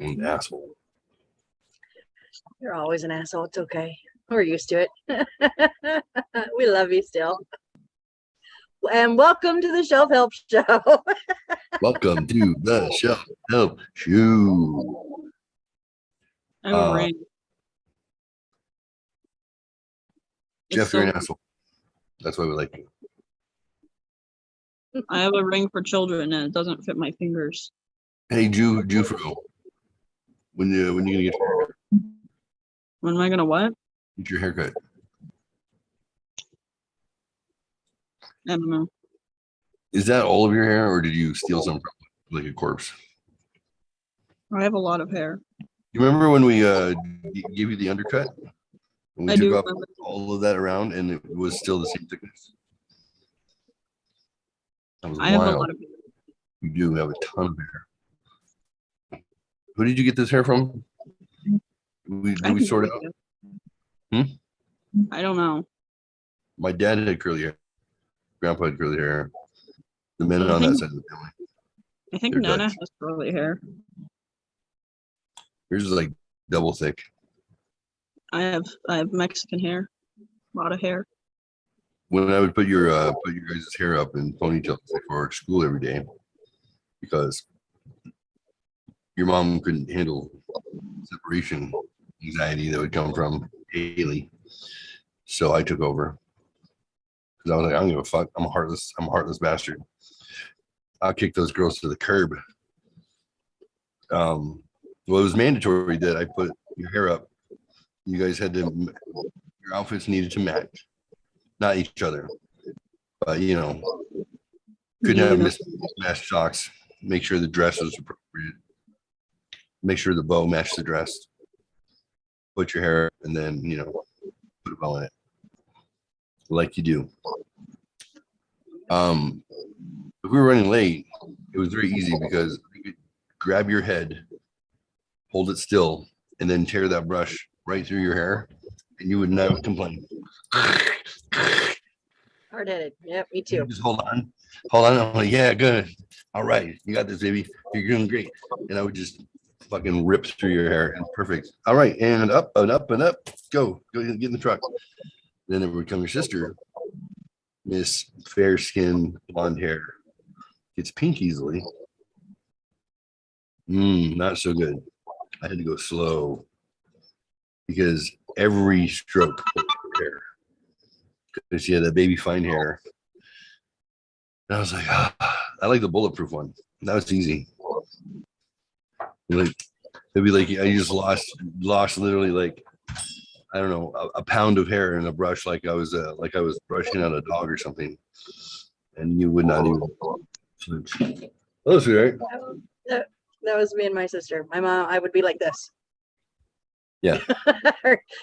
An asshole. You're always an asshole. It's okay. We're used to it. We love you still. And welcome to the Shelf Help Show. Welcome to the Shelf Help Show. I have a ring. Jeff, you're an asshole. That's why we like you. I have a ring for children and it doesn't fit my fingers. Hey, Jufro. When you gonna get your haircut? When am I gonna what? Get your haircut. I don't know. Is that all of your hair, or did you steal some from like a corpse? I have a lot of hair. You remember when we gave you the undercut? When we I took do off remember. all of that around, and it was still the same thickness. That was I have a wild. lot of hair. You do have a ton of hair. Who did you get this hair from? Did we sort it out? I don't know. My dad had curly hair. Grandpa had curly hair. The men on that side of the family. I think They're Nana Dutch. has curly hair. Yours is like double thick. I have Mexican hair. A lot of hair. When I would put your guys' hair up in ponytails before school every day, because your mom couldn't handle separation anxiety that would come from Haley, so I took over. Because I was like, I don't give a fuck. I'm a heartless bastard. I'll kick those girls to the curb. Well, it was mandatory that I put your hair up. You guys had to, your outfits needed to match, not each other. But you know, couldn't have mismatched socks. Make sure the dress was appropriate. Make sure the bow matched the dress. Put your hair, and then put a bow in it, like you do. If we were running late, it was very easy because you could grab your head, hold it still, and then tear that brush right through your hair, and you would never complain. Hard-headed. Yep, me too. Just hold on. I'm like, yeah, good. All right, you got this, baby. You're doing great. And I would just fucking rip through your hair, and perfect. All right, and up and up and up. Go get in the truck. Then it would come your sister, Miss Fair Skin, blonde hair. Gets pink easily. Not so good. I had to go slow because every stroke pulled her hair. Because she had that baby fine hair. And I was like, I like the bulletproof one. That was easy. Like it'd be like I just lost literally like I don't know a pound of hair in a brush, like I was brushing out a dog or something, and you would not even. Oh, sweetheart. That was me and my sister. My mom, I would be like this. Yeah.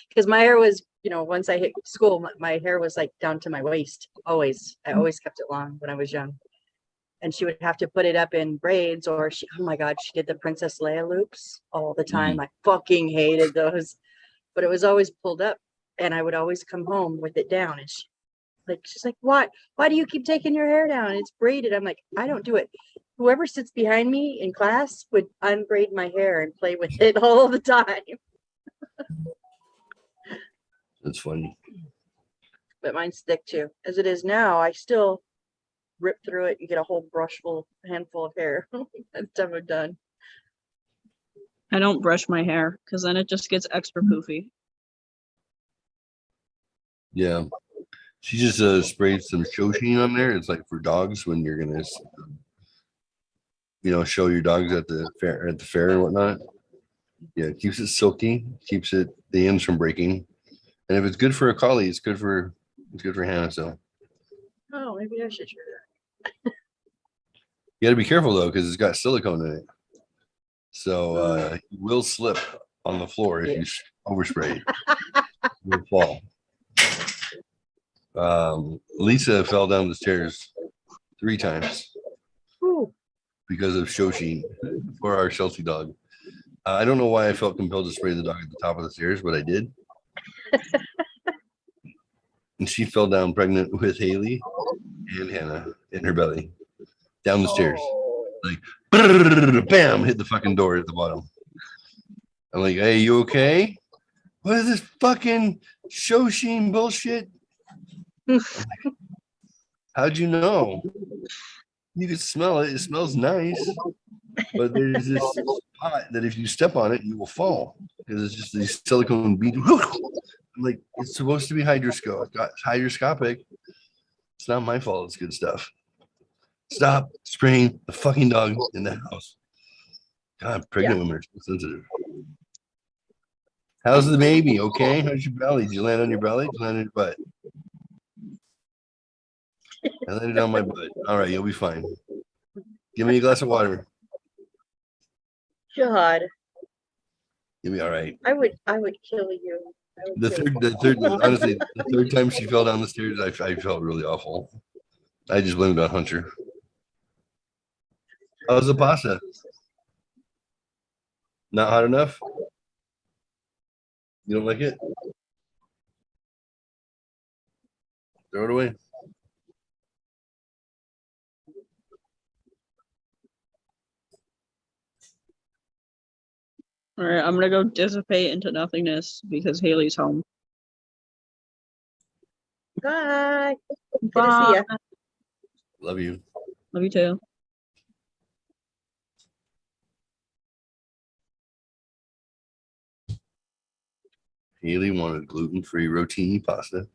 Because my hair was, once I hit school, my hair was like down to my waist. Always. I always kept it long when I was young. And she would have to put it up in braids, or oh my God, she did the Princess Leia loops all the time. I fucking hated those. But it was always pulled up, and I would always come home with it down. And she's like, why do you keep taking your hair down? It's braided. I'm like, I don't do it. Whoever sits behind me in class would unbraid my hair and play with it all the time. That's funny. But mine's thick too. As it is now, I still rip through it and get a whole handful of hair. That's time I'm done. I don't brush my hair because then it just gets extra poofy. Yeah. She just sprayed some show sheen on there. It's like for dogs when you're gonna show your dogs at the fair and whatnot. Yeah, it keeps it silky, keeps the ends from breaking. And if it's good for a collie, it's good for Hannah. So Maybe I should try that. you gotta be careful though, because it's got silicone in it. So you will slip on the floor if you overspray it. You will fall. Lisa fell down the stairs 3 times. Ooh. Because of show sheen for our Chelsea dog. I don't know why I felt compelled to spray the dog at the top of the stairs, but I did. And she fell down pregnant with Haley and Hannah in her belly down the stairs. Like, bam, hit the fucking door at the bottom. I'm like, hey, you okay? What is this fucking Shoshin bullshit? How'd you know? You can smell it. It smells nice. But there's this spot that if you step on it, you will fall because it's just these silicone beads. I'm like, it's supposed to be hydroscopic. It's not my fault. It's good stuff. Stop spraying the fucking dog in the house. God, pregnant women are so sensitive. How's the baby? Okay. How's your belly? Did you land on your belly? Did you land on your butt? I landed on my butt. All right, you'll be fine. Give me a glass of water. God, You'll be all right. I would kill you. Honestly, the third time she fell down the stairs, I felt really awful. I just blamed it on Hunter. How's the pasta? Not hot enough? You don't like it? Throw it away. All right, I'm gonna go dissipate into nothingness because Haley's home. Bye. Good to Bye. see ya. Love you. Love you too. Haley wanted gluten-free rotini pasta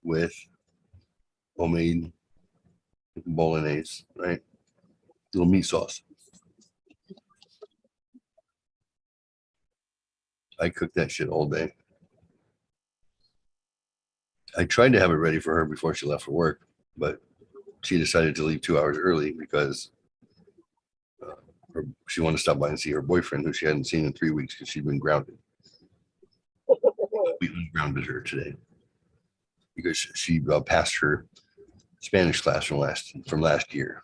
with homemade bolognese, right? Little meat sauce. I cooked that shit all day. I tried to have it ready for her before she left for work, but she decided to leave 2 hours early because she wanted to stop by and see her boyfriend, who she hadn't seen in 3 weeks because she'd been grounded. We ungrounded her today because she passed her Spanish class from last year,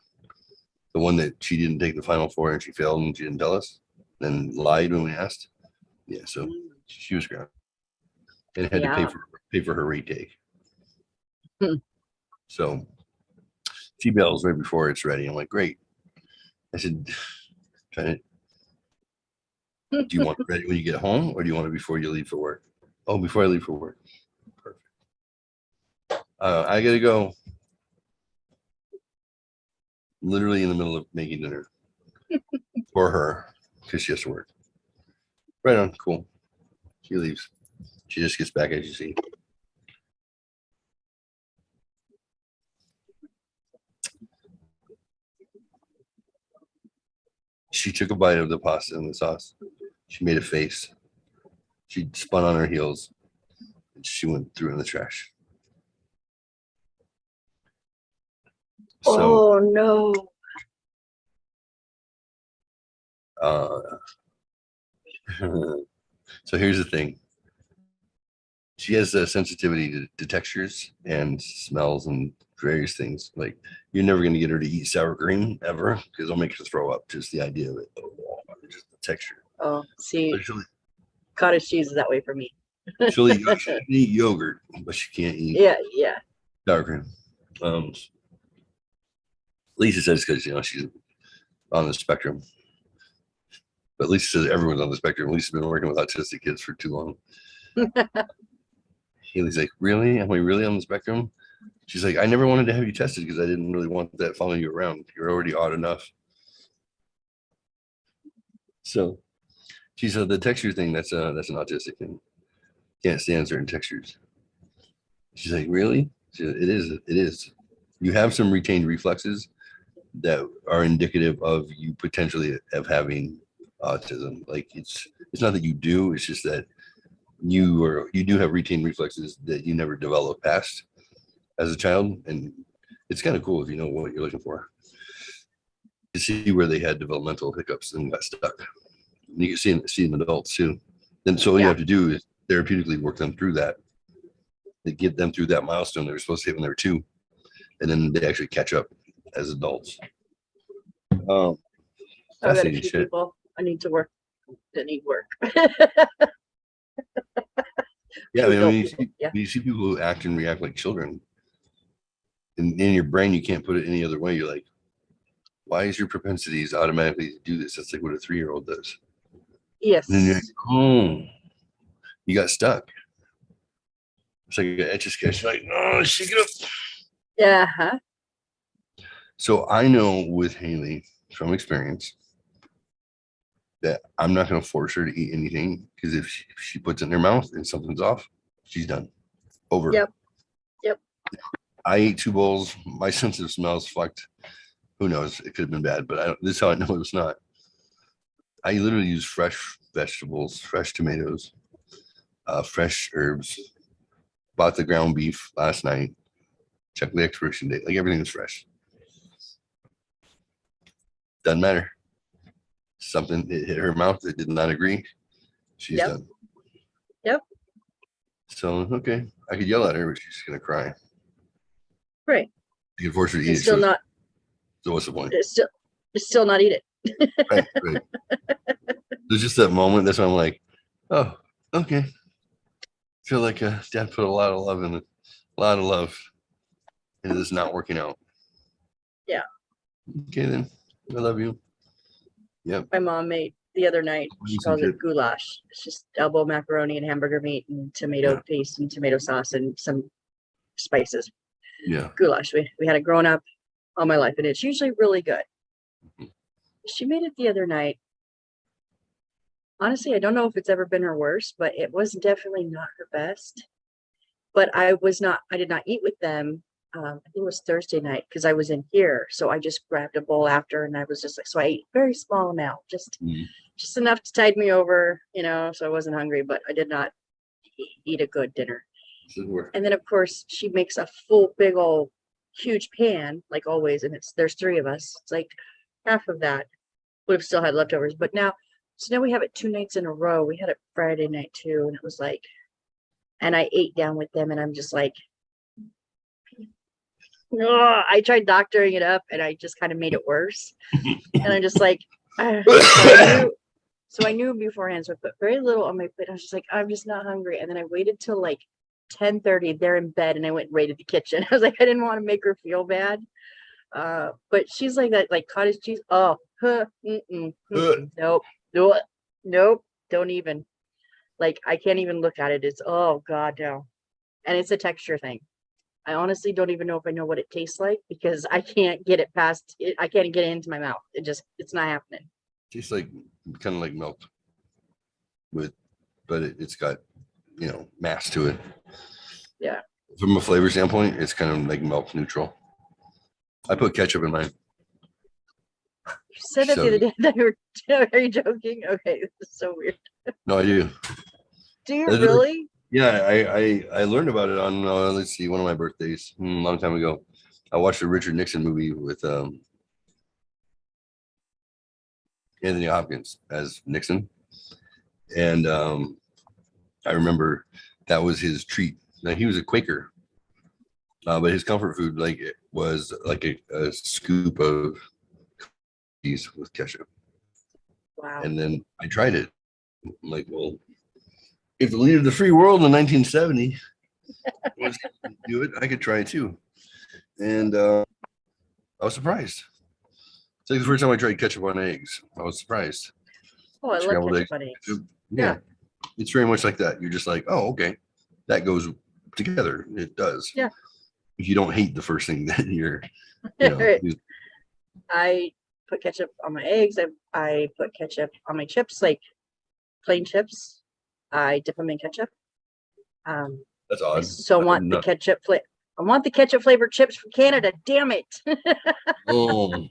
the one that she didn't take the final for and she failed and she didn't tell us, then lied when we asked. Yeah, so she was grounded and had to pay for her retake. So she bails right before it's ready. I'm like, great. I said, do you want it ready when you get home, or do you want it before you leave for work? Oh, before I leave for work. Perfect. I gotta go. Literally in the middle of making dinner for her because she has to work. Right on. Cool. She leaves. She just gets back, as you see. She took a bite of the pasta and the sauce. She made a face. She spun on her heels and she went through in the trash. So, oh no. So here's the thing. She has a sensitivity to textures and smells and various things. Like, you're never going to get her to eat sour cream ever because it'll make her throw up. Just the idea of it, just the texture. Oh, see, She'll cottage cheese is that way for me. she'll eat yogurt, but she can't eat Yeah. sour cream. Lisa says because she's on the spectrum. But Lisa says everyone's on the spectrum. Lisa's been working with autistic kids for too long. Haley's like, really? Am we really on the spectrum? She's like, I never wanted to have you tested because I didn't really want that following you around. You're already odd enough. So she said the texture thing, that's an autistic thing. Can't stand certain textures. She's like, really? She said, it is. You have some retained reflexes that are indicative of you potentially of having autism. Like it's not that you do, it's just that you do have retained reflexes that you never developed past as a child, and it's kind of cool if you know what you're looking for. You see where they had developmental hiccups and got stuck. And you can see in adults too. Then so all you have to do is therapeutically work them through that. They get them through that milestone they were supposed to hit when they were 2, and then they actually catch up as adults. Fascinating shit. People I need to work that need work. Yeah, I mean, when you see people who act and react like children, and in your brain you can't put it any other way. You're like, why is your propensities automatically to do this? That's like what a 3-year-old does. Yes. And then you're like, oh, you got stuck. It's like an etch a sketch. Like, oh, shake it up. Yeah. Huh? So I know with Haley from experience that I'm not going to force her to eat anything because if she puts it in her mouth and something's off, she's done. Over. Yep. Yep. I ate 2 bowls. My sense of smell is fucked. Who knows? It could have been bad, but this is how I know it was not. I literally use fresh vegetables, fresh tomatoes, fresh herbs. Bought the ground beef last night. Check the expiration date. Like everything is fresh. Doesn't matter. Something it hit her mouth. It did not agree. She's done. Yep. So okay, I could yell at her, but she's gonna cry. Right. You can force her to eat It's it. still not. So what's the point? It's still not eat it. Right. There's just that moment. That's why I'm like, oh, okay. Feel like Dad put a lot of love in it, a lot of love, and it's not working out. Yeah. Okay then. I love you. Yep. My mom made the other night. She calls it goulash. It's just elbow macaroni and hamburger meat and tomato paste and tomato sauce and some spices. Yeah. Goulash. We had it growing up all my life, and it's usually really good. She made it the other night. Honestly, I don't know if it's ever been her worst, but it was definitely not her best. But I did not eat with them. I think it was Thursday night because I was in here. So I just grabbed a bowl after and I was just like, so I ate a very small amount, just enough to tide me over, so I wasn't hungry, but I did not eat a good dinner. And then of course she makes a full big old huge pan like always. And there's 3 of us. It's like half of that would have still had leftovers, but now we have it 2 nights in a row. We had it Friday night too. And it was like, and I ate down with them and I'm just like, oh, I tried doctoring it up and I just kind of made it worse. And I'm just like, so I knew beforehand. So I put very little on my plate. I was just like, I'm just not hungry. And then I waited till like 10:30. They're in bed and I went and raided the kitchen. I was like, I didn't want to make her feel bad. But she's like that, like cottage cheese. Oh, nope, don't even. Like, I can't even look at it. It's, oh God, no. And it's a texture thing. I honestly don't even know if I know what it tastes like because I can't get it past it. I can't get it into my mouth. It's not happening. Tastes like kind of like milk but it's got, mass to it. Yeah. From a flavor standpoint, it's kind of like milk neutral. I put ketchup in mine. You said that the other day. Are you joking? Okay, this is so weird. No, I do. Do you really? Yeah, I learned about it on let's see, one of my birthdays a long time ago. I watched a Richard Nixon movie with Anthony Hopkins as Nixon, and I remember that was his treat. Now, he was a Quaker, but his comfort food was like a scoop of cheese with ketchup. Wow. And then I tried it. I'm like, well, if the leader of the free world in 1970 was to do it, I could try it too. And I was surprised. It's like the first time I tried ketchup on eggs. I was surprised. Oh, I love ketchup on eggs. Yeah. It's very much like that. You're just like, oh, okay. That goes together. It does. Yeah. If you don't hate the first thing that you're, I put ketchup on my eggs. I put ketchup on my chips, like plain chips. I dip them in ketchup. That's odd. So I want the ketchup flavor. I want the ketchup flavored chips from Canada. Damn it. Oh.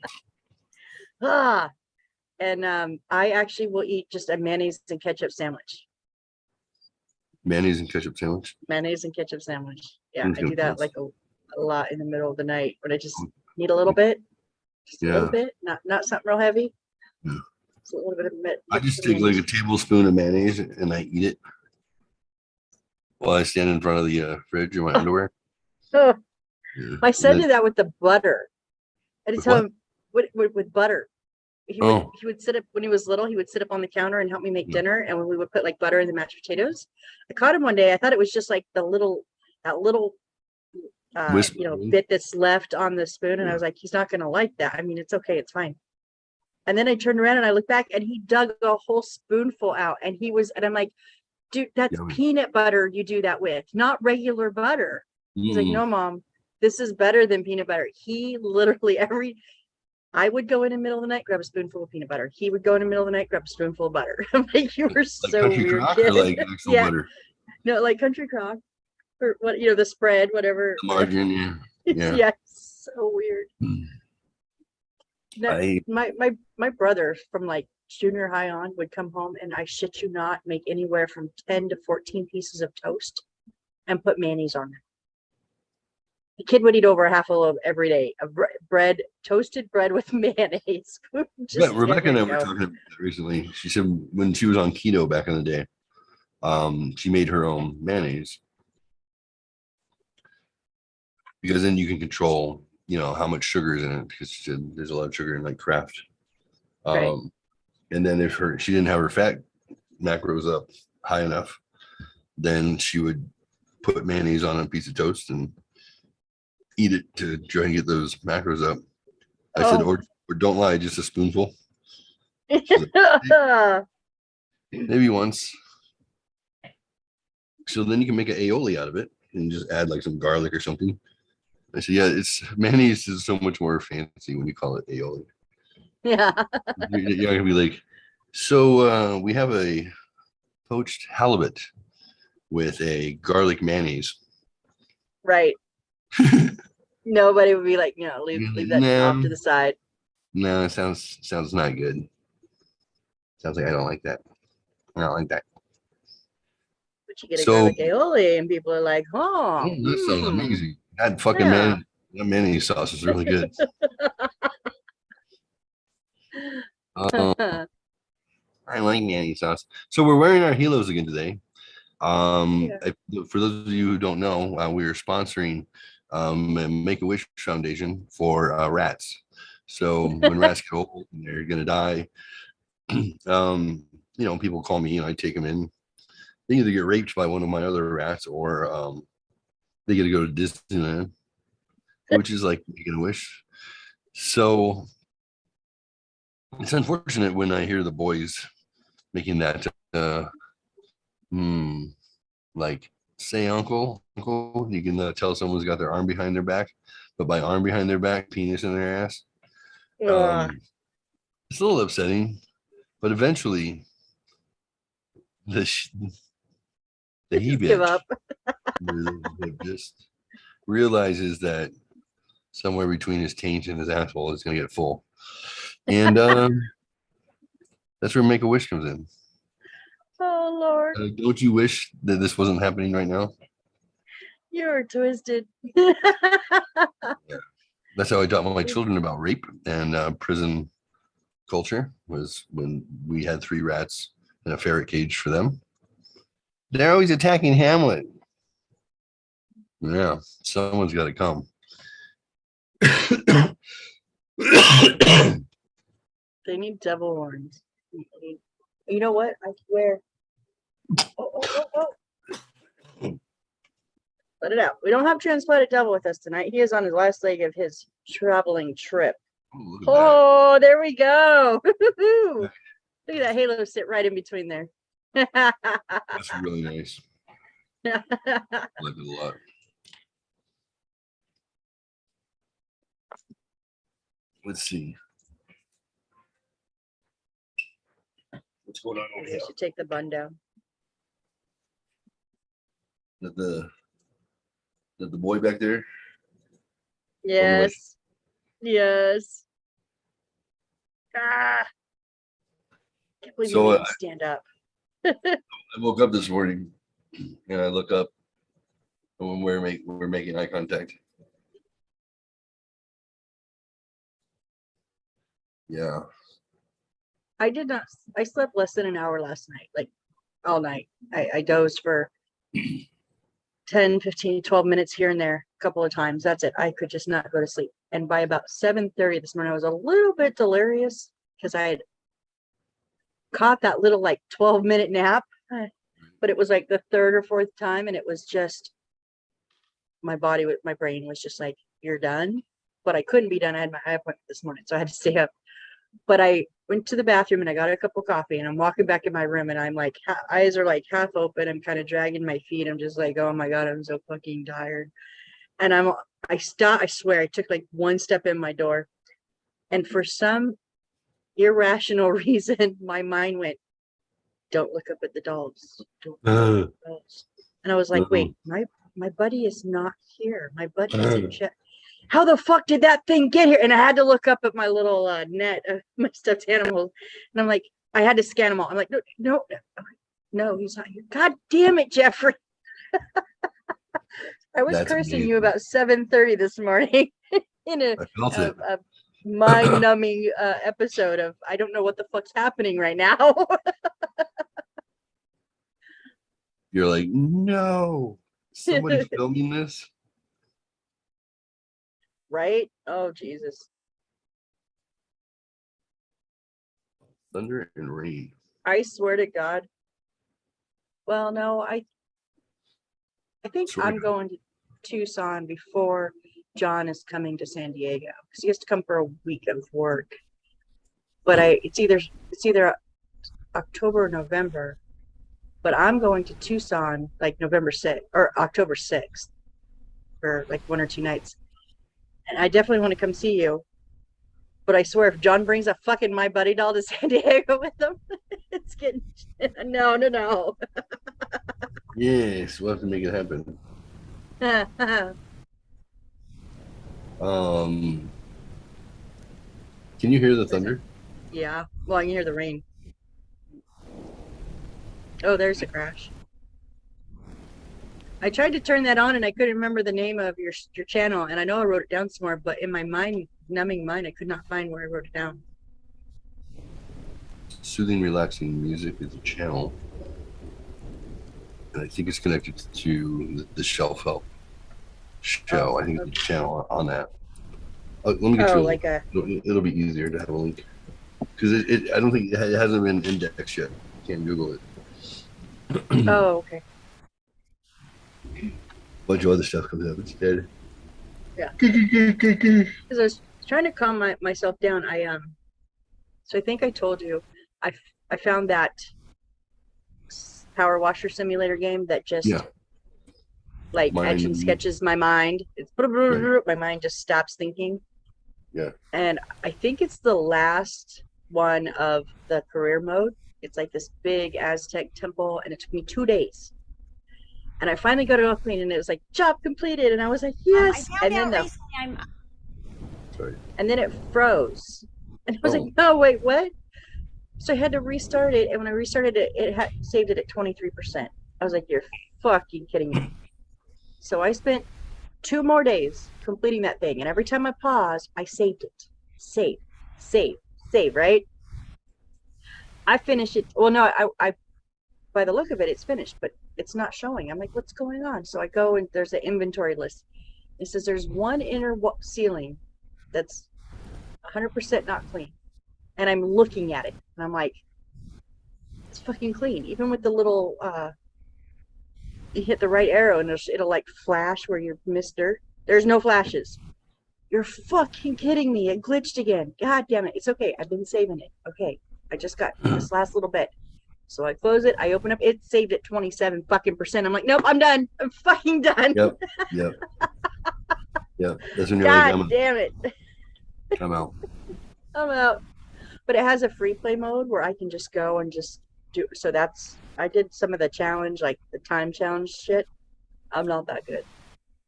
And I actually will eat just a mayonnaise and ketchup sandwich. Mayonnaise and ketchup sandwich? Mayonnaise and ketchup sandwich. Yeah, I do that like a lot in the middle of the night when I just need a little bit. Just a little bit. Not something real heavy. Yeah. Just a little bit of I just take like a tablespoon of mayonnaise and I eat it while I stand in front of the fridge in my underwear. Oh. Yeah. My son did that with the butter. I just tell him with butter. He would sit up when he was little. He would sit up on the counter and help me make dinner. And when we would put like butter in the mashed potatoes, I caught him one day. I thought it was just like that little bit that's left on the spoon. And I was like, he's not going to like that. I mean, it's okay. It's fine. And then I turned around and I looked back and he dug a whole spoonful out. And I'm like, dude, that's Yummy. peanut butter you do that with, not regular butter. He's like, Mm. no, Mom, this is better than peanut butter. He literally I would go in the middle of the night, grab a spoonful of peanut butter. He would go in the middle of the night, grab a spoonful of butter. I'm like, you were Like so country weird, crock kid. or like actual Yeah. butter? No, like country crock or what, the spread, whatever. The margarine, yeah. Yeah. Yeah, so weird. Mm. That, I my brother from like junior high on would come home and I shit you not, make anywhere from 10 to 14 pieces of toast and put mayonnaise on it. The kid would eat over a half a loaf every day of bread, toasted bread with mayonnaise. But Rebecca and I were talking about that recently. She said when she was on keto back in the day, she made her own mayonnaise because then you can control, how much sugar is in it, because she said there's a lot of sugar in like Kraft. Right. And then if she didn't have her fat macros up high enough, then she would put mayonnaise on a piece of toast and eat it to try and get those macros up. I said, or don't lie, just a spoonful. Like, maybe once. So then you can make an aioli out of it and just add like some garlic or something. I said, yeah, it's mayonnaise is so much more fancy when you call it aioli. Yeah. You're gonna be like, so we have a poached halibut with a garlic mayonnaise. Right. Nobody would be like, leave that off to the side. No, it sounds not good. Sounds like I don't like that. I don't like that. But you get a garlic aioli and people are like, oh, that sounds amazing. That fucking mayonnaise sauce is really good. I like mayonnaise sauce. So we're wearing our helos again today. For those of you who don't know, we are sponsoring Make-A-Wish Foundation for rats. So when rats get old and they're gonna die, people call me, I take them in. They either get raped by one of my other rats or they get to go to Disneyland, which is like making a wish. So it's unfortunate when I hear the boys making that like, say uncle, you can tell someone's got their arm behind their back, but by arm behind their back, penis in their ass. It's a little upsetting, but eventually the he give up. just realizes that somewhere between his taint and his asshole is going to get full, and that's where Make-A-Wish comes in. Oh Lord! Don't you wish that this wasn't happening right now? You're twisted. Yeah. That's how I taught my children about rape and prison culture, was when we had 3 rats in a ferret cage for them. They're always attacking Hamlet. Yeah, someone's got to come. They need devil horns. You know what? I swear. Let it out. We don't have Transplanted Devil with us tonight. He is on his last leg of his traveling trip. Oh, there we go. Look at that halo sit right in between there. That's really nice. I like it a lot. Let's see. What's going on over Maybe here? I should take the bun down. The boy back there? Yes. Yes. Ah. Can't believe you made me stand up. I woke up this morning and I look up and we're making eye contact. Yeah. I slept less than an hour last night, like all night. I dozed for 10, 15, 12 minutes here and there a couple of times. That's it. I could just not go to sleep. And by about 7:30 this morning, I was a little bit delirious because I had caught that little like 12-minute nap, but it was like the 3rd or 4th time. And it was just, my brain was just like, you're done. But I couldn't be done. I had my eye appointment this morning, so I had to stay up. But I went to the bathroom and I got a cup of coffee and I'm walking back in my room and I'm like, eyes are like half open. I'm kind of dragging my feet. I'm just like, oh my God, I'm so fucking tired. And I stopped. I swear I took like one step in my door. And for some irrational reason, my mind went, don't look up at the dolls. Don't look up at the dolls. And I was like, wait, my buddy is not here. My buddy is in chat. How the fuck did that thing get here? And I had to look up at my little net of my stuffed animals. And I'm like, I had to scan them all. I'm like, no, he's not here. God damn it, Jeffrey. I was cursing you about 7:30 this morning in a mind-numbing episode of I don't know what the fuck's happening right now. You're like, no, somebody's filming this. Right? Oh, Jesus. Thunder and rain. I swear to God. Well, no, I think I'm going to Tucson before John is coming to San Diego because he has to come for a week of work. But it's either October or November. But I'm going to Tucson like November 6th or October 6th for like 1 or 2 nights. And I definitely want to come see you. But I swear, if John brings a fucking My Buddy doll to San Diego with him, it's getting no. Yes, we'll have to make it happen. Can you hear the thunder? Yeah. Well, I can hear the rain. Oh, there's a crash. I tried to turn that on and I couldn't remember the name of your channel, and I know I wrote it down somewhere, but in my numbing mind, I could not find where I wrote it down. Soothing, relaxing music is a channel, and I think it's connected to the Shelf Help show. I think it's a channel on that. Let me get you. Like it'll be easier to have a link because I don't think it hasn't been indexed yet. You can't Google it. Oh, okay. Bunch of other stuff comes up. It's dead. Yeah. Because I was trying to calm myself down. So I think I told you, I found that power washer simulator game that just like etch and sketches my mind. It's my mind just stops thinking. Yeah. And I think it's the last one of the career mode. It's like this big Aztec temple, and it took me 2 days. And I finally got it all clean, and it was like, job completed. And I was like, yes. And then it froze. And I was like, no, wait, what? So I had to restart it. And when I restarted it, it had saved it at 23%. I was like, you're fucking kidding me. So I spent 2 more days completing that thing. And every time I paused, I saved it. Save, right? I finished it. Well, no, I by the look of it, it's finished, but it's not showing. I'm like, what's going on? So I go and there's an inventory list. It says there's one inner ceiling that's 100% not clean. And I'm looking at it and I'm like, it's fucking clean. Even with the little, you hit the right arrow and it'll like flash where you missed dirt. There's no flashes. You're fucking kidding me. It glitched again. God damn it. It's okay. I've been saving it. Okay. I just got this last little bit. So I close it. I open up. It saved at 27 fucking %. I'm like, nope, I'm done. I'm fucking done. Yep. That's when you're God like, damn it. I'm out. I'm out. But it has a free play mode where I can just go and just do. So I did some of the challenge, like the time challenge shit. I'm not that good.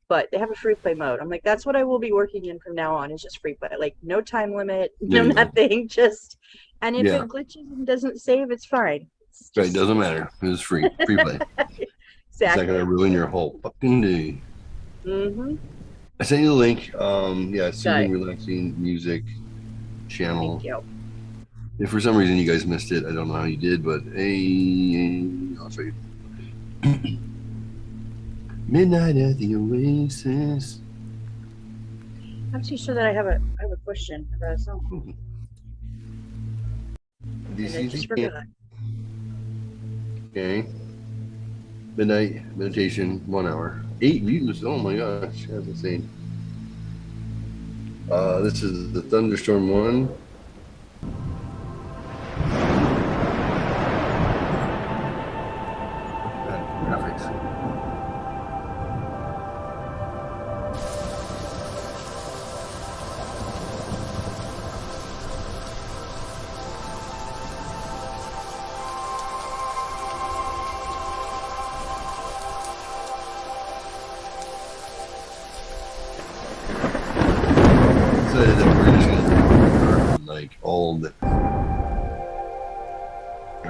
But they have a free play mode. I'm like, that's what I will be working in from now on, is just free play. Like no time limit, no nothing, just, and if it glitches and doesn't save, it's fine. It's right, doesn't matter. It's free play. Exactly. It's not gonna ruin your whole fucking day. Mm-hmm. I sent you the link. Soothing, relaxing music channel. Thank you. If for some reason you guys missed it, I don't know how you did, but I'll show you. Midnight at the Oasis. I'm too sure that I have a question about a song. And I just forgot. Okay. Midnight meditation, 1 hour. 8 views. Oh my gosh, that's insane. This is the Thunderstorm one.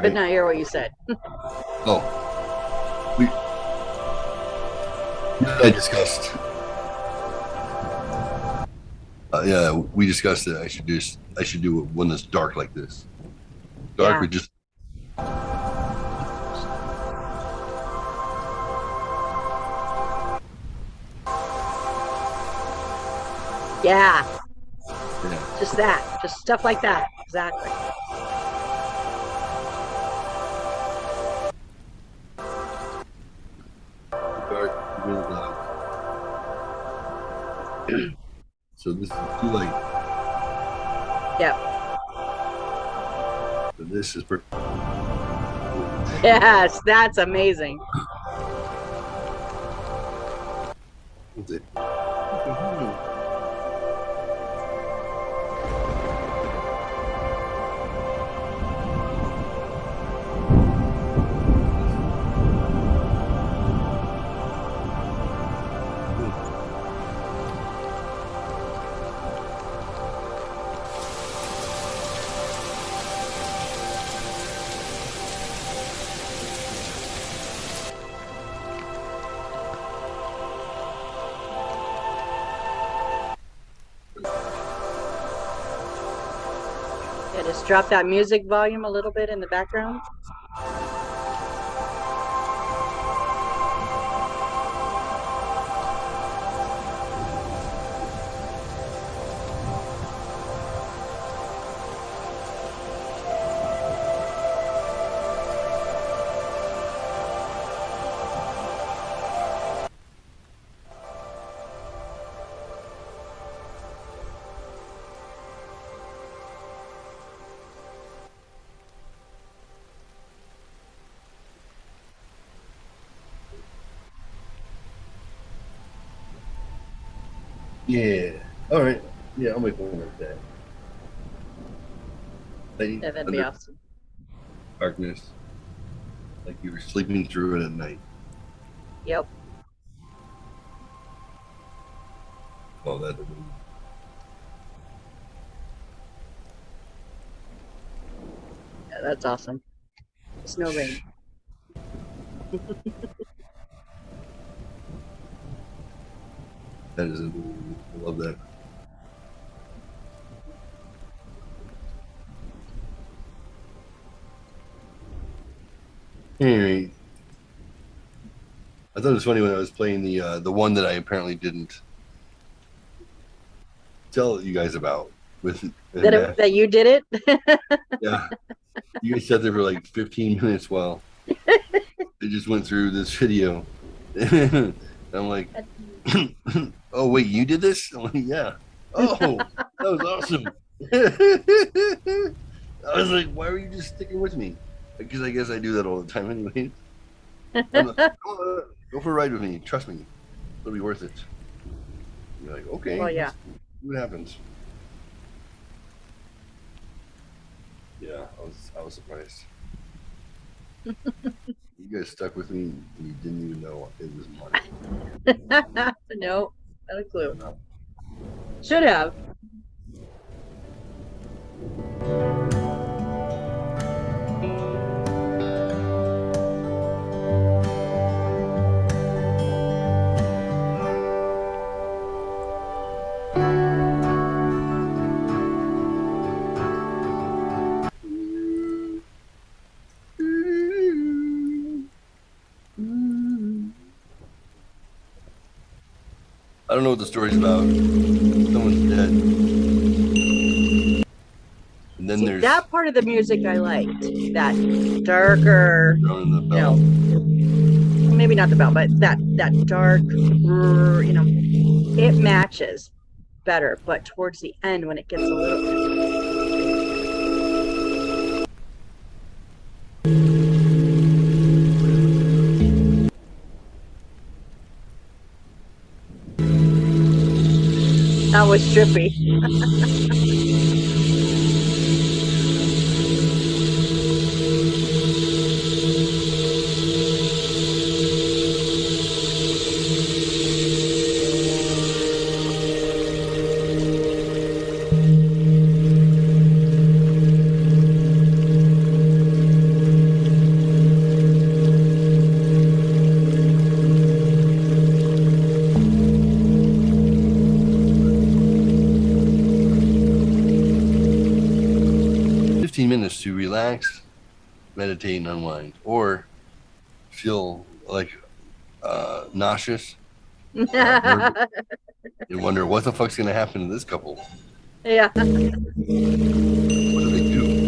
Could not hear what you said. Oh, I discussed. Yeah, we discussed that I should do one that's dark like this. Dark Yeah. with just. Yeah. Yeah. Just that. Just stuff like that. Exactly. Dark with so this is too light. Yep. So this is perfect. Yes, that's amazing. That's it. Yeah, just drop that music volume a little bit in the background. Yeah. All right. Yeah, I'll make one like that. Yeah, that'd be awesome. Darkness, like you were sleeping through it at night. Yep. Oh, that. Yeah, that's awesome. Snow rain. That is. I love that. Anyway, I thought it was funny when I was playing the one that I apparently didn't tell you guys about with That you did it? yeah. You guys sat there for like 15 minutes while they just went through this video. And I'm like, oh wait, you did this? I'm like, yeah. Oh, that was awesome. I was like, why were you just sticking with me? Because I guess I do that all the time anyway. Go for a ride with me. Trust me. It'll be worth it. You're like, okay. Well, yeah. See what happens? Yeah, I was surprised. You guys stuck with me and you didn't even know it was money. No, not a clue. Should have. I don't know what the story's about. Someone's dead. And then See, there's that part of the music I liked. That darker, thrown in the you bell. know, maybe not the bell, but that dark, you know, it matches better. But towards the end, when it gets a little, that was trippy. meditate and unwind, or feel like nauseous nervous, and wonder what the fuck's gonna happen to this couple. Yeah. What do they do?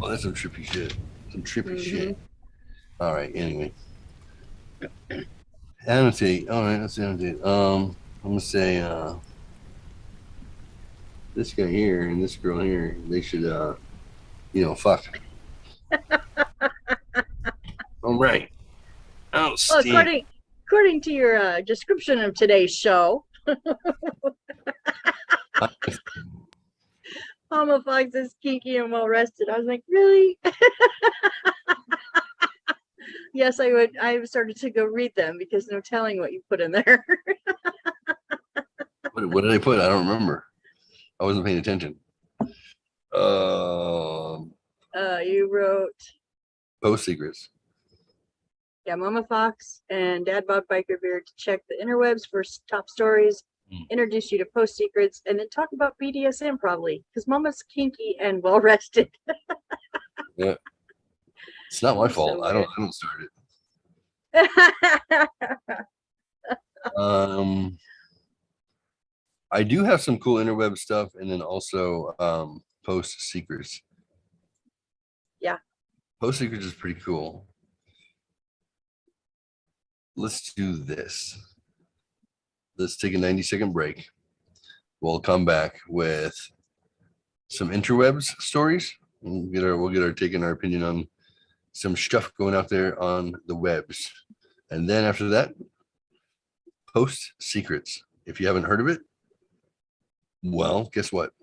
Oh, that's some trippy shit. Some trippy shit. All right. Anyway, annotate. All right. Let's annotate. I'm gonna say this guy here and this girl here. They should fuck. All right. Well, Outstanding. according to your description of today's show, Mama Fox is kinky and well rested. I was like, really? Yes, I would. I started to go read them because no telling what you put in there. What did I put? I don't remember. I wasn't paying attention. You wrote, Post secrets. yeah, Mama Fox and Dadbod Bikerbeard to check the interwebs for top stories, introduce you to post secrets, and then talk about BDSM probably because Mama's kinky and well rested. Yeah, it's not my fault. So I don't start it. I do have some cool interweb stuff, and then also post secrets. Yeah, post secrets is pretty cool. Let's do this. Let's take a 90-second break. We'll come back with some interwebs stories. We'll get our take and our opinion on some stuff going out there on the webs. And then after that, post secrets. If you haven't heard of it, well, guess what?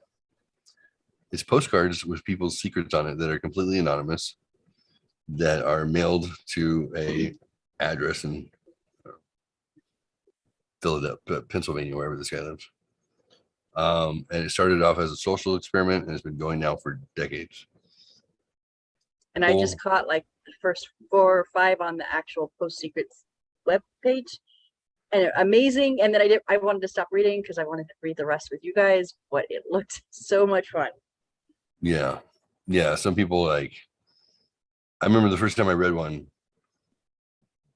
It's postcards with people's secrets on it that are completely anonymous, that are mailed to a address in Philadelphia, Pennsylvania, wherever this guy lives. And it started off as a social experiment and it's been going now for decades. and I just caught like the first 4 or 5 on the actual post secrets web page, and amazing. And then I wanted to stop reading because I wanted to read the rest with you guys, but it looked so much fun. Yeah. Some people like, I remember the first time I read one,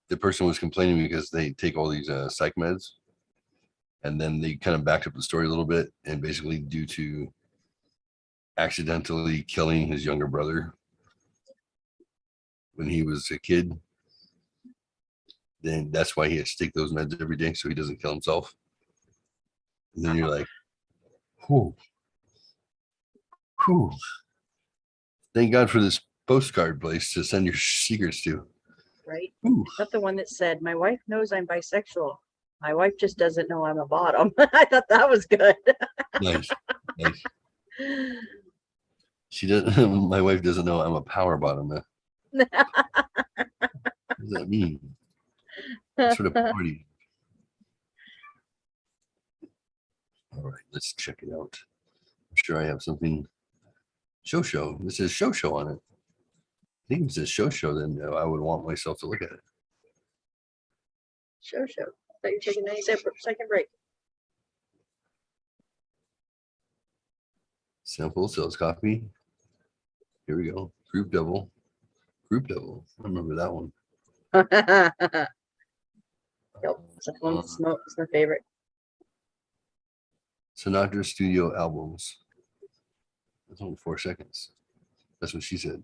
the person was complaining because they take all these psych meds, and then they kind of backed up the story a little bit, and basically due to accidentally killing his younger brother when he was a kid, then that's why he has to take those meds every day so he doesn't kill himself. And then you're like, whew. Thank God for this postcard place to send your secrets to. Right? Ooh. Not the one that said, my wife knows I'm bisexual. My wife just doesn't know I'm a bottom. I thought that was good. Nice. She doesn't. My wife doesn't know I'm a power bottom. What does that mean? What sort of party? All right, let's check it out. I'm sure I have something. Show. This is show on it. I think if it says show, then I would want myself to look at it. Show. I thought you were taking a second break. Sample sales copy. Here we go. Group double. I remember that one. Yep, smoke is my favorite. Sinatra studio albums. That's only 4 seconds. That's what she said.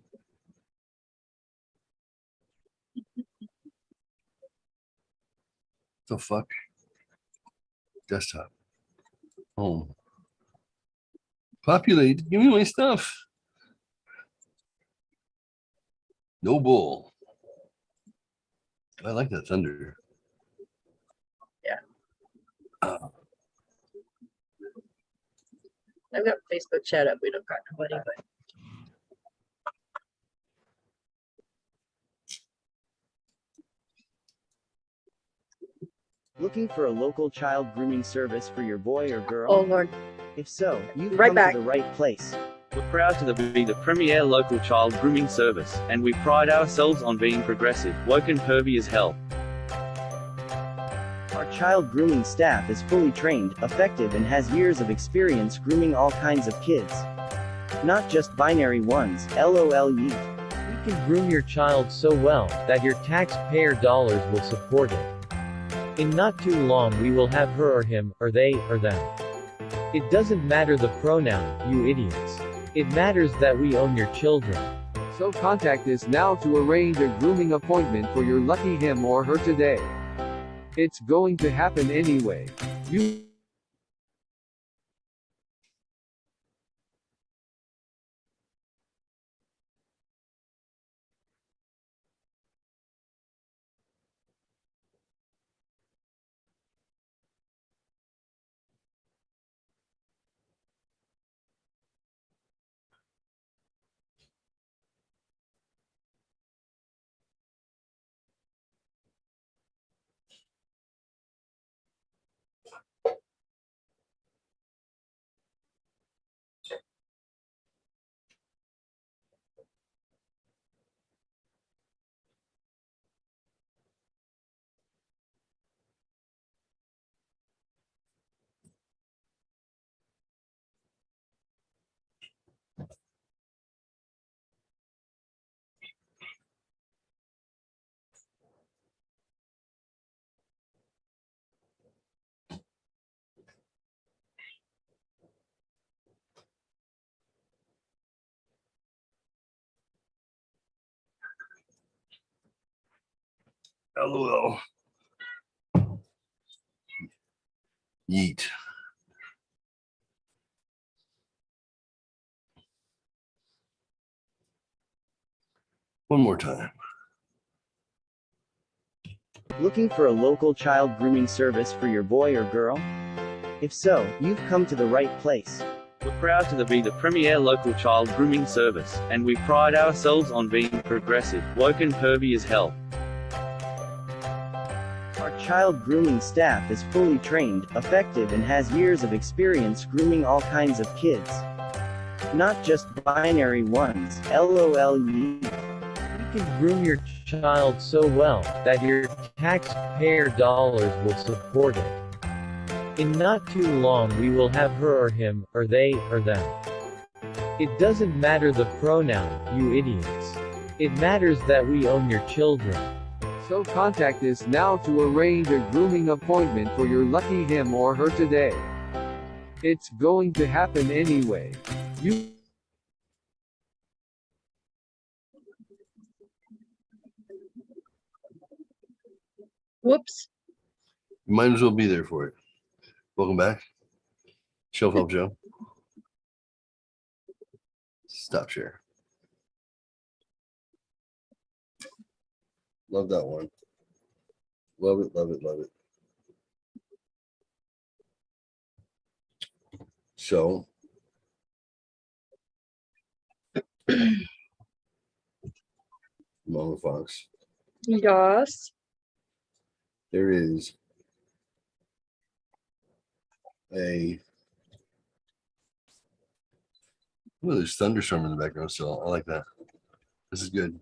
The fuck? Desktop. Home. Populate. Give me my stuff. No bull. I like that thunder. Yeah. I've got Facebook chat up. We don't got nobody, but Looking for a local child grooming service for your boy or girl? oh Lord. If so, you've Right come back. to the right place. We're proud to be the premier local child grooming service, and we pride ourselves on being progressive, woke and pervy as hell. Our child grooming staff is fully trained, effective, and has years of experience grooming all kinds of kids. Not just binary ones, LOL yeet. We can groom your child so well that your taxpayer dollars will support it. In not too long we will have her or him, or they, or them. It doesn't matter the pronoun, you idiots. It matters that we own your children. So contact us now to arrange a grooming appointment for your lucky him or her today. It's going to happen anyway. You LOL. Yeet. One more time. Looking for a local child grooming service for your boy or girl? If so, you've come to the right place. We're proud to be the premier local child grooming service, and we pride ourselves on being progressive, woke and pervy as hell. Our child grooming staff is fully trained, effective, and has years of experience grooming all kinds of kids. Not just binary ones, LOL yeet. We can groom your child so well that your taxpayer dollars will support it. In not too long we will have her or him, or they, or them. It doesn't matter the pronoun, you idiots. It matters that we own your children. So contact us now to arrange a grooming appointment for your lucky him or her today. It's going to happen anyway. You Whoops. You might as well be there for it. Welcome back. Shelf Help Joe. Stop share. Love that one. Love it, love it, love it. So, Mama Fox, Yes. there is a oh, there's thunderstorm in the background still. I like that. This is good.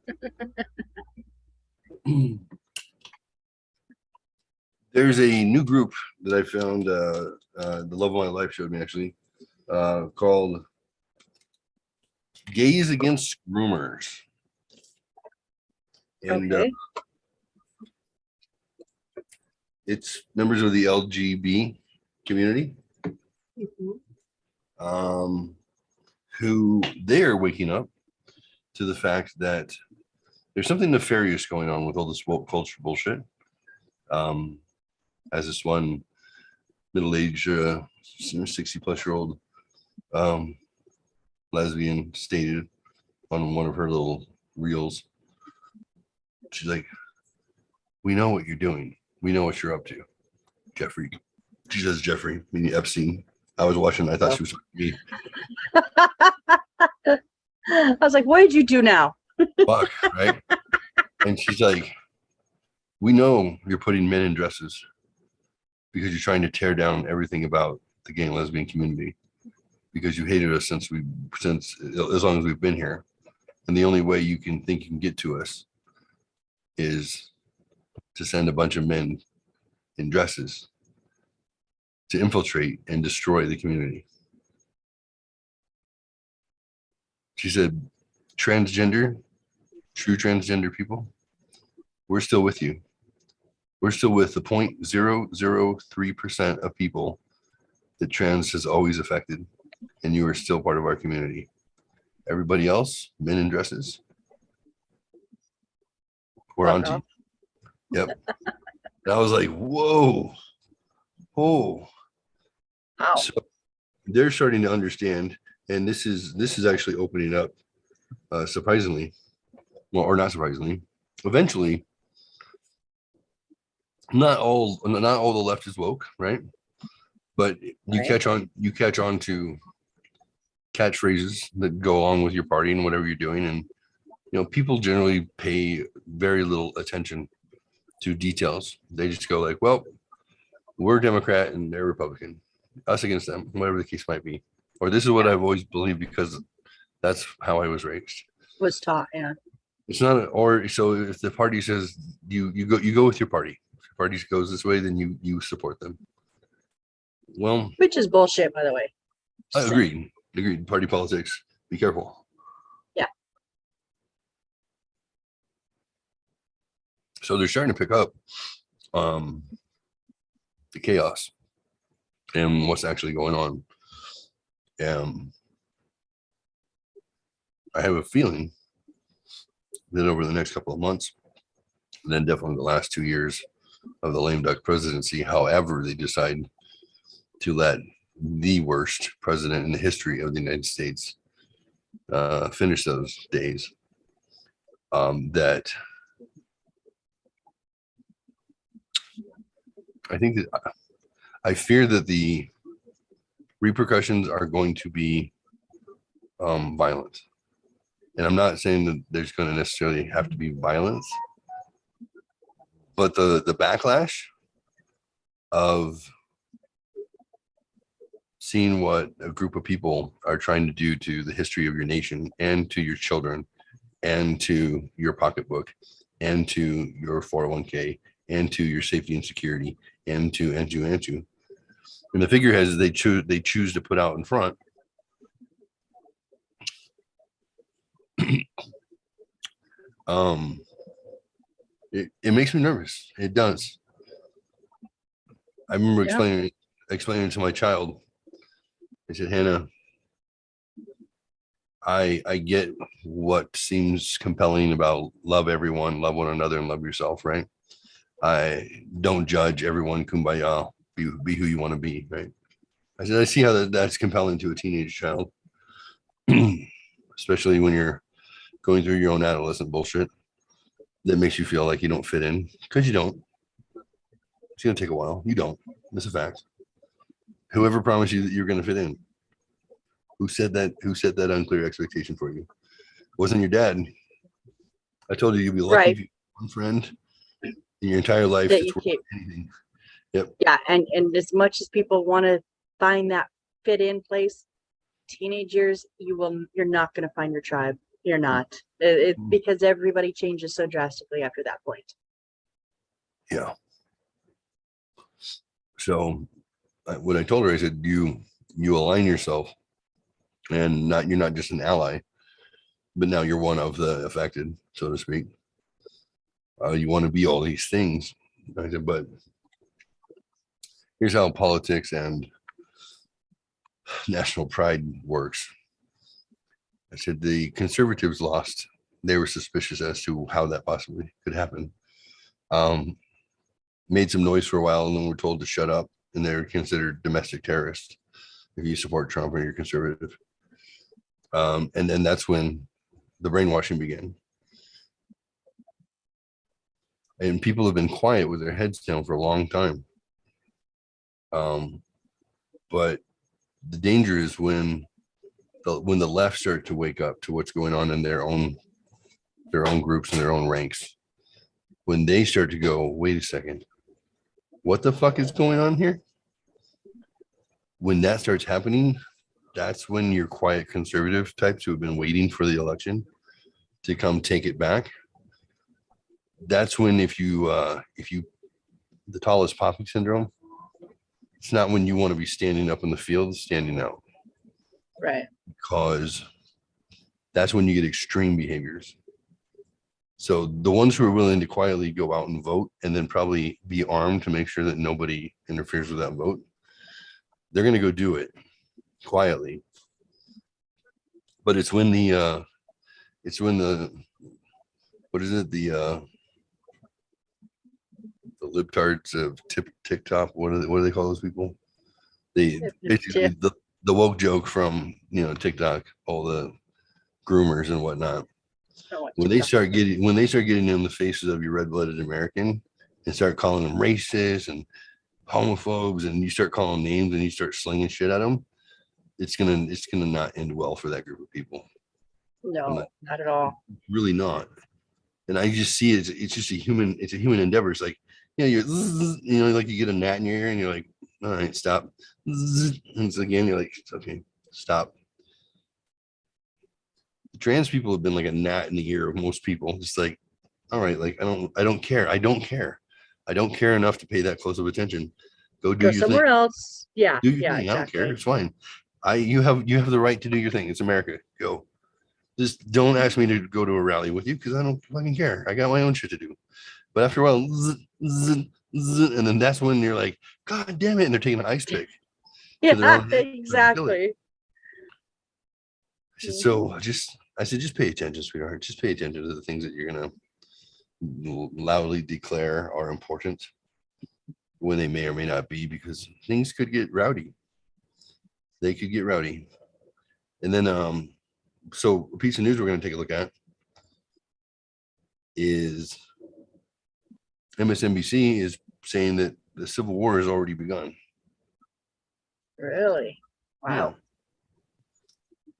There's a new group that I found, the Love of My Life showed me actually, called Gays Against Groomers. And Okay. it's members of the LGB community, Mhm. who they're waking up to the fact that there's something nefarious going on with all this woke culture bullshit. As this one middle-aged, 60-plus-year-old lesbian stated on one of her little reels, she's like, "We know what you're doing. We know what you're up to, Jeffrey." She says Jeffrey, meaning Epstein. I was watching. I thought she was talking to me. I was like, what did you do now? Fuck, right? And she's like, "We know you're putting men in dresses because you're trying to tear down everything about the gay and lesbian community. because you hated us since as long as we've been here. And the only way you can think you can get to us is to send a bunch of men in dresses to infiltrate and destroy the community. She said, true transgender people, we're still with you. We're still with the 0.003% of people that trans has always affected, and you are still part of our community. Everybody else, men in dresses, we're on to you. Yep. And I was like, whoa. Oh. Ow. So they're starting to understand, and this is actually opening up, surprisingly, well, or not surprisingly. Eventually, not all the left is woke, right? But you catch on to catchphrases that go along with your party and whatever you're doing, and people generally pay very little attention to details. They just go like, well, we're Democrat and they're Republican, us against them, whatever the case might be. Or this is what I've always believed because that's how I was raised. Was taught, yeah. It's not so if the party says you go with your party. If your party goes this way, then you support them. Well, Which is bullshit, by the way. Agreed. Party politics. Be careful. Yeah. So they're starting to pick up the chaos and what's actually going on. I have a feeling that over the next couple of months, and then definitely the last 2 years of the lame duck presidency, however they decide to let the worst president in the history of the United States finish those days, that I fear that the repercussions are going to be violent. And I'm not saying that there's going to necessarily have to be violence, but the backlash of seeing what a group of people are trying to do to the history of your nation and to your children and to your pocketbook and to your 401k and to your safety and security and to and the figureheads they choose to put out in front. It makes me nervous. It does. I remember explaining to my child. I said, Hannah, I get what seems compelling about love everyone, love one another, and love yourself, right? I don't judge everyone, kumbaya, be who you want to be, right? I said, I see how that's compelling to a teenage child, especially when you're going through your own adolescent bullshit that makes you feel like you don't fit in, because you don't. It's going to take a while. You don't. That's a fact. Whoever promised you that you're going to fit in? Who said that? Who set that unclear expectation for you? It wasn't your dad. I told you you'd be lucky if you had one friend in your entire life that you keep. Anything. Yep. Yeah, and as much as people want to find that fit in place, teenage years, you're not going to find your tribe. You're not. Because everybody changes so drastically after that point. Yeah. So what I told her, I said, you align yourself, and you're not just an ally, but now you're one of the affected, so to speak. You want to be all these things. I said, but here's how politics and national pride works. I said, the conservatives lost. They were suspicious as to how that possibly could happen. Made some noise for a while, and then were told to shut up, and they're considered domestic terrorists if you support Trump or you're conservative. And then that's when the brainwashing began. And people have been quiet with their heads down for a long time. But the danger is when the left start to wake up to what's going on in their own groups and their own ranks. When they start to go, wait a second, what the fuck is going on here? When that starts happening, that's when your quiet conservative types who have been waiting for the election to come take it back. That's when if you the tallest poppy syndrome, it's not when you want to be standing up in the field, standing out, Right. because that's when you get extreme behaviors. So the ones who are willing to quietly go out and vote and then probably be armed to make sure that nobody interferes with that vote, they're going to go do it quietly. But it's when the what is it, the libtards of TikTok, what do they call those people? They basically the woke joke from, you know, TikTok, all the groomers and whatnot. When they start getting in the faces of your red-blooded American and start calling them racist and homophobes, and you start calling names and you start slinging shit at them, it's gonna not end well for that group of people. No, not at all. Really not. And I just see it's just a human endeavor. It's like, you know, like you get a gnat in your ear and you're like, all right, stop. And it's again, you're like, okay, stop. Trans people have been like a gnat in the ear of most people. Just like, all right, like I don't care. I don't care enough to pay that close of attention. Go do your somewhere thing. else. Yeah. Do your Yeah. thing. Exactly. I don't care. It's fine. You have the right to do your thing. It's America. Go. Just don't ask me to go to a rally with you because I don't fucking care. I got my own shit to do. But after a while, and then that's when you're like, God damn it, and they're taking an ice pick. Yeah, exactly. I said, just pay attention, sweetheart. Just pay attention to the things that you're gonna loudly declare are important when they may or may not be, because things could get rowdy. They could get rowdy. And then so a piece of news we're going to take a look at is MSNBC is saying that the Civil War has already begun. Really? Wow.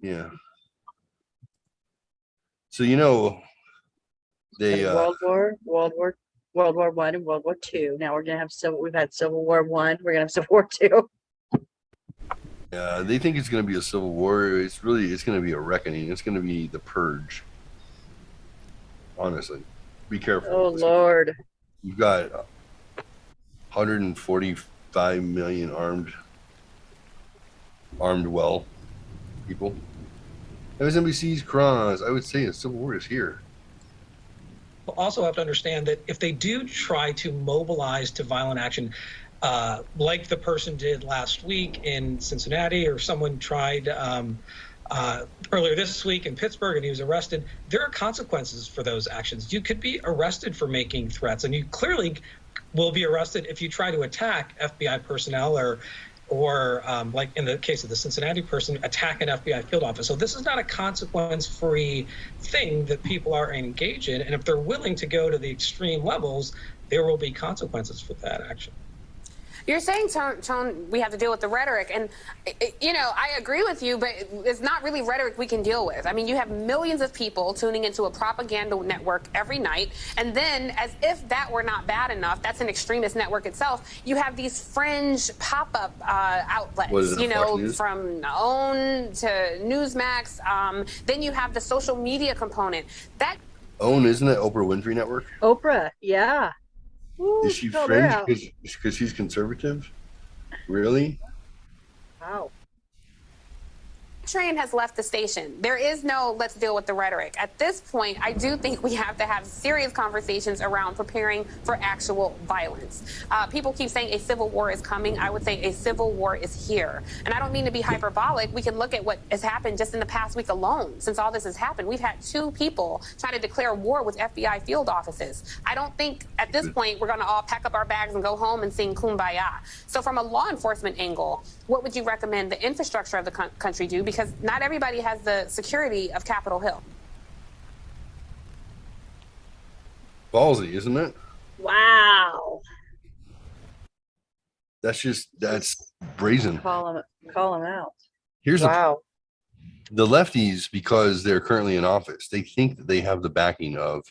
Yeah. So, you know, they World War I and World War II. Now we're gonna have we've had Civil War I, we're gonna have Civil War II. they think it's going to be a civil war. It's going to be a reckoning. It's going to be the purge. Honestly, be careful. Oh Lord. You've got 145 million armed well people. MSNBC's cross. I would say a civil war is here. Also have to understand that if they do try to mobilize to violent action, like the person did last week in Cincinnati, or someone tried earlier this week in Pittsburgh and he was arrested, there are consequences for those actions. You could be arrested for making threats, and you clearly will be arrested if you try to attack FBI personnel or like in the case of the Cincinnati person, attack an FBI field office. So this is not a consequence-free thing that people are engaged in. And if they're willing to go to the extreme levels, there will be consequences for that action. You're saying, Tone, we have to deal with the rhetoric. And, you know, I agree with you, but it's not really rhetoric we can deal with. I mean, you have millions of people tuning into a propaganda network every night. And then, as if that were not bad enough, that's an extremist network itself. You have these fringe pop-up outlets, you know, from OWN to Newsmax. Then you have the social media component. That OWN, isn't it Oprah Winfrey Network? Oprah, yeah. Ooh, is she fringe because she's conservative? Really? Wow. train has left the station. There is no let's deal with the rhetoric. At this point, I do think we have to have serious conversations around preparing for actual violence. People keep saying a civil war is coming. I would say a civil war is here. And I don't mean to be hyperbolic. We can look at what has happened just in the past week alone. Since all this has happened, we've had 2 people try to declare war with FBI field offices. I don't think at this point we're going to all pack up our bags and go home and sing Kumbaya. So from a law enforcement angle, what would you recommend the infrastructure of the country do? Because not everybody has the security of Capitol Hill. Ballsy, isn't it? Wow. That's brazen. Call them out. Here's wow. The lefties, because they're currently in office, they think that they have the backing of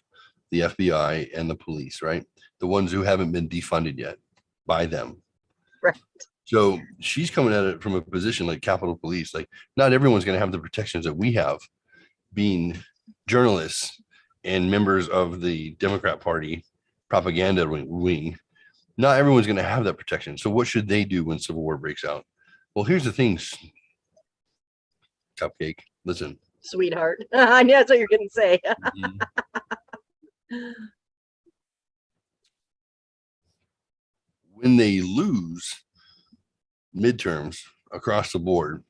the FBI and the police, right? The ones who haven't been defunded yet by them. Right. So she's coming at it from a position like Capitol Police. Like, not everyone's going to have the protections that we have, being journalists and members of the Democrat Party propaganda wing. Not everyone's going to have that protection. So what should they do when civil war breaks out? Well, here's the thing, Cupcake. Listen, Sweetheart. I knew that's what you're going to say. when they lose midterms across the board,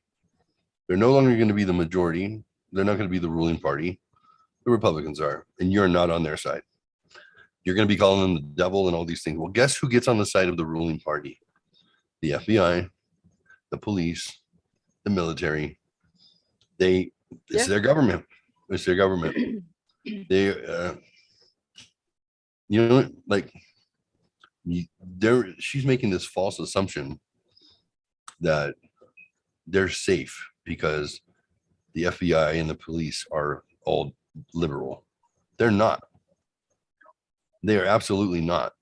they're no longer going to be the majority. They're not going to be the ruling party. The Republicans are, and you're not on their side. You're going to be calling them the devil and all these things. Well, guess who gets on the side of the ruling party? The FBI, the police, the military. It's their government. It's their government. They, like, she's making this false assumption that they're safe because the FBI and the police are all liberal. They're not. They are absolutely not.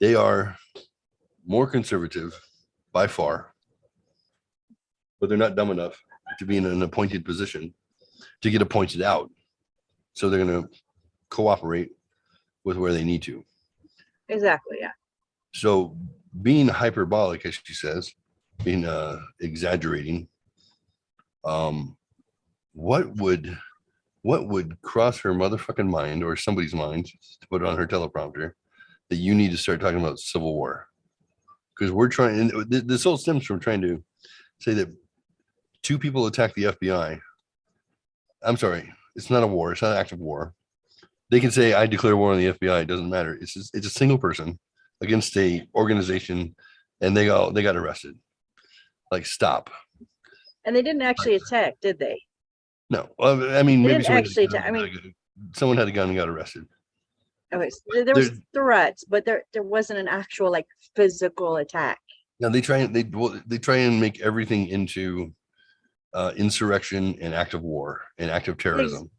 They are more conservative by far, but they're not dumb enough to be in an appointed position to get appointed out. So they're going to cooperate with where they need to. Exactly. Yeah. So being hyperbolic, as she says, being exaggerating, what would cross her motherfucking mind or somebody's mind to put it on her teleprompter that you need to start talking about civil war? Because we're trying, and this whole stems from trying to say that two people attack the FBI. I'm sorry, it's not a war. It's not an act of war. They can say, I declare war on the FBI. It doesn't matter. It's a single person against a organization, and they got arrested. Like, stop. And they didn't actually attack, did they? No. Well, I mean, maybe someone had a gun and got arrested. Okay, so there was threats, but there wasn't an actual like physical attack. Now they try and make everything into insurrection and act of war and act of terrorism.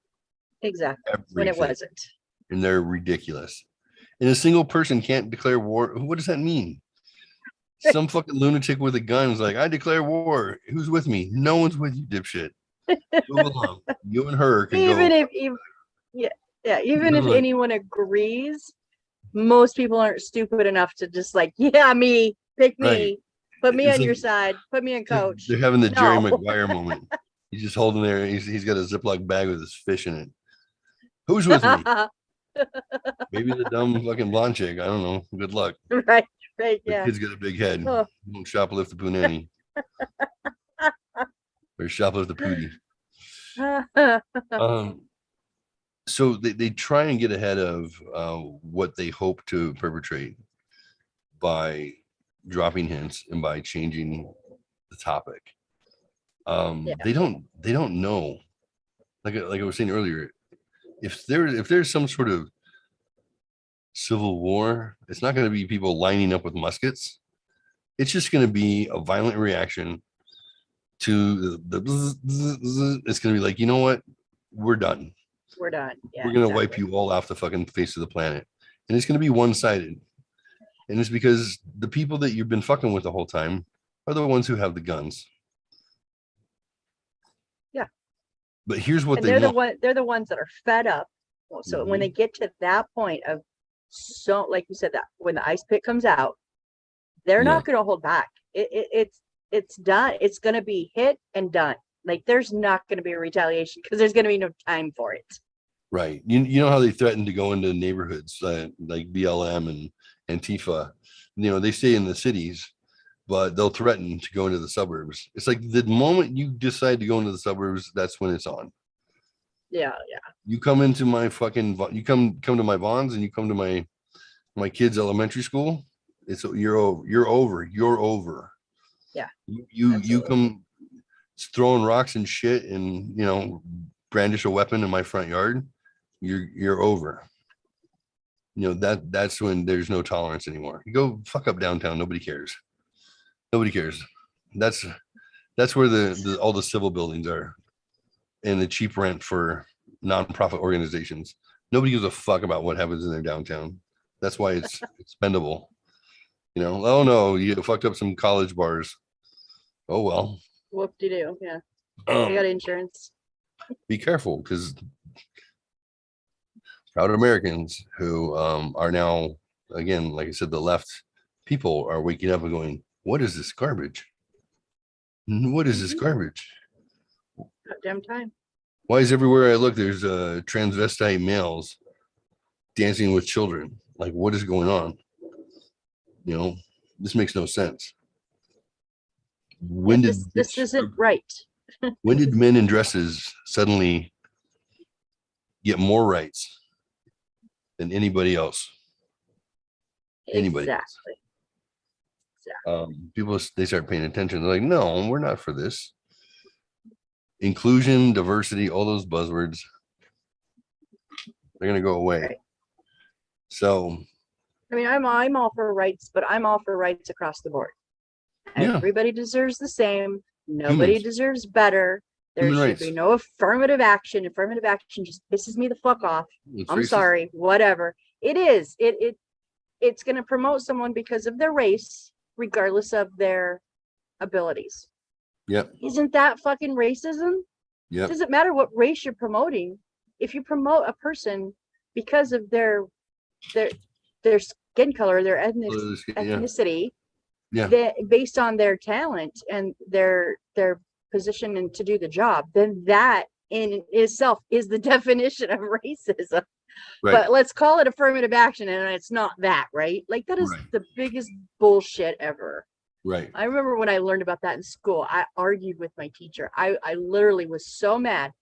Exactly. Everything. When it wasn't. And they're ridiculous. And a single person can't declare war. What does that mean? Some fucking lunatic with a gun is like, I declare war. Who's with me? No one's with you, dipshit. Move along. You and her can even go. If anyone agrees, most people aren't stupid enough to just like, yeah, me, pick me, Right. put me It's on like- your side, put me in coach. They're having the Jerry No. Maguire moment. He's just holding there. He's got a Ziploc bag with his fish in it. Who's with me? Maybe the dumb fucking blonde chick. I don't know. Good luck. right, The yeah. kid's got a big head. Oh. Won't shoplift the punani. Or shoplift the pootie. So they try and get ahead of what they hope to perpetrate by dropping hints and by changing the topic. They don't know. Like I was saying earlier, if there's some sort of civil war, it's not going to be people lining up with muskets. It's just going to be a violent reaction to it's going to be like, you know what? We're done. We're done. Yeah, We're going to wipe you all off the fucking face of the planet. And it's going to be one-sided. And it's because the people that you've been fucking with the whole time are the ones who have the guns. Yeah. But here's what And they they're want. they're the ones that are fed up. So when Mhm. they get to that point of, so like you said, that when the ice pick comes out, they're not going to hold back. It's done. It's going to be hit and done. Like there's not going to be a retaliation because there's going to be no time for it. Right. You know how they threaten to go into neighborhoods like BLM and Antifa. They stay in the cities, but they'll threaten to go into the suburbs. It's like the moment you decide to go into the suburbs, that's when it's on. Yeah. You come into my fucking, you come to my Vons and you come to my kids' elementary school. You're over. Yeah. You absolutely. come throwing rocks and shit and brandish a weapon in my front yard. You're over. That's when there's no tolerance anymore. You go fuck up downtown. Nobody cares. That's where all the civil buildings are, and the cheap rent for nonprofit organizations. Nobody gives a fuck about what happens in their downtown. That's why it's expendable. You know, oh no, you fucked up some college bars. Oh well. Whoop de doo. Yeah. I got insurance. Be careful, because proud Americans who are now, again, like I said, the left people are waking up and going, what is this garbage? What is this garbage? Goddamn time. Why is everywhere I look, there's transvestite males dancing with children? Like, what is going on? You know, this makes no sense. When did this isn't right? when did men in dresses suddenly get more rights than anybody else? Anybody else? Exactly. People, they start paying attention. They're like, no, we're not for this. Inclusion, diversity, all those buzzwords, they're gonna go away. Right. So I mean, I'm all for rights, but I'm all for rights across the board. Yeah. Everybody deserves the same. Nobody Humans. deserves better. There Human should rights. be no affirmative action. Affirmative action just pisses me the fuck off. it's I'm racist. sorry, whatever. It is. It's going to promote someone because of their race, regardless of their abilities. Yep. Isn't that fucking racism? Yep. Doesn't matter what race you're promoting. If you promote a person because of their skin color, their ethnicity, Yeah. based on their talent and their position and to do the job, then that in itself is the definition of racism. Right. But let's call it affirmative action, and it's not that, right? Like, that is Right. the biggest bullshit ever. Right. I remember when I learned about that in school, I argued with my teacher. I literally was so mad.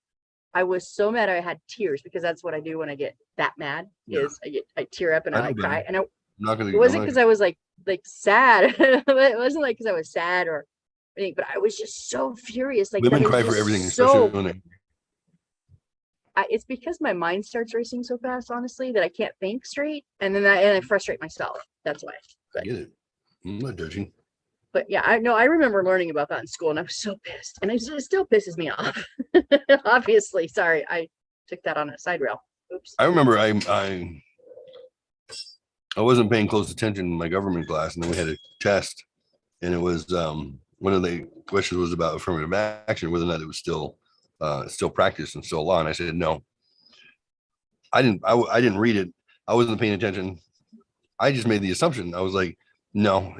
I was so mad I had tears, because that's what I do when I get that mad. Yeah. Is I tear up and I I know better. cry. And I'm not gonna. it wasn't because I was like sad. It wasn't like because I was sad or anything, but I was just so furious. Like, women that is cry for just everything, so especially when they. it's because my mind starts racing so fast, honestly, that I can't think straight, and then I frustrate myself. That's why. I get it. I'm not judging. But yeah, I know, I remember learning about that in school, and I was so pissed, and it still pisses me off. Obviously, sorry, I took that on a side rail. Oops. I remember I wasn't paying close attention in my government class, and then we had a test, and it was one of the questions was about affirmative action, whether or not it was still practiced and still law. And I said no. I didn't read it. I wasn't paying attention. I just made the assumption. I was like, no,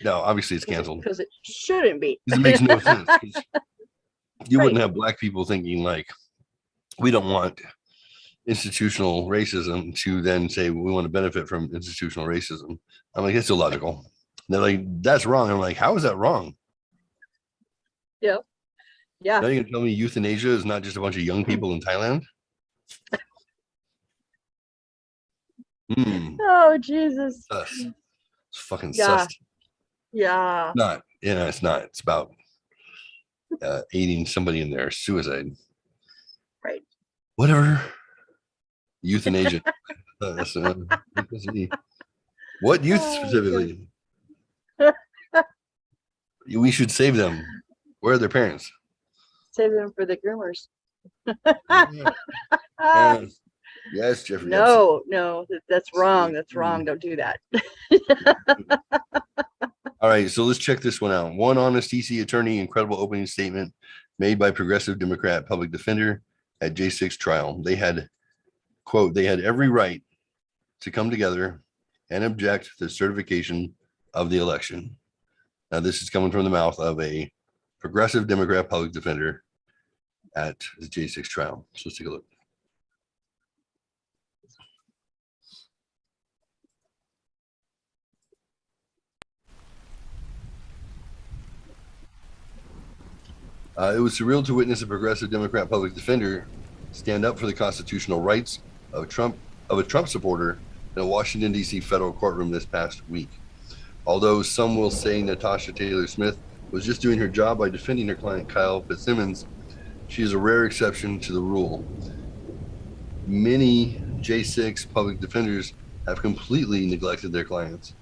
obviously it's canceled. Because it shouldn't be. It makes no sense. You Right. wouldn't have black people thinking like, we don't want institutional racism to then say we want to benefit from institutional racism. I'm like, it's illogical. And they're like, that's wrong. I'm like, how is that wrong? Yep. Yeah. Now you're gonna tell me euthanasia is not just a bunch of young people in Thailand? Oh, Jesus. Sus. It's fucking Yeah. sus. Yeah. Not, it's not. It's about aiding somebody in their suicide. Right. Whatever. Euthanasia. What youth Oh, specifically? We should save them. Where are their parents? Save them for the groomers. Yes, Jeffrey. No, that's wrong. That's wrong. Don't do that. All right, so let's check this one out. One honest DC attorney, incredible opening statement made by progressive Democrat public defender at J6 trial. They had, quote, they had every right to come together and object to the certification of the election. Now, this is coming from the mouth of a progressive Democrat public defender at the J6 trial. So let's take a look. It was surreal to witness a progressive Democrat public defender stand up for the constitutional rights of a Trump supporter in a Washington, D.C. federal courtroom this past week. Although some will say Natasha Taylor Smith was just doing her job by defending her client Kyle Fitzsimmons, she is a rare exception to the rule. Many J6 public defenders have completely neglected their clients.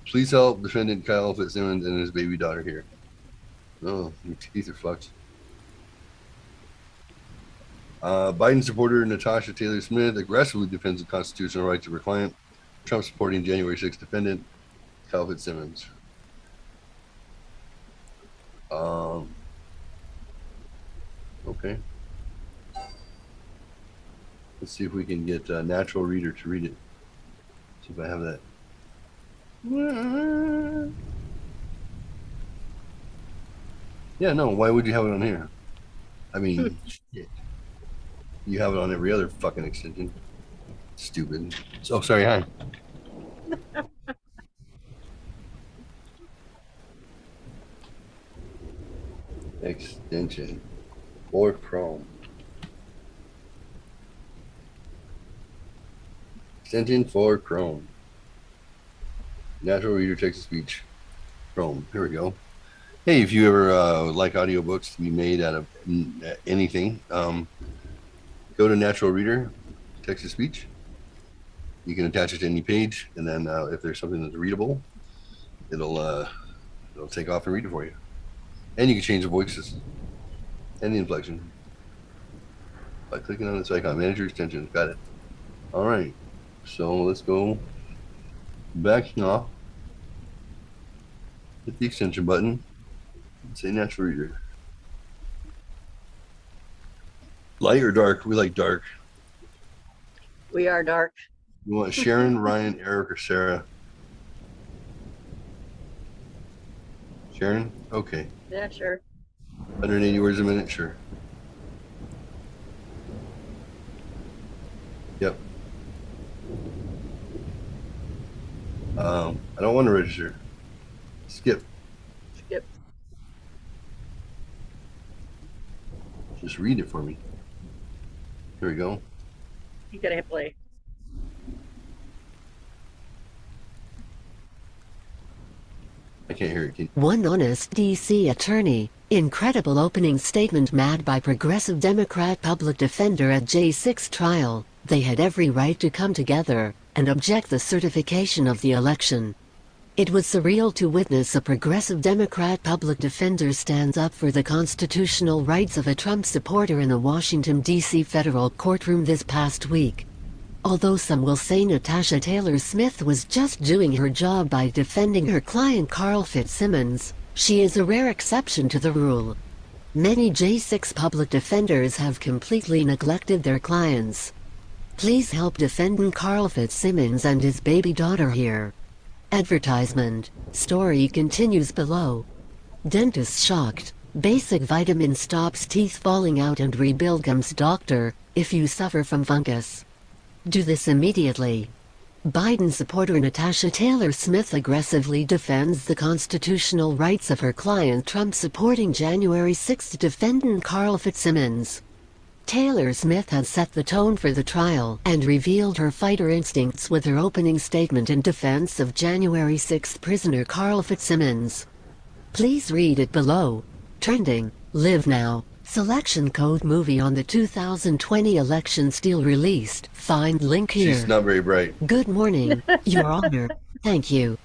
Please help defendant Kyle Fitzsimmons and his baby daughter here. Oh, your teeth are fucked. Biden supporter Natasha Taylor Smith aggressively defends the constitutional rights of her client. Trump supporting January 6th defendant Kyle Fitzsimmons. Okay. Let's see if we can get a natural reader to read it. See if I have that. Yeah, no, why would you have it on here? I mean, shit. You have it on every other fucking extension. Stupid. Oh, sorry, hi. Extension or Chrome. Extension for Chrome. Natural reader text to speech. Chrome. Here we go. Hey, if you ever like audiobooks to be made out of anything, go to Natural Reader text to speech. You can attach it to any page, and then if there's something that's readable, it'll take off and read it for you. And you can change the voices and the inflection by clicking on this icon. Manager extensions. Got it. All right. So let's go back off. Hit the extension button. And say Natural Reader. Light or dark? We like dark. We are dark. You want Sharon, Ryan, Eric, or Sarah? Sharon? Okay. Yeah, sure. 180 words a minute? Sure. Yep. I don't want to register. Skip. Skip. Just read it for me. Here we go. You gotta hit play. I can't hear it. One honest DC attorney, incredible opening statement made by progressive Democrat public defender at J6 trial. They had every right to come together and object the certification of the election. It was surreal to witness a progressive Democrat public defender stands up for the constitutional rights of a Trump supporter in a Washington, D.C. federal courtroom this past week. Although some will say Natasha Taylor Smith was just doing her job by defending her client Carl Fitzsimmons, she is a rare exception to the rule. Many J6 public defenders have completely neglected their clients. Please help defend Carl Fitzsimmons and his baby daughter here. Advertisement. Story continues below. Dentist shocked. Basic vitamin stops teeth falling out and rebuild gums. Doctor, if you suffer from fungus, do this immediately. Biden supporter Natasha Taylor Smith aggressively defends the constitutional rights of her client Trump supporting January 6 defendant Carl Fitzsimmons. Taylor Smith has set the tone for the trial and revealed her fighter instincts with her opening statement in defense of January 6 prisoner Carl Fitzsimmons. Please read it below. Trending, Live Now, selection code movie on the 2020 election still released. Find link here. She's not very bright. Good morning, Your Honor. Thank you.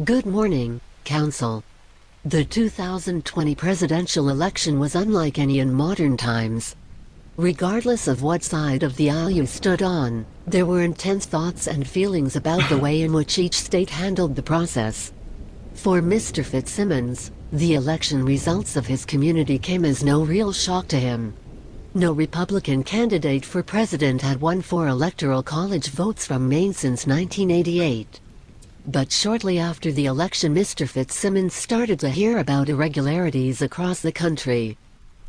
Good morning, Counsel. The 2020 presidential election was unlike any in modern times. Regardless of what side of the aisle you stood on, there were intense thoughts and feelings about the way in which each state handled the process. For Mr. Fitzsimmons, the election results of his community came as no real shock to him. No Republican candidate for president had won 4 electoral college votes from Maine since 1988. But shortly after the election, Mr. Fitzsimmons started to hear about irregularities across the country.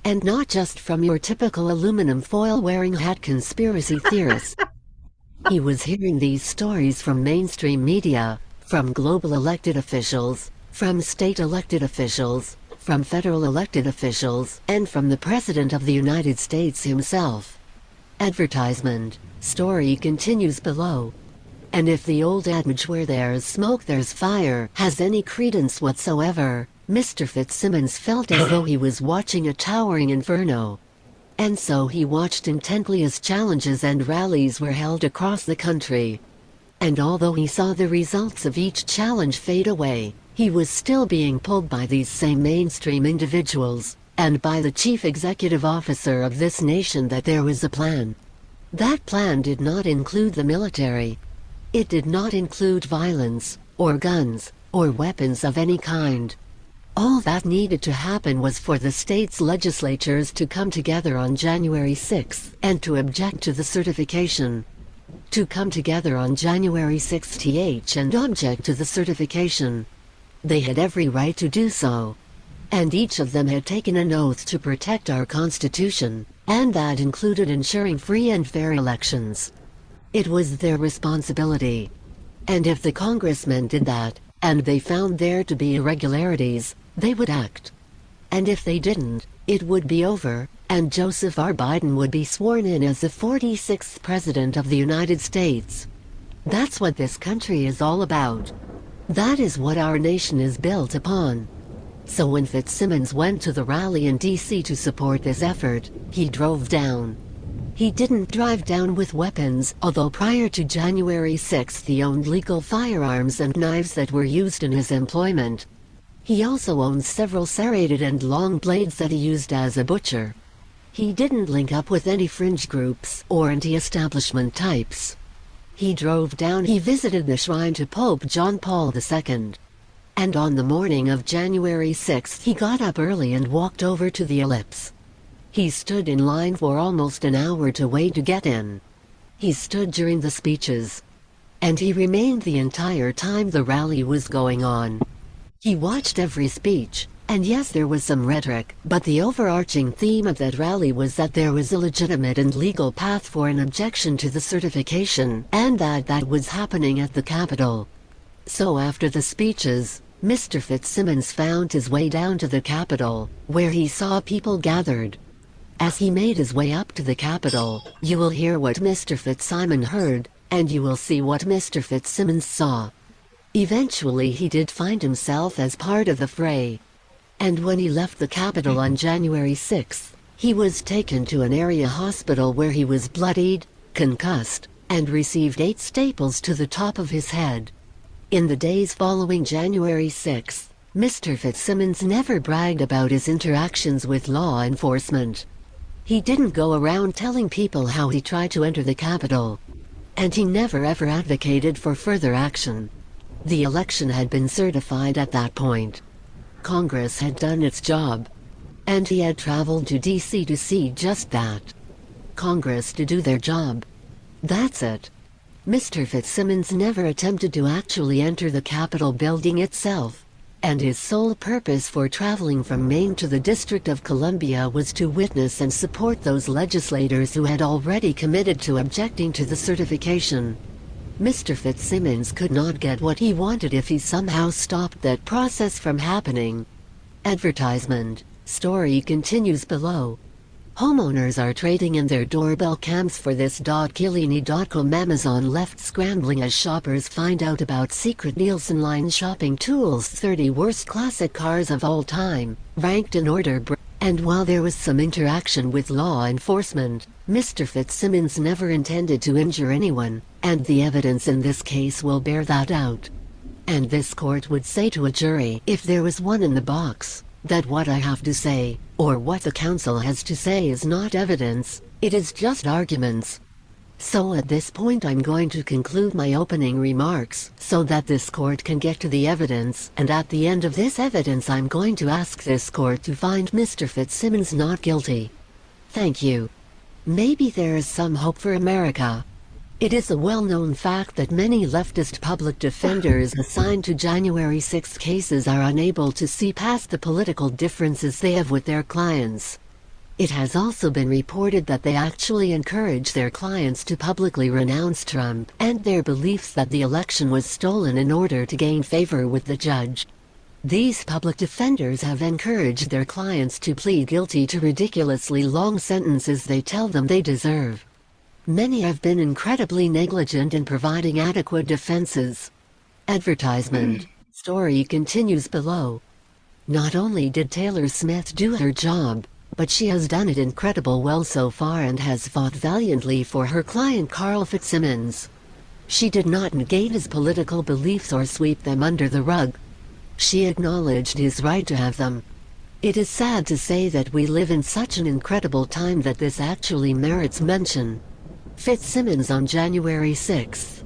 And not just from your typical aluminum foil-wearing hat conspiracy theorists. He was hearing these stories from mainstream media, from global elected officials, from state elected officials, from federal elected officials, and from the President of the United States himself. Advertisement. Story continues below. And if the old adage where there's smoke there's fire has any credence whatsoever, Mr. Fitzsimmons felt as though he was watching a towering inferno. And so he watched intently as challenges and rallies were held across the country. And although he saw the results of each challenge fade away, he was still being pulled by these same mainstream individuals, and by the chief executive officer of this nation that there was a plan. That plan did not include the military. It did not include violence, or guns, or weapons of any kind. All that needed to happen was for the state's legislatures to come together on January 6 and to object to the certification. To come together on January 6th and object to the certification. They had every right to do so. And each of them had taken an oath to protect our Constitution, and that included ensuring free and fair elections. It was their responsibility. And if the congressmen did that, and they found there to be irregularities, they would act. And if they didn't, it would be over, and Joseph R. Biden would be sworn in as the 46th President of the United States. That's what this country is all about. That is what our nation is built upon. So when Fitzsimmons went to the rally in D.C. to support this effort, he drove down. He didn't drive down with weapons, although prior to January 6 he owned legal firearms and knives that were used in his employment. He also owned several serrated and long blades that he used as a butcher. He didn't link up with any fringe groups or anti-establishment types. He drove down. He visited the shrine to Pope John Paul II. And on the morning of January 6 he got up early and walked over to the ellipse. He stood in line for almost an hour to wait to get in. He stood during the speeches. And he remained the entire time the rally was going on. He watched every speech, and yes, there was some rhetoric, but the overarching theme of that rally was that there was a legitimate and legal path for an objection to the certification, and that was happening at the Capitol. So after the speeches, Mr. Fitzsimmons found his way down to the Capitol, where he saw people gathered. As he made his way up to the Capitol, you will hear what Mr. Fitzsimon heard, and you will see what Mr. Fitzsimmons saw. Eventually he did find himself as part of the fray. And when he left the Capitol on January 6, he was taken to an area hospital where he was bloodied, concussed, and received 8 staples to the top of his head. In the days following January 6, Mr. Fitzsimmons never bragged about his interactions with law enforcement. He didn't go around telling people how he tried to enter the Capitol. And he never ever advocated for further action. The election had been certified at that point. Congress had done its job. And he had traveled to D.C. to see just that. Congress to do their job. That's it. Mr. Fitzsimmons never attempted to actually enter the Capitol building itself. And his sole purpose for traveling from Maine to the District of Columbia was to witness and support those legislators who had already committed to objecting to the certification. Mr. Fitzsimmons could not get what he wanted if he somehow stopped that process from happening. Advertisement. Story continues below. Homeowners are trading in their doorbell cams for this. Killini.com. Amazon left scrambling as shoppers find out about secret Nielsen line shopping tools. 30 worst classic cars of all time, ranked in order. And while there was some interaction with law enforcement, Mr. Fitzsimmons never intended to injure anyone, and the evidence in this case will bear that out. And this court would say to a jury, if there was one in the box, that what I have to say, or what the counsel has to say is not evidence, it is just arguments. So at this point I'm going to conclude my opening remarks so that this court can get to the evidence, and at the end of this evidence I'm going to ask this court to find Mr. Fitzsimmons not guilty. Thank you. Maybe there is some hope for America. It is a well-known fact that many leftist public defenders assigned to January 6 cases are unable to see past the political differences they have with their clients. It has also been reported that they actually encourage their clients to publicly renounce Trump and their beliefs that the election was stolen in order to gain favor with the judge. These public defenders have encouraged their clients to plead guilty to ridiculously long sentences they tell them they deserve. Many have been incredibly negligent in providing adequate defenses. Advertisement. Story continues below. Not only did Taylor Smith do her job, but she has done it incredible well so far and has fought valiantly for her client Carl Fitzsimmons. She did not negate his political beliefs or sweep them under the rug. She acknowledged his right to have them. It is sad to say that we live in such an incredible time that this actually merits mention. Fitzsimmons on January 6.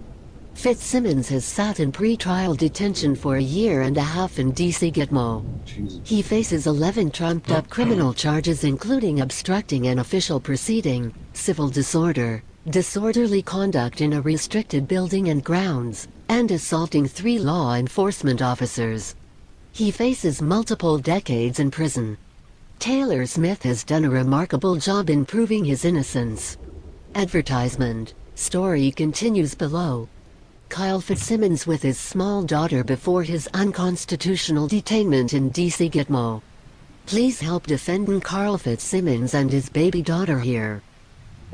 Fitzsimmons has sat in pre-trial detention for a year and a half in DC Gitmo. Jesus. He faces 11 trumped-up criminal charges including obstructing an official proceeding, civil disorder, disorderly conduct in a restricted building and grounds, and assaulting 3 law enforcement officers. He faces multiple decades in prison. Taylor Smith has done a remarkable job in proving his innocence. Advertisement. Story continues below. Kyle Fitzsimmons with his small daughter before his unconstitutional detainment in DC Gitmo. Please help defend Carl Fitzsimmons and his baby daughter here.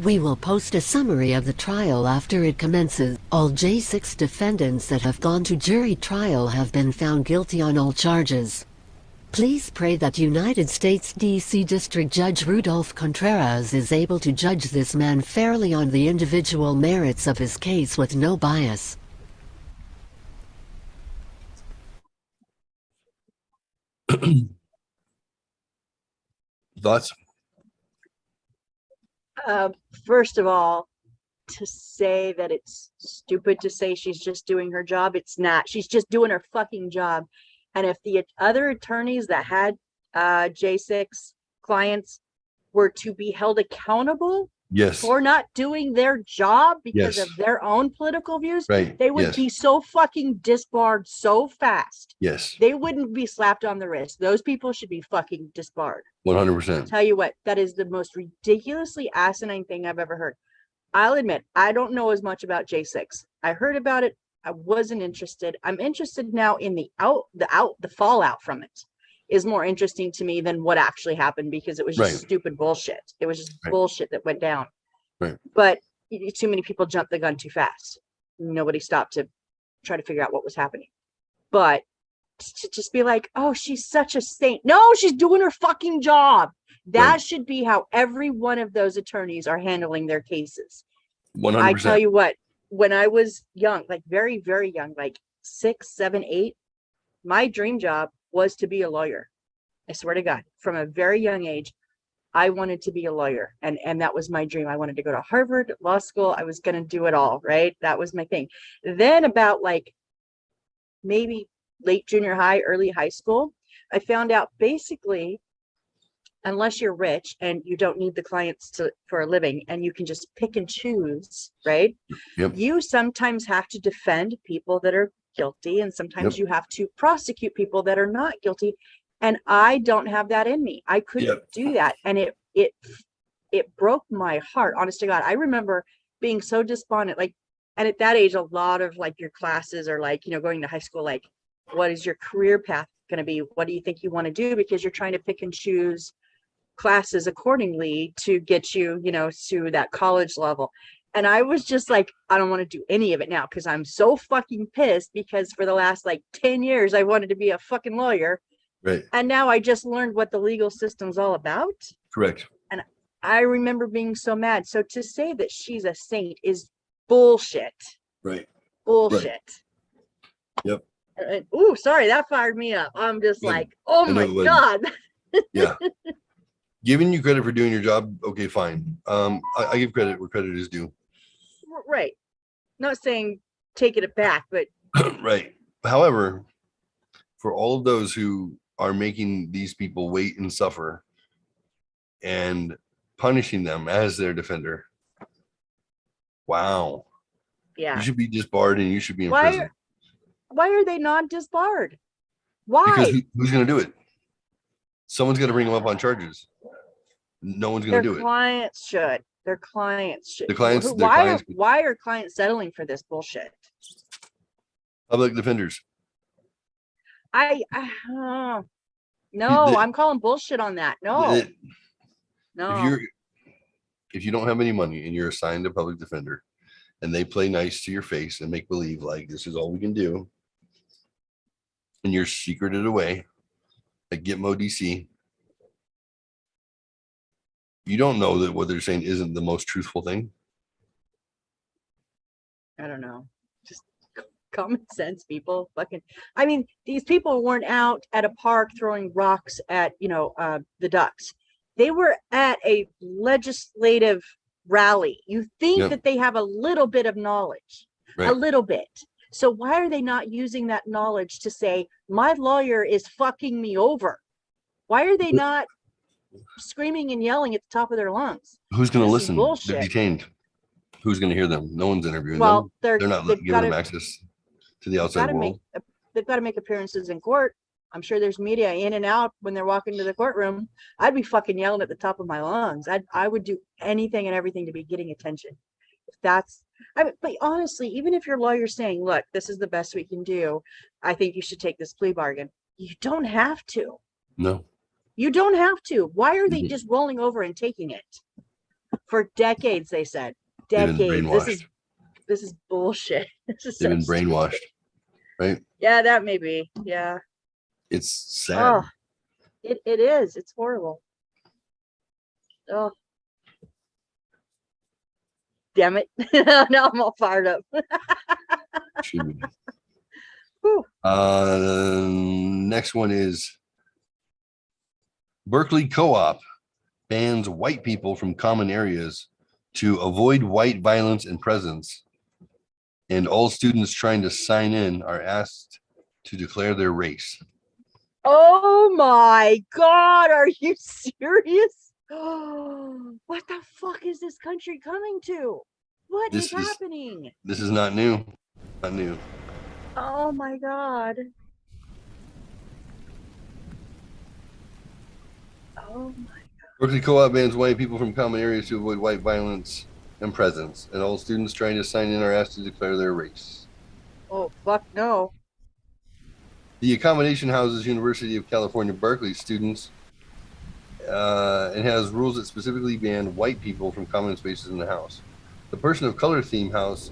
We will post a summary of the trial after it commences. All J6 defendants that have gone to jury trial have been found guilty on all charges. Please pray that United States D.C. District Judge Rudolph Contreras is able to judge this man fairly on the individual merits of his case with no bias. Thoughts? First of all, to say that it's stupid to say she's just doing her job, it's not. She's just doing her fucking job. And if the other attorneys that had J6 clients were to be held accountable Yes. for not doing their job because Yes. of their own political views, Right. they would Yes. be so fucking disbarred so fast. Yes. They wouldn't be slapped on the wrist. Those people should be fucking disbarred. 100%. Tell you what, that is the most ridiculously asinine thing I've ever heard. I'll admit, I don't know as much about J6. I heard about it. I wasn't interested. I'm interested now in the fallout from it is more interesting to me than what actually happened because it was just Right. stupid bullshit. It was just Right. bullshit that went down. Right. But too many people jumped the gun too fast. Nobody stopped to try to figure out what was happening. But to just be like, oh, she's such a saint. No, she's doing her fucking job. That Right. should be how every one of those attorneys are handling their cases. 100%. I tell you what, when I was young, like very, very young, like 6, 7, 8, my dream job was to be a lawyer. I swear to God, from a very young age, I wanted to be a lawyer. And that was my dream. I wanted to go to Harvard Law School. I was going to do it all, right? That was my thing. Then about like maybe late junior high, early high school, I found out basically, unless you're rich and you don't need the clients for a living and you can just pick and choose, right? Yep. You sometimes have to defend people that are guilty and sometimes Yep. you have to prosecute people that are not guilty. And I don't have that in me. I couldn't Yep. do that. And it broke my heart, honest to God. I remember being so despondent, like, and at that age, a lot of like your classes are like, going to high school, like, what is your career path going to be? What do you think you want to do? Because you're trying to pick and choose classes accordingly to get you, to that college level. And I was just like, I don't want to do any of it now because I'm so fucking pissed because for the last like 10 years, I wanted to be a fucking lawyer. Right. And now I just learned what the legal system's all about. Correct. And I remember being so mad. So to say that she's a saint is bullshit. Right. Bullshit. Yep. Ooh, sorry, that fired me up. I'm just Yeah. like, oh I know my it would. God. Yeah. Giving you credit for doing your job. Okay, fine. I give credit where credit is due. Right. Not saying taking it back, but Right. However, for all of those who are making these people wait and suffer and punishing them as their defender, wow. yeah. You should be disbarred and you should be in Why prison. Why are they not disbarred? Why? Because who's going to do it? Someone's going to bring them up on charges. No one's going Their to do it. clients should. Their clients should. The clients- Who- their why clients- why are clients settling for this bullshit? Public defenders. No, The- I'm calling bullshit on that. No, If no. if you don't have any money and you're assigned a public defender and they play nice to your face and make believe like this is all we can do and you're secreted away like Gitmo DC, you don't know that what they're saying isn't the most truthful thing. I don't know. Just common sense, people. I mean, these people weren't out at a park throwing rocks at, the ducks. They were at a legislative rally. You think Yep. that they have a little bit of knowledge. Right. a little bit. So why are they not using that knowledge to say, my lawyer is fucking me over? Why are they not screaming and yelling at the top of their lungs? Who's going to This is listen? They're bullshit. detained. Who's going to hear them? No one's interviewing Well, them. They're not they've giving gotta- them access to the They've outside got to world. they've got to make appearances in court. I'm sure there's media in and out when they're walking to the courtroom. I'd be fucking yelling at the top of my lungs. I would do anything and everything to be getting attention. If that's, but honestly, even if your lawyer's saying, look, this is the best we can do, I think you should take this plea bargain. You don't have to. No. You don't have to. Why are they Mhm. just rolling over and taking it? For decades, they said. They've been Decades. brainwashed. This is bullshit. This is They've so been brainwashed, right? Yeah, that may be. Yeah. It's sad. Oh, it is. It's horrible. Oh. Damn it. Now I'm all fired up. Should be. Whew. Next one is Berkeley Co-op bans white people from common areas to avoid white violence and presence. And all students trying to sign in are asked to declare their race. Oh my God. Are you serious? What the fuck is this country coming to? What is happening? This is not new. Not new. Oh my God. Oh my. Berkeley Co-op bans white people from common areas to avoid white violence and presence. And all students trying to sign in are asked to declare their race. Oh, fuck no. The accommodation houses University of California, Berkeley students and has rules that specifically ban white people from common spaces in the house. The person of color theme house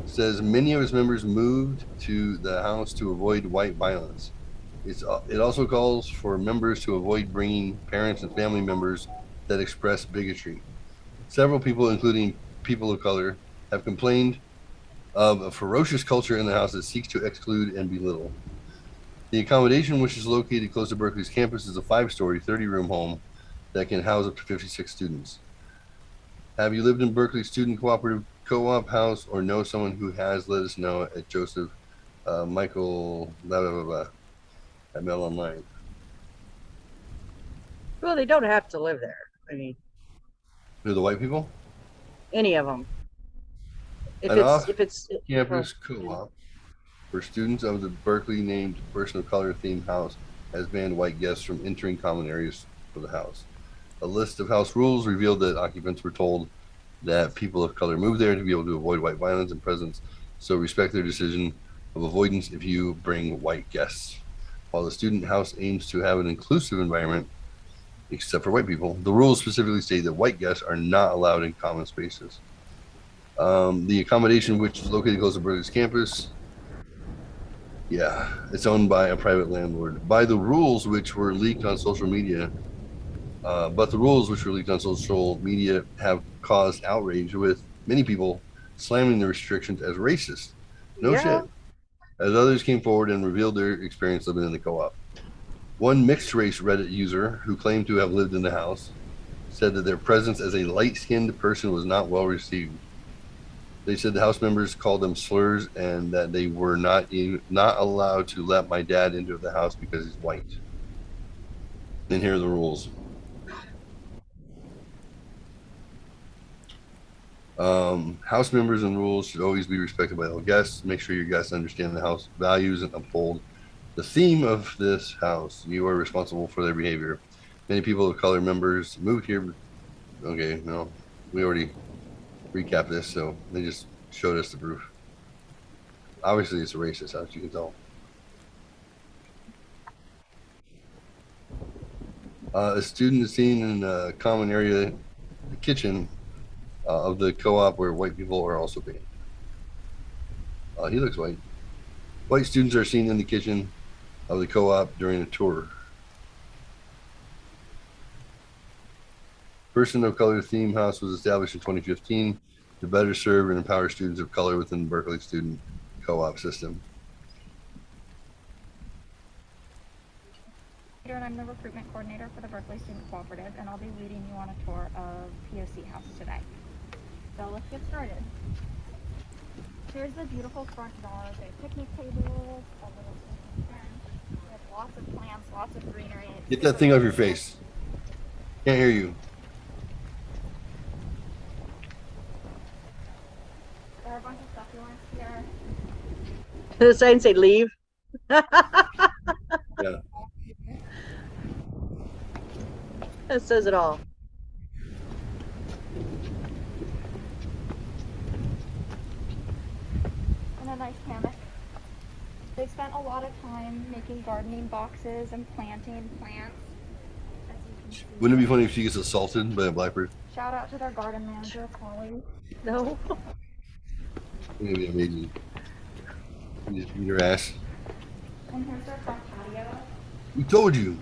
says many of its members moved to the house to avoid white violence. It also calls for members to avoid bringing parents and family members that express bigotry. Several people, including people of color, have complained of a ferocious culture in the house that seeks to exclude and belittle. The accommodation, which is located close to Berkeley's campus, is a 5-story, 30-room home that can house up to 56 students. Have you lived in Berkeley Student Cooperative Co-op house or know someone who has? Let us know at Joseph Michael blah, blah, blah, blah, at Mail Online. Well, they don't have to live there. I mean, Who are the white people? any of them. If An it's Campus co-op for students of the Berkeley named person of color themed house has banned white guests from entering common areas for the house. A list of house rules revealed that occupants were told that people of color move there to be able to avoid white violence and presence, so respect their decision of avoidance if you bring white guests. While the student house aims to have an inclusive environment, except for white people, the rules specifically state that white guests are not allowed in common spaces. The accommodation, which is located close to Berkeley's campus, it's owned by a private landlord. By the rules which were leaked on social media, but the rules which were leaked on social media have caused outrage, with many people slamming the restrictions as racist. No shit. As others came forward and revealed their experience living in the co-op. One mixed race Reddit user who claimed to have lived in the house said that their presence as a light-skinned person was not well received. They said the house members called them slurs and that they were not allowed to let my dad into the house because he's white. And here are the rules. House members and rules should always be respected by all guests. Make sure your guests understand the house values and uphold the theme of this house. You are responsible for their behavior. Many people of color members moved here. Okay, no, we already recapped this, so they just showed us the proof. Obviously, it's a racist house, you can tell. A student is seen in a common area, the kitchen of the co-op, where white people are also banned. He looks white. White students are seen in the kitchen of the co-op during a tour. Person of Color Theme House was established in 2015 to better serve and empower students of color within the Berkeley Student Co-op system. And I'm the recruitment coordinator for the Berkeley Student Cooperative, and I'll be leading you on a tour of POC House today. So let's get started. Here's the beautiful front yard. They have picnic tables, a little bench. We have lots of plants, lots of greenery. Get that thing off your face. Can't hear you. There are a bunch of succulents here. The sign say leave. Yeah. That says it all. And a nice hammock. They spent a lot of time making gardening boxes and planting plants. As you can see. Wouldn't it be funny if she gets assaulted by a blackbird? Shout out to their garden manager, Polly. No. It'd be amazing. You just beat her ass. And here's their front patio. We told you.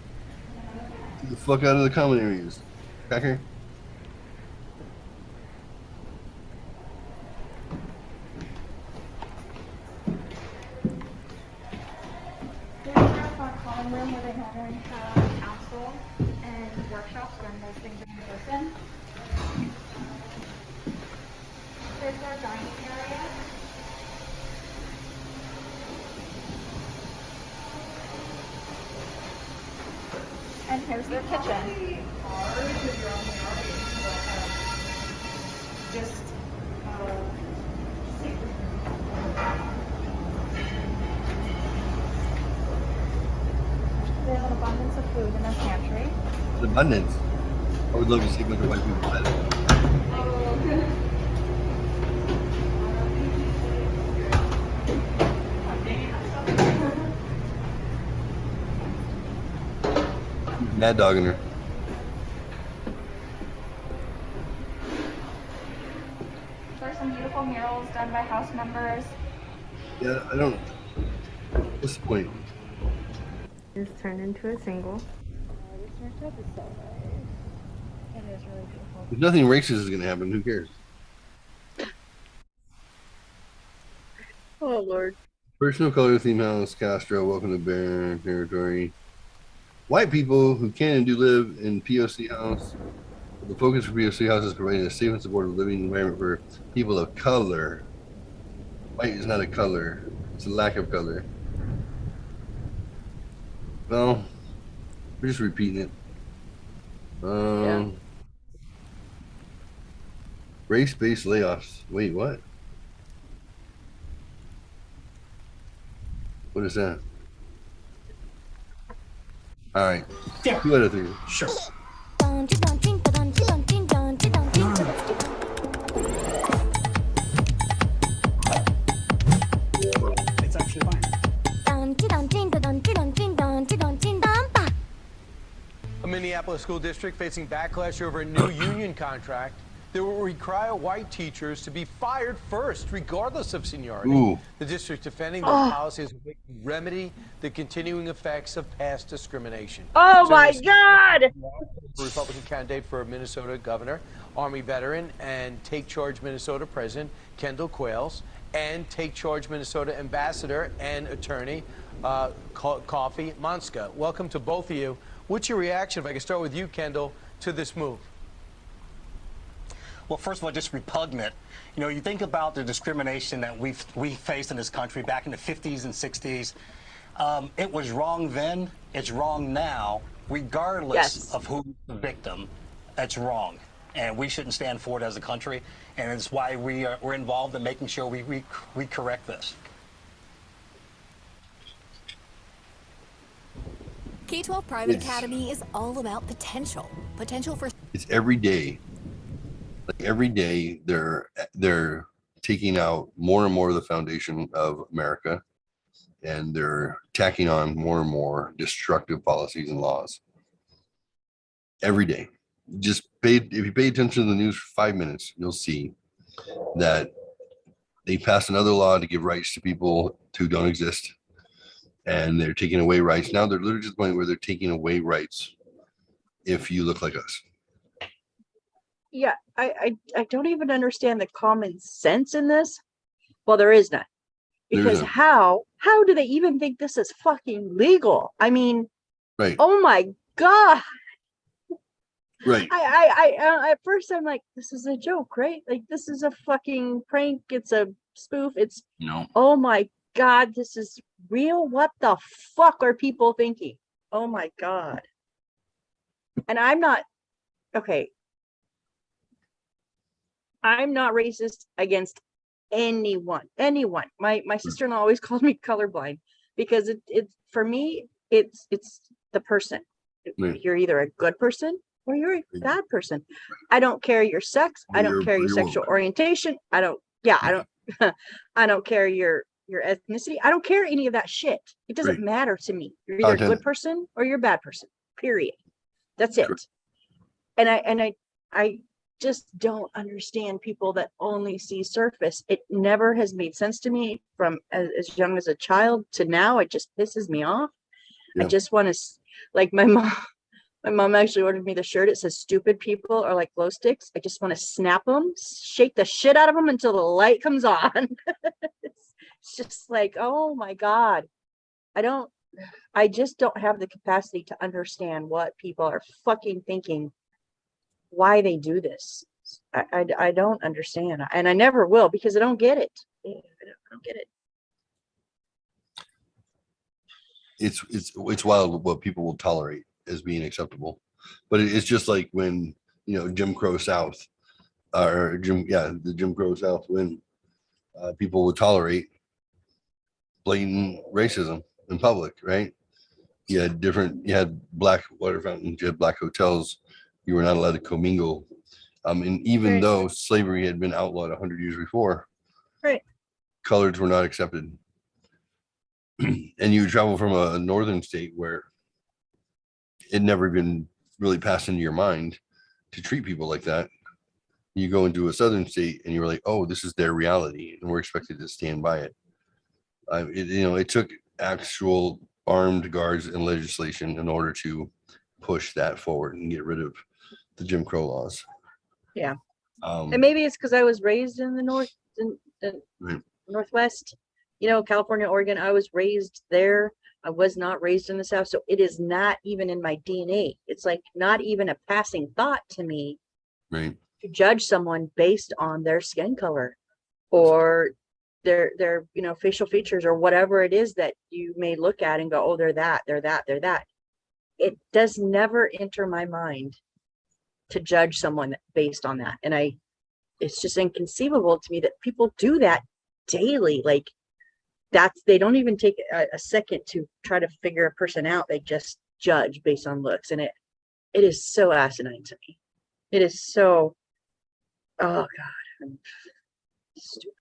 Get the fuck out of the common areas. Cracker. Here's their front common room where they normally have council and workshops when those things are in person. Here's their dining area. And here's their kitchen. They have an abundance of food in their pantry. The abundance. I would love to see a bunch of white people at it. Mad dogging her. There's some beautiful murals done by house members. Yeah, I don't. What's the point? It's turned into a single. This matchup is so nice. It is really beautiful. If nothing racist is going to happen, who cares? Oh Lord. Personal color theme house, Castro, welcome to Bear territory. White people who can and do live in POC house. The focus for POC house is providing a safe and supportive living environment for people of color. White is not a color, it's a lack of color. Well, we're just repeating it. Yeah. Race-based layoffs. Wait, what? What is that? All right. Yeah. 2 out of 3. Sure. It's actually fine. A Minneapolis school district facing backlash over a new union contract that will require white teachers to be fired first, regardless of seniority. Ooh. The district defending their policies will remedy the continuing effects of past discrimination. Oh So my this- God. Republican candidate for Minnesota governor, Army veteran, and Take Charge Minnesota president, Kendall Quayles, and Take Charge Minnesota ambassador and attorney, Coffee Monska. Welcome to both of you. What's your reaction, if I can start with you, Kendall, to this move? Well, first of all, just repugnant. You know, you think about the discrimination that we faced in this country back in the 50s and 60s. It was wrong then. It's wrong now, regardless of who's the victim. It's wrong, and we shouldn't stand for it as a country. And it's why we're involved in making sure we correct this. K-12 Private Academy is all about potential. Potential for... It's every day. Like every day, they're taking out more and more of the foundation of America, and they're tacking on more and more destructive policies and laws. Every day. If you pay attention to the news for 5 minutes, you'll see that they passed another law to give rights to people who don't exist. And they're taking away rights. Now they're literally to the point where they're taking away rights if you look like us. Yeah, I don't even understand the common sense in this. Well, there is none. Because how do they even think this is fucking legal? I mean, right. Oh my God. Right. At first I'm like, this is a joke, right? Like, this is a fucking prank. It's a spoof. It's No. Oh my God, this is real. What the fuck are people thinking? Oh my God. And I'm not okay. I'm not racist against anyone. My sister-in-law always calls me colorblind because it's for me, it's the person. Right. You're either a good person or you're a bad person. I don't care your sex. I don't care your sexual orientation. I don't I don't care your ethnicity. I don't care any of that shit. It doesn't matter to me. You're either a good person or you're a bad person. Period. That's it. And I just don't understand people that only see surface. It never has made sense to me from as young as a child to now. It just pisses me off. I just want to, like my mom actually ordered me the shirt. It says stupid people are like glow sticks. I just want to snap them, shake the shit out of them until the light comes on. It's just like, oh my God. I just don't have the capacity to understand what people are fucking thinking, why they do this. I don't understand. And I never will because I don't get it. I don't get it. It's wild what people will tolerate as being acceptable, but it's just like when Jim Crow South, or the Jim Crow South, when people would tolerate blatant racism in public, right? You had black water fountains, you had black hotels, you were not allowed to commingle, and even though slavery had been outlawed 100 years before, coloreds were not accepted. And you travel from a northern state where it never even really passed into your mind to treat people like that. You go into a southern state and you're like, oh, this is their reality, and we're expected to stand by it. It took actual armed guards and legislation in order to push that forward and get rid of the Jim Crow laws. Yeah. And maybe it's because I was raised in the Northwest, California, Oregon. I was raised there. I was not raised in the South. So it is not even in my DNA. It's like not even a passing thought to me to judge someone based on their skin color or their facial features or whatever it is that you may look at and go, oh, they're that. It does never enter my mind to judge someone based on that. And it's just inconceivable to me that people do that daily. Like they don't even take a second to try to figure a person out. They just judge based on looks. And it is so asinine to me. It is so, oh God, I'm stupid.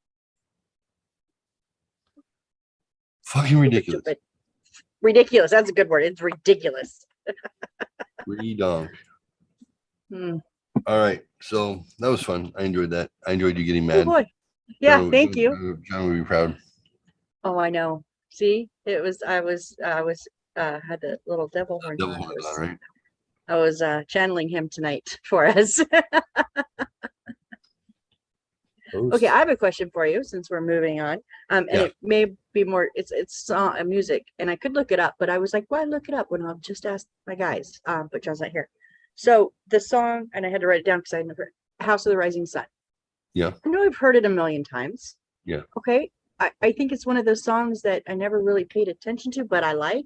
Fucking ridiculous. Ridiculous. That's a good word. It's ridiculous. Redonk. All right. So that was fun. I enjoyed that. I enjoyed you getting mad. Oh boy. Yeah. Thank you. John would be proud. Oh, I know. See, I was had the little devil horn. Right? I was channeling him tonight for us. Okay, I have a question for you since we're moving on. And it may be more, it's song music, and I could look it up, but I was like, why look it up when I'll just ask my guys? But John's not here. So the song, and I had to write it down because I never, House of the Rising Sun. Yeah. I know I've heard it a million times. Yeah. Okay. I think it's one of those songs that I never really paid attention to, but I like,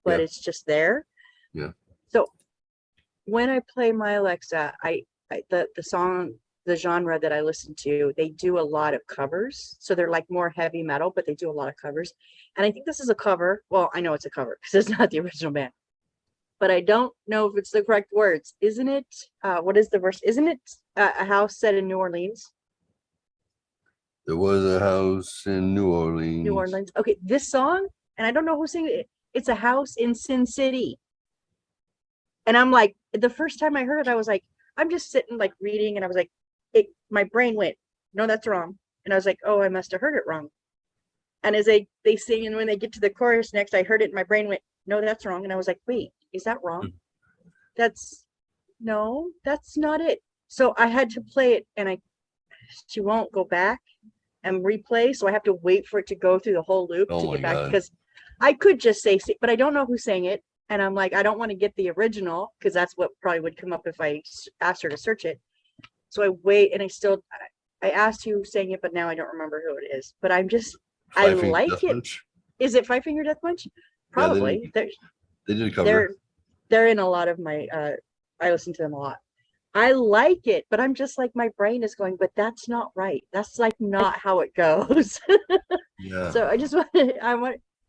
but it's just there. Yeah. So when I play my Alexa, the song, the genre that I listen to, they do a lot of covers. So they're like more heavy metal, but they do a lot of covers. And I think this is a cover. Well, I know it's a cover because it's not the original band, but I don't know if it's the correct words. Isn't it? What is the verse? Isn't it a house set in New Orleans? There was a house in New Orleans. New Orleans. Okay, this song, and I don't know who's singing it. It's a house in Sin City. And I'm like, the first time I heard it, I was like, I'm just sitting like reading, and I was like, my brain went, no, that's wrong. And I was like, oh, I must have heard it wrong. And as they sing, and when they get to the chorus next, I heard it, and my brain went, no, that's wrong. And I was like, wait, is that wrong? That's not it. So I had to play it, and she won't go back and replay. So I have to wait for it to go through the whole loop to get back, because I could just say, but I don't know who sang it. And I'm like, I don't want to get the original because that's what probably would come up if I asked her to search it. So I wait, and I asked who sang it, but now I don't remember who it is. But I'm just, I like it. Is it Five Finger Death Punch? Probably. Yeah, they did a cover. They're in a lot of my, I listen to them a lot. I like it, but I'm just like, my brain is going, but that's not right. That's like not how it goes. Yeah. So I just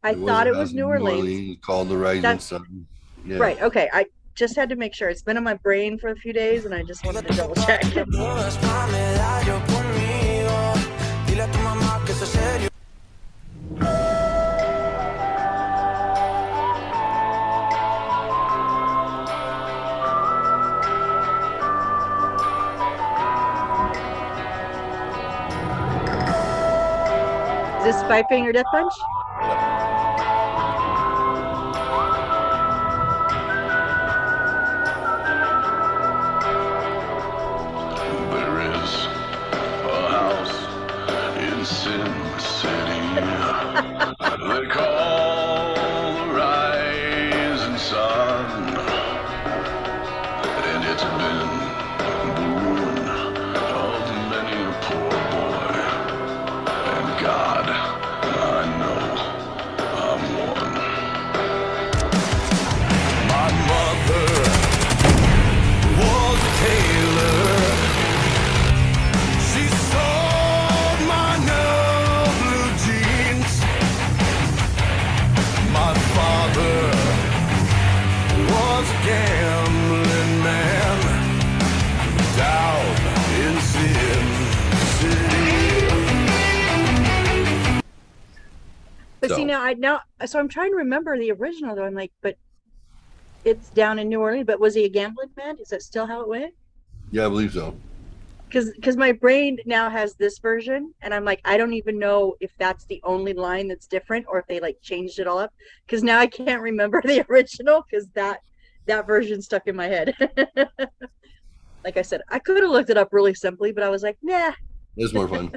I thought it was New Orleans. Called the Rising Sun. Yeah. Right. Okay. I just had to make sure. It's been in my brain for a few days, and I just wanted to double check. Is this Five Finger Death Punch? There is a house in Sin City they call the Rising Sun, and it's been the ruin of many a poor boy. And God, I know I'm one. My mother was a tailor. She sold my new blue jeans. My father was a gambling man down in Sin City. But see, so I'm trying to remember the original though. I'm like, but it's down in New Orleans. But was he a gambling man? Is that still how it went? Yeah, I believe so. Because my brain now has this version, and I'm like, I don't even know if that's the only line that's different, or if they like changed it all up. Because now I can't remember the original, because that version stuck in my head. Like I said, I could have looked it up really simply, but I was like, nah. It's more fun.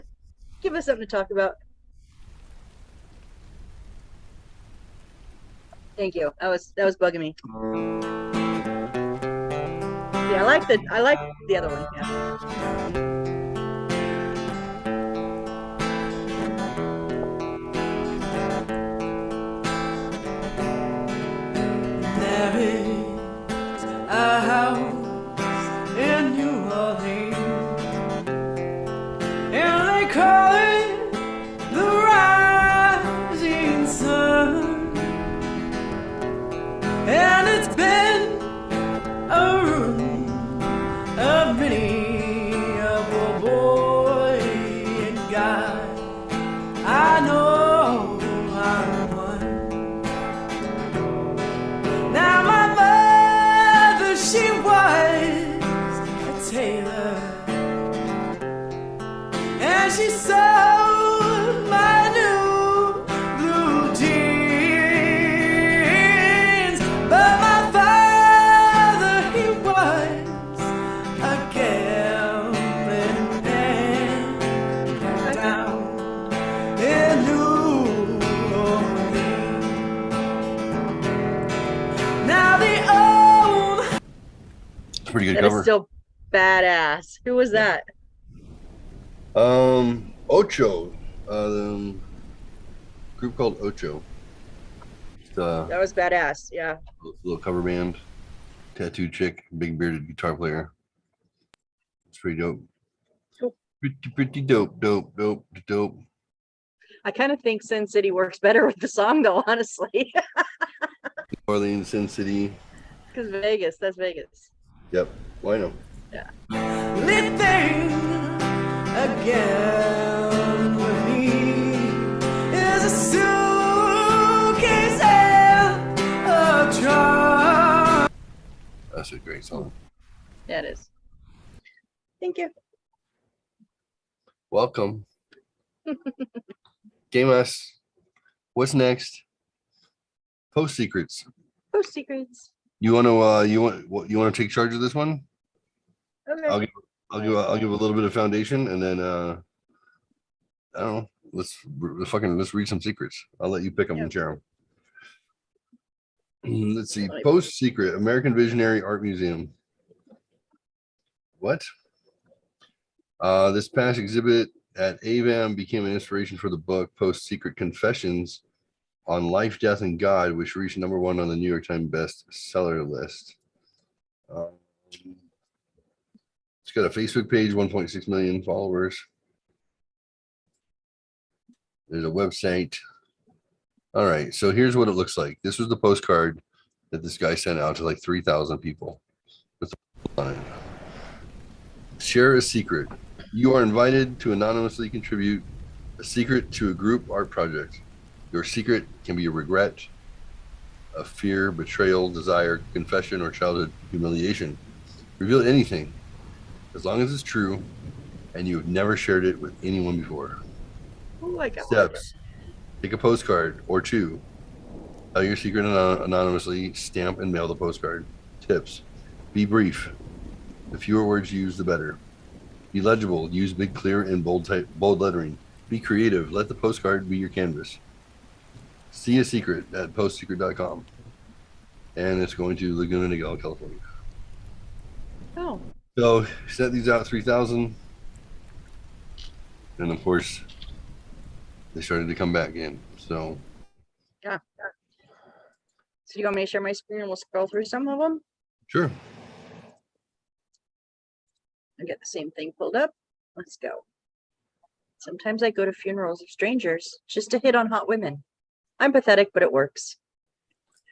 Give us something to talk about. Thank you. That was bugging me. Yeah, I like the other one. Yeah. There is a house in New Orleans, and they call it the Rising Sun, and it's been a ruin of many a poor boy. And God, I know I'm one. Now my mother, she was a tailor, and she sewed my new blue jeans. But my father, he was a gambling man down in New Orleans. Now the old It's a pretty good That cover. is still badass. Who was that? Ocho. The group called Ocho. It's That was badass. Yeah. little cover band. Tattooed chick, big bearded guitar player. It's pretty dope. Cool. Pretty dope. I kind of think Sin City works better with the song, though, honestly. New Orleans, Sin City. Because Vegas, that's Vegas. Yep. Why no? Yeah. lit thing again with me is a suitcase and a trunk. That's a great song. Yeah, it is. Thank you. Welcome. Game us. What's next? Post secrets. Post secrets. You want to take charge of this one? Okay. I'll give a little bit of foundation, and then I don't know. Let's read some secrets. I'll let you pick them and share them. Let's see. Post Secret, American Visionary Art Museum. What? This past exhibit at AVAM became an inspiration for the book Post Secret Confessions on Life, Death, and God, which reached #1 on the New York Times bestseller list. It's got a Facebook page, 1.6 million followers. There's a website. All right, so here's what it looks like. This was the postcard that this guy sent out to like 3,000 people. Share a secret. You are invited to anonymously contribute a secret to a group art project. Your secret can be a regret, a fear, betrayal, desire, confession, or childhood humiliation. Reveal anything, as long as it's true and you have never shared it with anyone before. Oh, I got Steps. Take a postcard or two. Tell your secret anonymously, stamp and mail the postcard. Tips. Be brief. The fewer words used, the better. Be legible. Use big, clear, and bold lettering. Be creative. Let the postcard be your canvas. See a secret at postsecret.com. And it's going to Laguna Niguel, California. Oh. So sent these out 3,000. And of course, they started to come back in. So Yeah. So you want me to share my screen and we'll scroll through some of them? sure. I get the same thing pulled up. Let's go. Sometimes I go to funerals of strangers just to hit on hot women. I'm pathetic, but it works.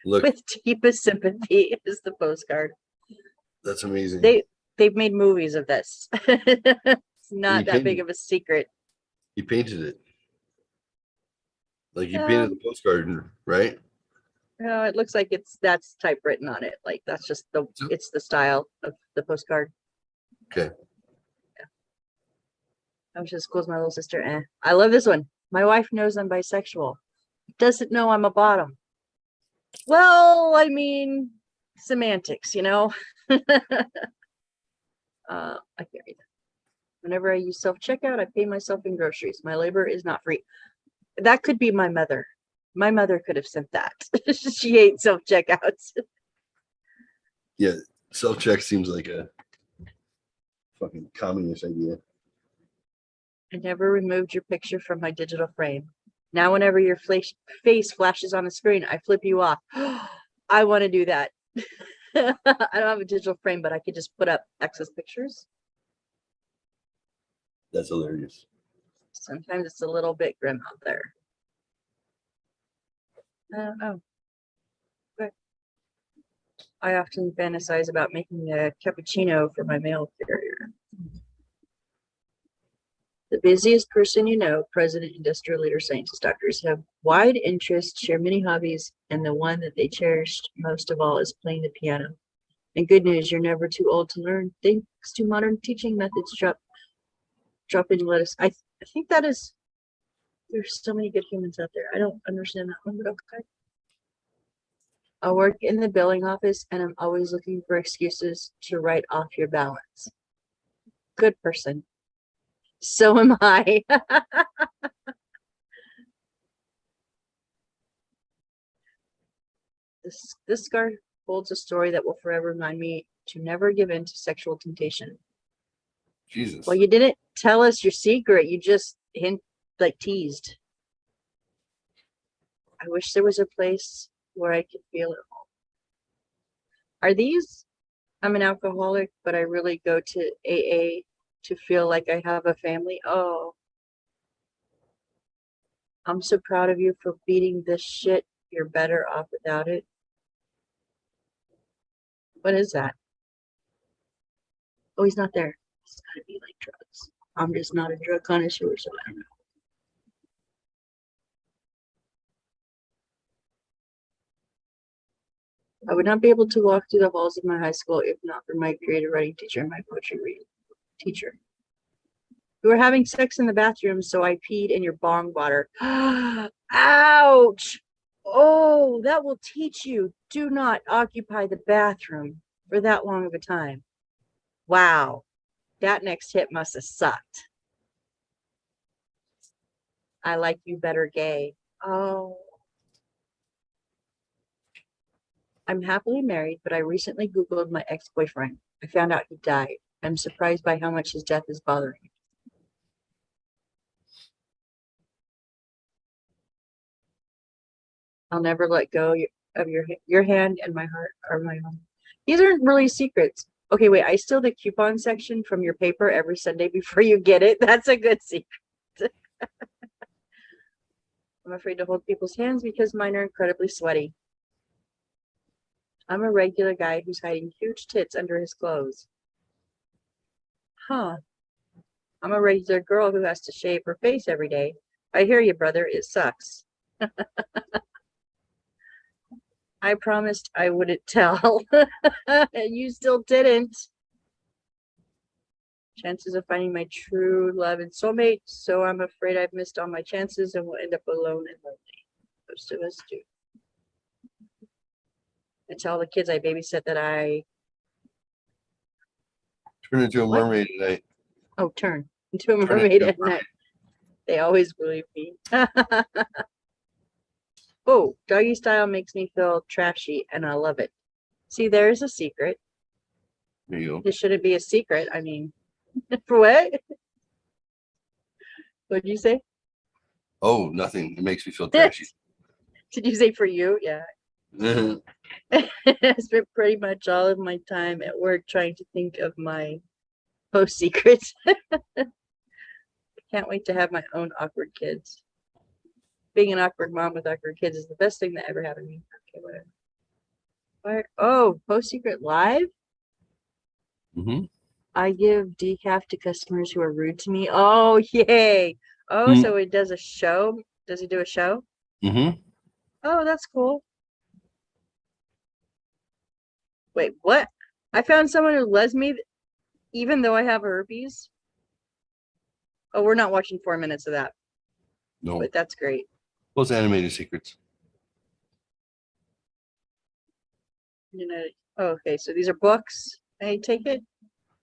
Look, With deepest sympathy is the postcard. that's amazing. They've made movies of this. It's not that big of a secret. He painted it. Like he painted the postcard, right? No, it looks like that's typewritten on it. Like that's just it's the style of the postcard. Okay. Yeah. I'm just as cool as my little sister. I love this one. My wife knows I'm bisexual. Doesn't know I'm a bottom. Well, I mean, semantics, you know. I can't read that. Whenever I use self-checkout, I pay myself in groceries. My labor is not free. That could be my mother. My mother could have sent that. She hates self-checkouts. Yeah, self-check seems like a fucking communist idea. I never removed your picture from my digital frame. Now, whenever your face flashes on the screen, I flip you off. I want to do that. I don't have a digital frame, but I could just put up excess pictures. That's hilarious. Sometimes it's a little bit grim out there. Okay. I often fantasize about making a cappuccino for my mail carrier. The busiest person you know, president, industrial leader, scientist, doctors, have wide interests, share many hobbies, and the one that they cherished most of all is playing the piano. And good news, you're never too old to learn. Thanks to modern teaching methods, drop in lettuce. I think that is, there's so many good humans out there. I don't understand that one, but okay. I work in the billing office and I'm always looking for excuses to write off your balance. Good person. So am I. This scar holds a story that will forever remind me to never give in to sexual temptation. Jesus. Well, you didn't tell us your secret. You just teased. I wish there was a place where I could feel at home. Are these? I'm an alcoholic, but I really go to AA to feel like I have a family. Oh, I'm so proud of you for beating this shit. You're better off without it. What is that? Oh, he's not there. It's gotta be like drugs. I'm just not a drug connoisseur, so I don't know. I would not be able to walk through the halls of my high school if not for my creative writing teacher and my poetry reading teacher. We were having sex in the bathroom, so I peed in your bong water. Ouch! Oh, that will teach you. Do not occupy the bathroom for that long of a time. Wow. That next hit must have sucked. I like you better gay. Oh. I'm happily married, but I recently Googled my ex-boyfriend. I found out he died. I'm surprised by how much his death is bothering me. I'll never let go of your hand, and my heart are my own. These aren't really secrets. Okay, wait, I steal the coupon section from your paper every Sunday before you get it. That's a good secret. I'm afraid to hold people's hands because mine are incredibly sweaty. I'm a regular guy who's hiding huge tits under his clothes. Huh. I'm a regular girl who has to shave her face every day. I hear you, brother. It sucks. I promised I wouldn't tell. And you still didn't. Chances of finding my true love and soulmate, so I'm afraid I've missed all my chances and will end up alone and lonely. Most of us do. I tell the kids I babysit that I turn into a mermaid tonight. Oh, turn into a mermaid at night. They always believe me. Oh, doggy style makes me feel trashy and I love it. See, there's a secret. There you go. This shouldn't be a secret. I mean, for what? What'd you say? Oh, nothing. It makes me feel trashy. Did you say for you? Yeah. I spent pretty much all of my time at work trying to think of my post secrets. Can't wait to have my own awkward kids. Being an awkward mom with awkward kids is the best thing that ever happened to me. Okay, whatever. Oh, post secret live? Mm-hmm. I give decaf to customers who are rude to me. Oh, yay. Oh, so it does a show? Does he do a show? Mm-hmm. Oh, that's cool. Wait, what? I found someone who loves me even though I have herpes. Oh, we're not watching 4 minutes of that. No. But that's great. Well, it's animated secrets. You know, oh, okay, so these are books. I take it?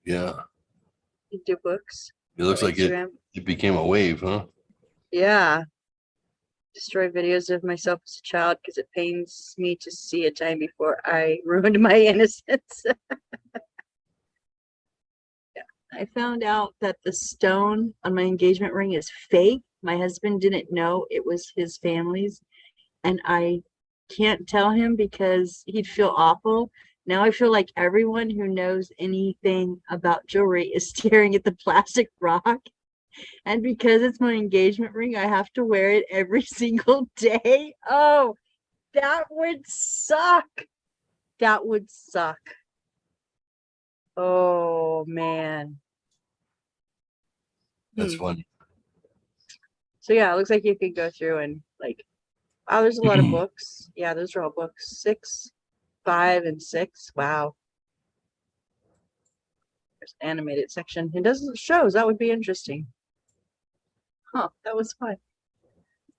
Yeah. You do books. It looks like it became a wave, huh? Yeah. Destroy videos of myself as a child because it pains me to see a time before I ruined my innocence. Yeah. I found out that the stone on my engagement ring is fake. My husband didn't know it was his family's, and I can't tell him because he'd feel awful. Now I feel like everyone who knows anything about jewelry is staring at the plastic rock. And because it's my engagement ring, I have to wear it every single day. Oh, that would suck. That would suck. Oh, man. That's funny. So, yeah, it looks like you could go through and, like, oh, there's a lot of books. Yeah, those are all books. 6, 5, and 6. Wow. There's an animated section. It does shows. That would be interesting. Huh, that was fun.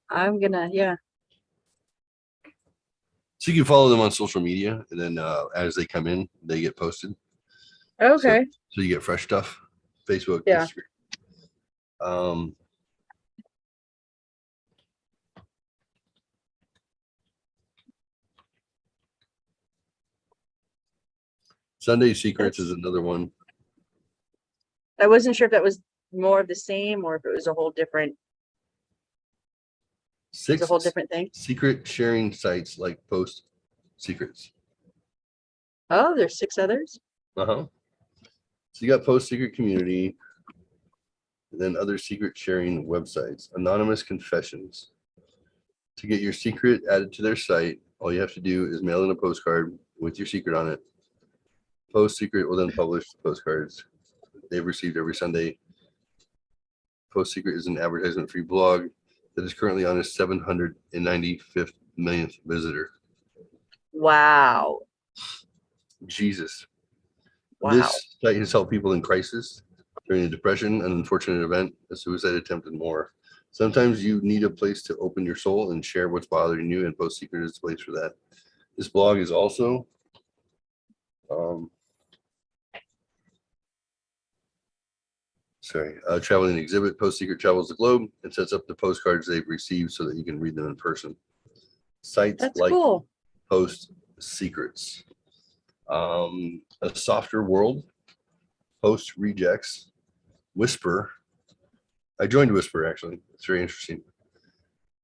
I'm gonna, yeah. So you can follow them on social media, and then as they come in, they get posted. Okay. So you get fresh stuff. Facebook, yeah. Instagram. Sunday Secrets is another one. I wasn't sure if that was more of the same or if it was a whole different. 6 a whole different thing. Secret sharing sites like Post Secrets. Oh, there's 6 others. So you got Post Secret Community, and then other secret sharing websites. Anonymous Confessions. To get your secret added to their site, all you have to do is mail in a postcard with your secret on it. Post Secret will then publish the postcards they've received every Sunday. Post Secret is an advertisement-free blog that is currently on its 795th millionth visitor. Wow. Jesus. Wow. This site has helped people in crisis during a depression, an unfortunate event, a suicide attempt, and more. Sometimes you need a place to open your soul and share what's bothering you, and Post Secret is the place for that. This blog is also traveling exhibit. Post Secret travels the globe and sets up the postcards they've received so that you can read them in person. Sites like cool. Post secrets. A softer world, post rejects, whisper. I joined Whisper actually. It's very interesting.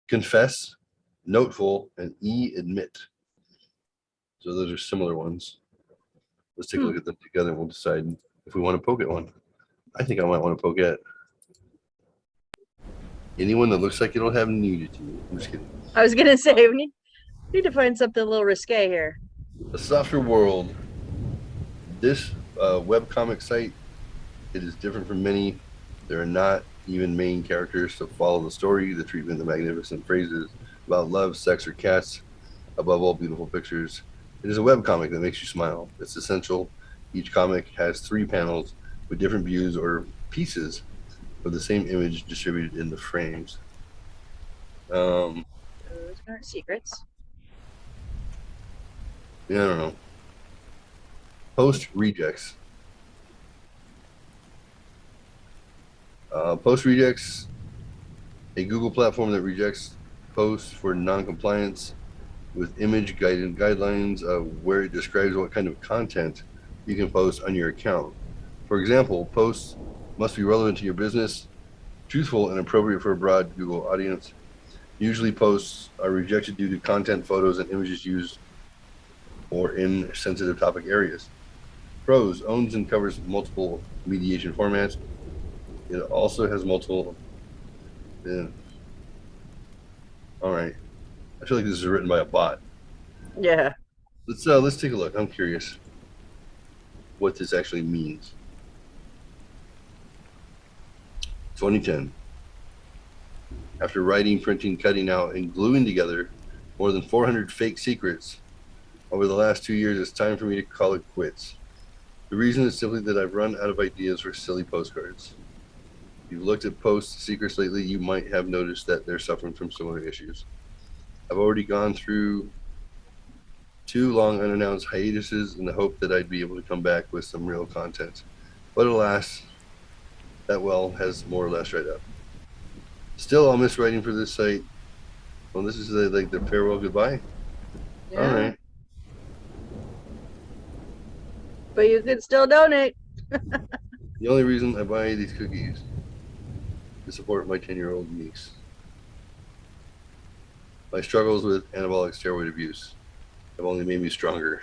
Confess, noteful, and admit. So those are similar ones. Let's take a look at them together and we'll decide if we want to poke at one. I think I might want to poke at anyone that looks like it'll have nudity. I'm just kidding. I was gonna say we need to find something a little risque here. A softer world. This webcomic site, it is different from many. There are not even main characters to follow the story, the treatment, the magnificent phrases about love, sex, or cats. Above all, beautiful pictures. It is a webcomic that makes you smile. It's essential. Each comic has 3 panels with different views or pieces of the same image distributed in the frames. Those aren't secrets. Yeah, I don't know. Post rejects. Post rejects, a Google platform that rejects posts for non-compliance with image guidelines where it describes what kind of content you can post on your account. For example, posts must be relevant to your business, truthful and appropriate for a broad Google audience. Usually posts are rejected due to content, photos, and images used or in sensitive topic areas. Pros, owns and covers multiple mediation formats. It also has multiple. Yeah. All right. I feel like this is written by a bot. Yeah. Let's take a look. I'm curious what this actually means. 2010. After writing, printing, cutting out, and gluing together more than 400 fake secrets over the last 2 years, it's time for me to call it quits. The reason is simply that I've run out of ideas for silly postcards. If you've looked at post secrets lately, you might have noticed that they're suffering from similar issues. I've already gone through 2 long unannounced hiatuses in the hope that I'd be able to come back with some real content. But alas, that well has more or less dried up. Still, I'll miss writing for this site. Well, this is like the farewell goodbye. Yeah. All right. But you can still donate. The only reason I buy these cookies to support my 10-year-old niece. My struggles with anabolic steroid abuse have only made me stronger.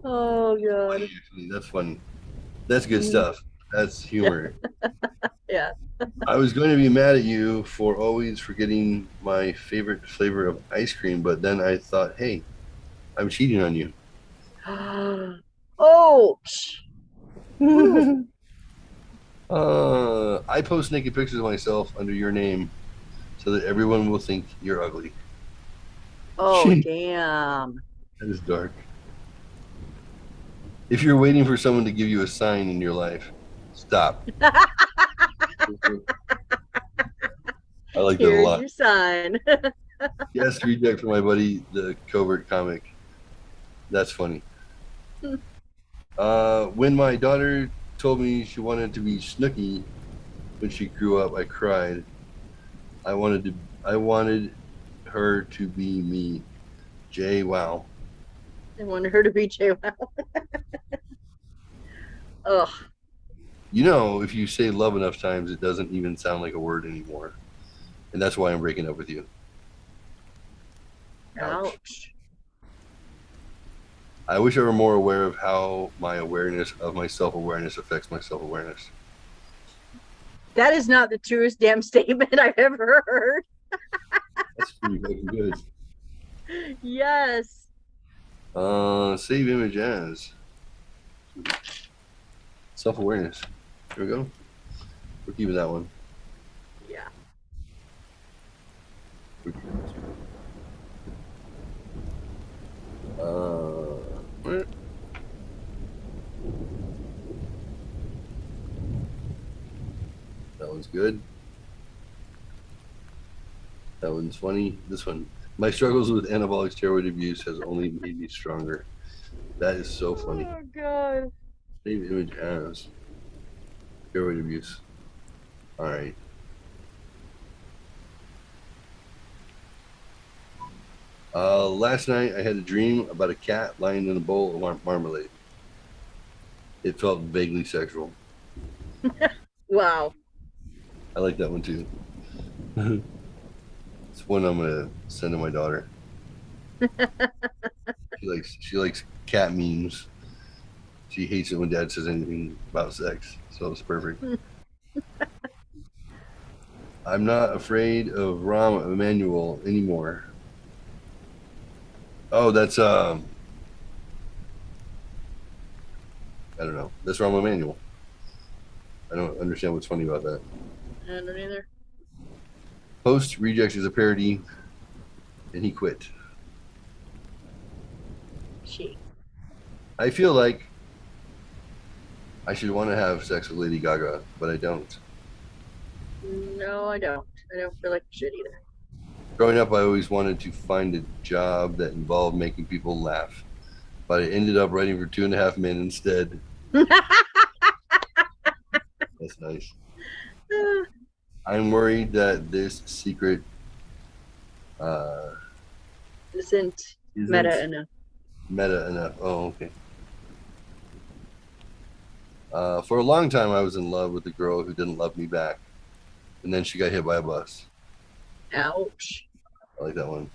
Oh god. That's funny. That's good stuff. That's humor. Yeah. I was going to be mad at you for always forgetting my favorite flavor of ice cream, but then I thought, hey, I'm cheating on you. Oh. I post naked pictures of myself under your name so that everyone will think you're ugly. Oh, damn. That is dark. If you're waiting for someone to give you a sign in your life, stop. I like that a Here's lot. your sign. Yes, reject for my buddy, the covert comic. That's funny. When my daughter told me she wanted to be Snooki when she grew up, I cried. I wanted her to be me. Jay, wow. I wanted her to be JWoww. Ugh. You know, if you say love enough times, it doesn't even sound like a word anymore. And that's why I'm breaking up with you. Ouch. I wish I were more aware of how my awareness of my self-awareness affects my self-awareness. That is not the truest damn statement I've ever heard. That's pretty fucking good. Yes. Save image as self-awareness. Here we go. We're keeping that one. Yeah. We're keeping this one. Where? That one's good. That one's funny. This one. My struggles with anabolic steroid abuse has only made me stronger. That is so funny. Oh god. Save image as steroid abuse. All right. Last night I had a dream about a cat lying in a bowl of marmalade. It felt vaguely sexual. Wow. I like that one too. It's one I'm gonna send to my daughter. She likes cat memes. She hates it when Dad says anything about sex, so it's perfect. I'm not afraid of Rahm Emanuel anymore. Oh, that's I don't know. That's Rahm Emanuel. I don't understand what's funny about that. I don't either. Post Rejects is a parody, and he quit. She. I feel like I should want to have sex with Lady Gaga, but I don't. No, I don't. I don't feel like I should either. Growing up, I always wanted to find a job that involved making people laugh, but I ended up writing for 2.5 Men instead. That's nice. I'm worried that this secret isn't meta enough. Meta enough. Oh, okay. For a long time, I was in love with a girl who didn't love me back, and then she got hit by a bus. Ouch. I like that one.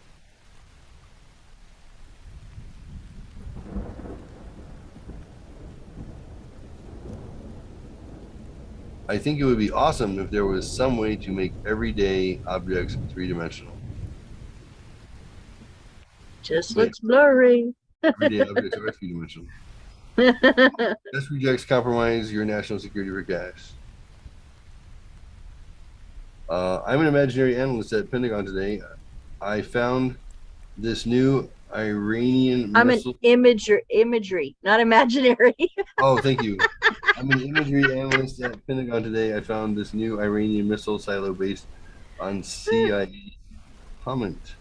I think it would be awesome if there was some way to make everyday objects 3-dimensional. Just looks blurry. Everyday objects are 3-dimensional. This rejects compromise your national security for cash. I'm an imaginary analyst at Pentagon today. I found this new Iranian missile. I'm an imagery, not imaginary. Oh, thank you. I'm an imagery analyst at Pentagon today. I found this new Iranian missile silo based on CIA comment.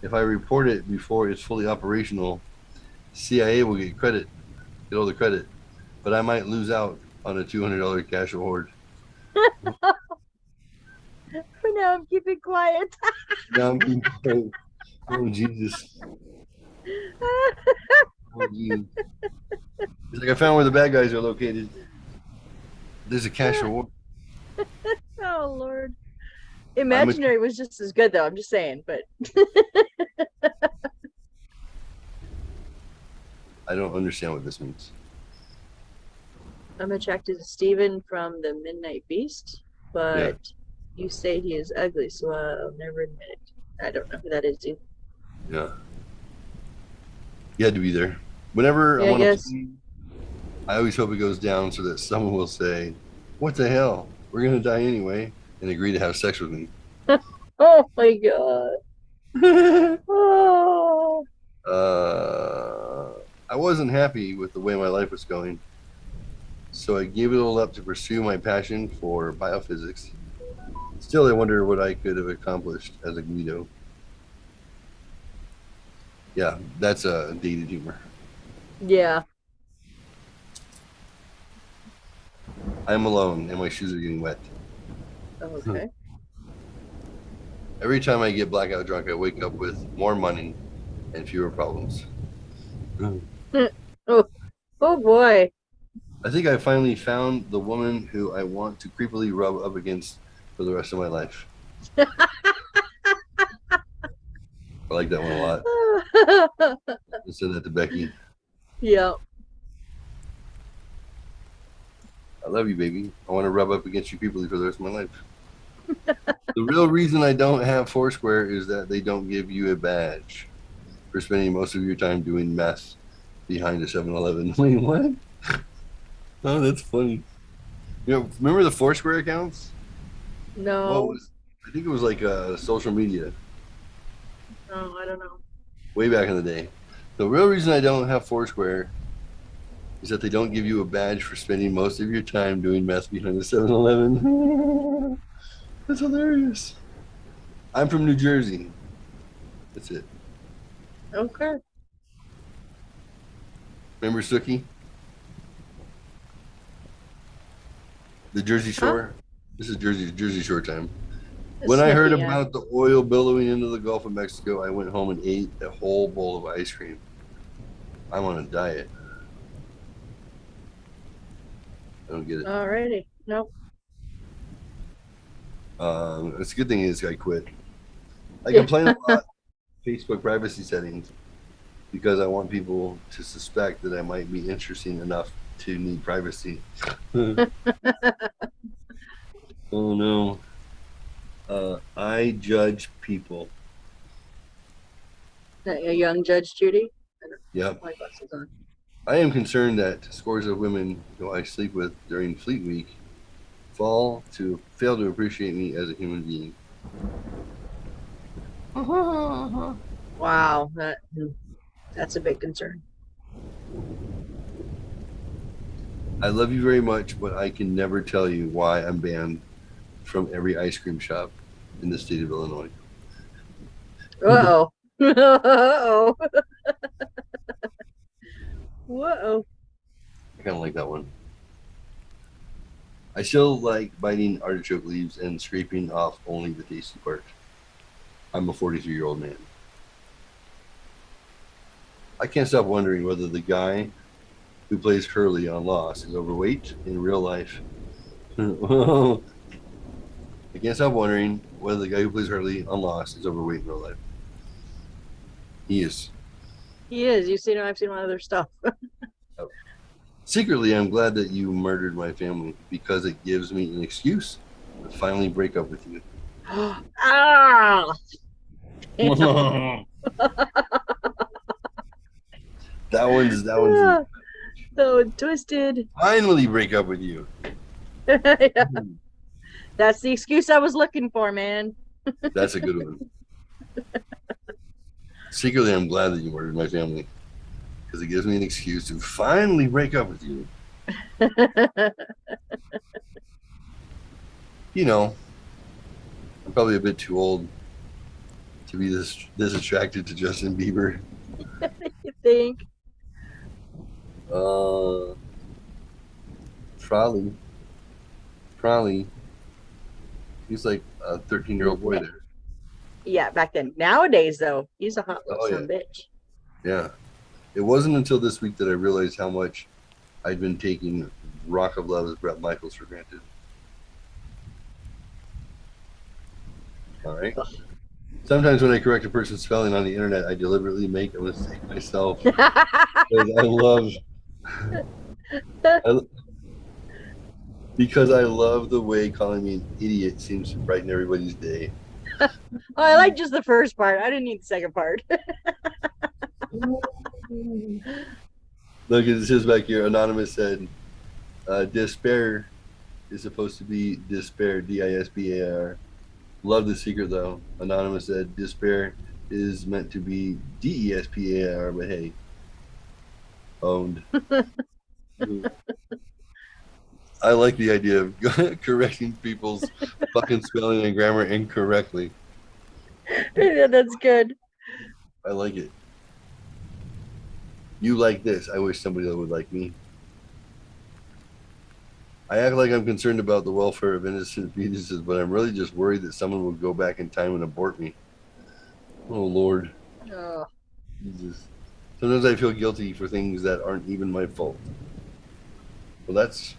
If I report it before it's fully operational, CIA will get all the credit, but I might lose out on a $200 cash award. For now, I'm keeping quiet. Now I'm keeping quiet. Oh, Jesus. Oh, geez. It's like I found where the bad guys are located. There's a cash award. Oh, Lord. Imaginary was just as good, though. I'm just saying, but. I don't understand what this means. I'm attracted to Steven from the Midnight Beast, but you say he is ugly, so I'll never admit it. I don't know who that is either. Yeah. You had to be there. Whenever I want to play, I always hope it goes down so that someone will say, "What the hell? We're going to die anyway," and agree to have sex with me. Oh, my God. Oh. I wasn't happy with the way my life was going, so I gave it all up to pursue my passion for biophysics. Still, I wonder what I could have accomplished as a Guido. Yeah, that's a dated humor. Yeah. I'm alone and my shoes are getting wet. Okay. Every time I get blackout drunk, I wake up with more money and fewer problems. Oh boy. I think I finally found the woman who I want to creepily rub up against for the rest of my life. I like that one a lot. I said that to Becky. Yeah. I love you, baby. I want to rub up against you creepily for the rest of my life. The real reason I don't have Foursquare is that they don't give you a badge for spending most of your time doing meth behind a 7-Eleven. Wait, what? Oh, that's funny. You know, remember the Foursquare accounts? No. I think it was like social media. No, I don't know. Way back in the day. The real reason I don't have Foursquare is that they don't give you a badge for spending most of your time doing meth behind the 7-Eleven. That's hilarious. I'm from New Jersey. That's it. Okay. Remember Sookie? The Jersey Shore? This is Jersey Shore time. When I heard Snippy, yeah. about the oil billowing into the Gulf of Mexico, I went home and ate a whole bowl of ice cream. I'm on a diet. I don't get it. Alrighty. Nope. It's a good thing this guy quit. I complain a lot Facebook privacy settings because I want people to suspect that I might be interesting enough to need privacy. Oh no. I judge people. A young Judge Judy. Yep. My glasses on. I am concerned that scores of women who I sleep with during Fleet Week fail to appreciate me as a human being. Wow, that's a big concern. I love you very much, but I can never tell you why I'm banned from every ice cream shop in the state of Illinois. Uh-oh. Uh-oh. Whoa. I kind of like that one. I still like biting artichoke leaves and scraping off only the tasty part. I'm a 43-year-old man. I can't stop wondering whether the guy who plays Hurley on Lost is overweight in real life. I can't stop wondering whether the guy who plays Hurley on Lost is overweight in real life. He is. He is. You've seen him. I've seen him on other stuff. Secretly, I'm glad that you murdered my family because it gives me an excuse to finally break up with you. Ah! That one's So twisted. finally break up with you. Yeah. That's the excuse I was looking for, man. That's a good one. Secretly, I'm glad that you murdered my family because it gives me an excuse to finally break up with you. You know, I'm probably a bit too old to be this attracted to Justin Bieber. You think? Probably. He's like a 13-year-old boy there. Yeah, back then. Nowadays, though, he's a hot little son of a bitch. Yeah. It wasn't until this week that I realized how much I'd been taking Rock of Love's Bret Michaels for granted. All right. Sometimes when I correct a person's spelling on the internet, I deliberately make a mistake myself. Because I love the way calling me an idiot seems to brighten everybody's day. Oh, I like just the first part. I didn't need the second part. Look, it says back here, Anonymous said, despair is supposed to be despair, D-I-S-B-A-R. Love the secret, though. Anonymous said, despair is meant to be D-E-S-P-A-R, but hey, owned. I like the idea of correcting people's fucking spelling and grammar incorrectly. Yeah, that's good. I like it. You like this. I wish somebody would like me. I act like I'm concerned about the welfare of innocent fetuses, but I'm really just worried that someone will go back in time and abort me. Oh, Lord. Oh. Jesus. Sometimes I feel guilty for things that aren't even my fault. Well, that's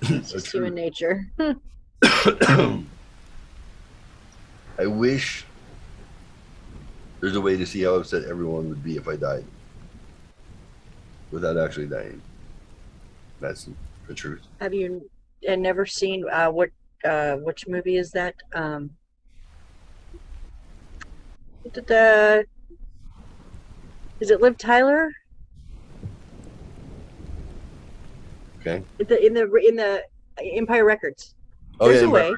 just human nature. I wish there's a way to see how upset everyone would be if I died without actually dying. That's the truth. Have you never seen which movie is that? Is it Liv Tyler? Okay. In the Empire Records. Oh, There's yeah, a way.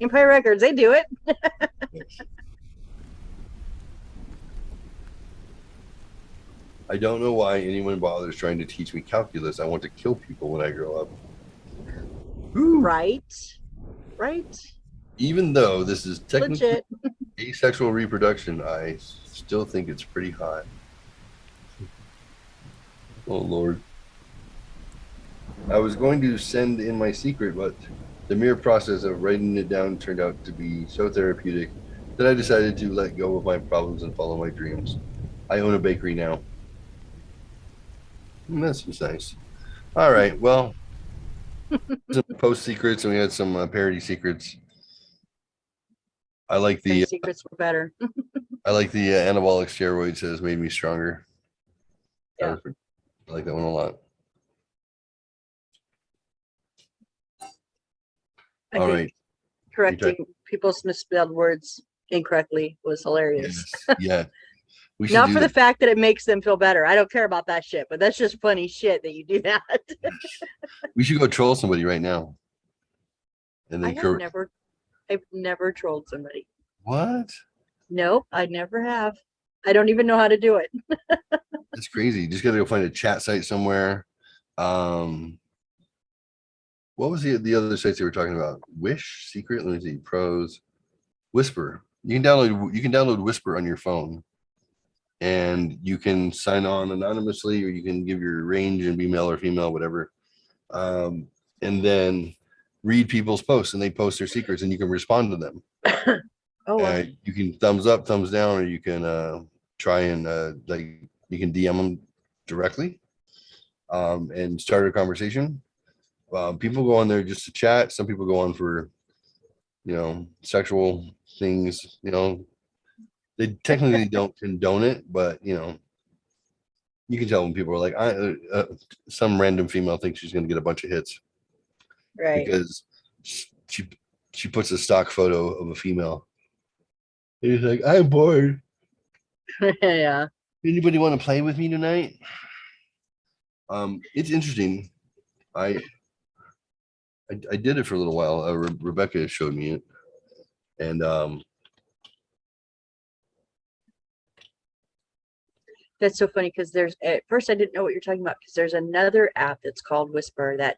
Empire Records, they do it. I don't know why anyone bothers trying to teach me calculus. I want to kill people when I grow up. Right. Even though this is technically legit. Asexual reproduction, I still think it's pretty hot. Oh, Lord. I was going to send in my secret, but The mere process of writing it down turned out to be so therapeutic that I decided to let go of my problems and follow my dreams. I own a bakery now. That's just nice. All right. Well, some post secrets, and we had some parody secrets. I like the secrets were better. I like the anabolic steroids has made me stronger. Yeah. I like that one a lot. I All think right. correcting people's misspelled words incorrectly was hilarious. Yes. Yeah. We should Not do for the that. fact that it makes them feel better. I don't care about that shit, but that's just funny shit that you do that. We should go troll somebody right now. And then I've never trolled somebody. What? Nope, I never have. I don't even know how to do it. That's crazy. You just gotta go find a chat site somewhere. What was the other sites they were talking about? Wish, Secret, let me see, Pros, Whisper. You can download Whisper on your phone, and you can sign on anonymously, or you can give your range and be male or female, whatever. And then read people's posts, and they post their secrets, and you can respond to them. You can thumbs up, thumbs down, or you can try and like you can DM them directly and start a conversation. People go on there just to chat. Some people go on for, sexual things. They technically don't condone it, but you can tell when people are like, some random female thinks she's going to get a bunch of hits, right? Because she puts a stock photo of a female. And he's like, I'm bored. Yeah. Anybody want to play with me tonight? It's interesting. I did it for a little while. Rebecca showed me it, and that's so funny because at first I didn't know what you're talking about because there's another app that's called Whisper that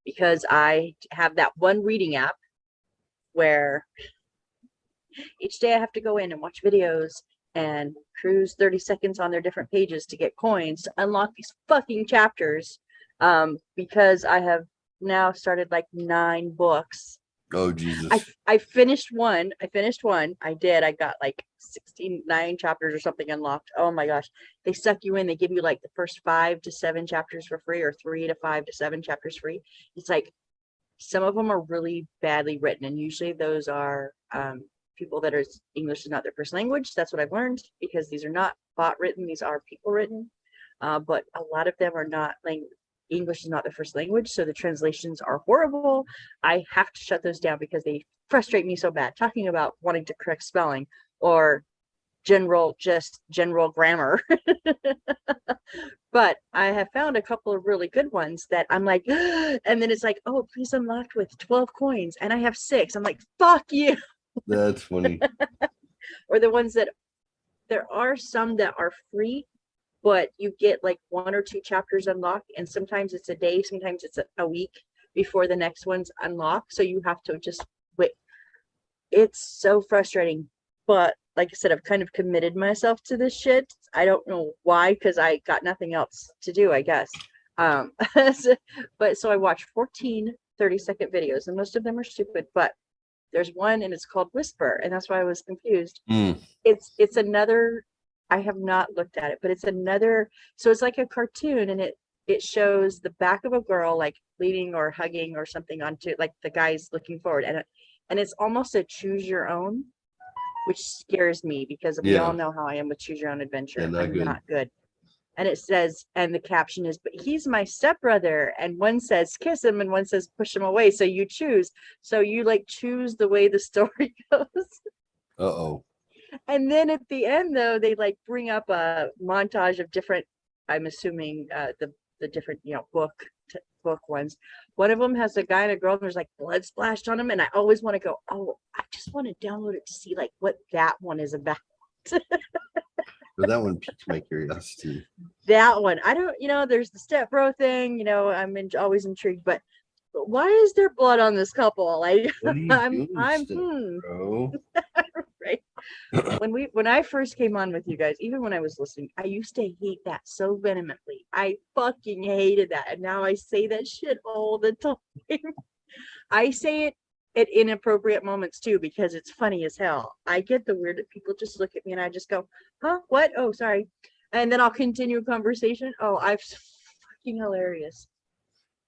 because I have that one reading app where each day I have to go in and watch videos and cruise 30 seconds on their different pages to get coins to unlock these fucking chapters because I have now started like 9 books. Oh Jesus. I finished one. I got like 69 chapters or something unlocked. Oh my gosh. They suck you in. They give you like the first 5 to 7 chapters for free or 3 to 5 to 7 chapters free. It's like some of them are really badly written, and usually those are people that are English is not their first language. That's what I've learned because these are not bot written. These are people written. But a lot of them are not English is not their first language, so the translations are horrible. I have to shut those down because they frustrate me so bad. Talking about wanting to correct spelling or general grammar. But I have found a couple of really good ones that I'm like, and then it's like, oh, please unlocked with 12 coins, and I have 6. I'm like, fuck you. That's funny. Or the ones that there are some that are free, but you get like 1 or 2 chapters unlocked, and sometimes it's a day, sometimes it's a week before the next one's unlocked. So you have to just wait. It's so frustrating, but like I said, I've kind of committed myself to this shit. I don't know why, because I got nothing else to do, I guess. But so I watch 14 30-second videos, and most of them are stupid, but there's one and it's called Whisper, and that's why I was confused. It's another, I have not looked at it, but it's another, so it's like a cartoon, and it shows the back of a girl like leaning or hugging or something onto, like the guy's looking forward, and it's almost a choose your own, which scares me because we all know how I am with choose your own adventure. I'm not good. And it says, and the caption is, but he's my stepbrother, and one says kiss him and one says push him away, so you choose. So you like choose the way the story goes. And then at the end, though, they like bring up a montage of different, I'm assuming the different book ones. One of them has a guy and a girl, and there's like blood splashed on him, and I always want to go, oh, I just want to download it to see like what that one is about. But that one piqued my curiosity. That one, I don't, there's the step bro thing, I'm always intrigued, but why is there blood on this couple? Like, I'm bro. Right. When I first came on with you guys, even when I was listening, I used to hate that so vehemently. I fucking hated that, and now I say that shit all the time. I say it at inappropriate moments too because it's funny as hell. I get the weird that people just look at me and I just go, huh? What? Oh, sorry. And then I'll continue a conversation. Oh, I'm fucking hilarious.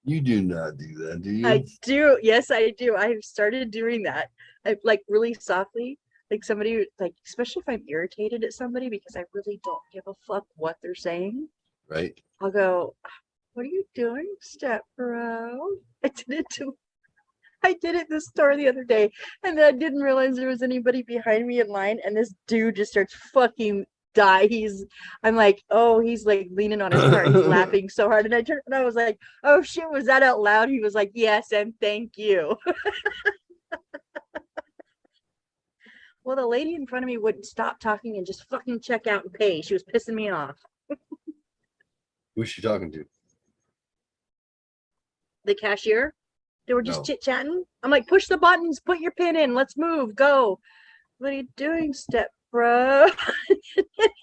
You do not do that, do you? I do. Yes, I do. I've started doing that. I like really softly, like somebody, like especially if I'm irritated at somebody because I really don't give a fuck what they're saying. Right. I'll go, what are you doing, step bro? I did it at the store the other day, and then I didn't realize there was anybody behind me in line, and this dude just starts fucking die. I'm like, oh, he's like leaning on his car, he's laughing so hard, and I turned and I was like, oh shit, was that out loud? He was like, yes, and thank you. Well, the lady in front of me wouldn't stop talking and just fucking check out and pay. She was pissing me off. Who's she talking to? The cashier. They were just chit-chatting. I'm like, push the buttons, put your pin in, let's move, go. What are you doing, step bro?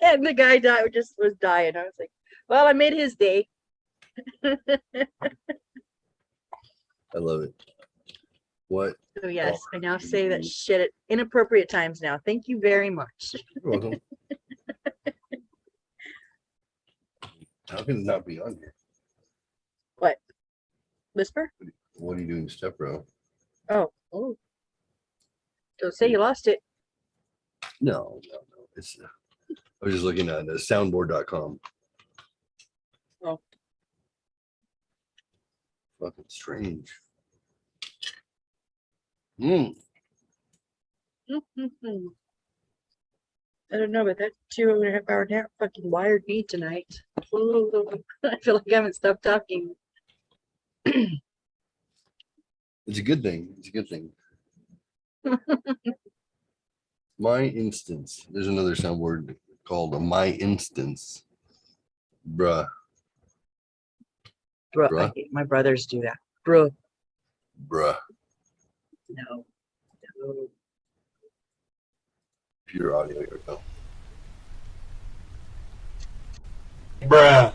And the guy was dying. I was like, well, I made his day. I love it. What? So yes, I now say that shit at inappropriate times now. Thank you very much. You're welcome. How can it not be on here? What? Whisper? What are you doing, step bro? Oh. Don't say you lost it. No. It's I was just looking at soundboard.com. Oh. Fucking strange. I don't know, but that 2.5 hour nap fucking wired me tonight. I feel like I haven't stopped talking. It's a good thing. It's a good thing. My instance. There's another soundboard called my instance. Bruh. Bruh. My brothers do that. Bruh. No. Pure audio. Here we go. Bruh.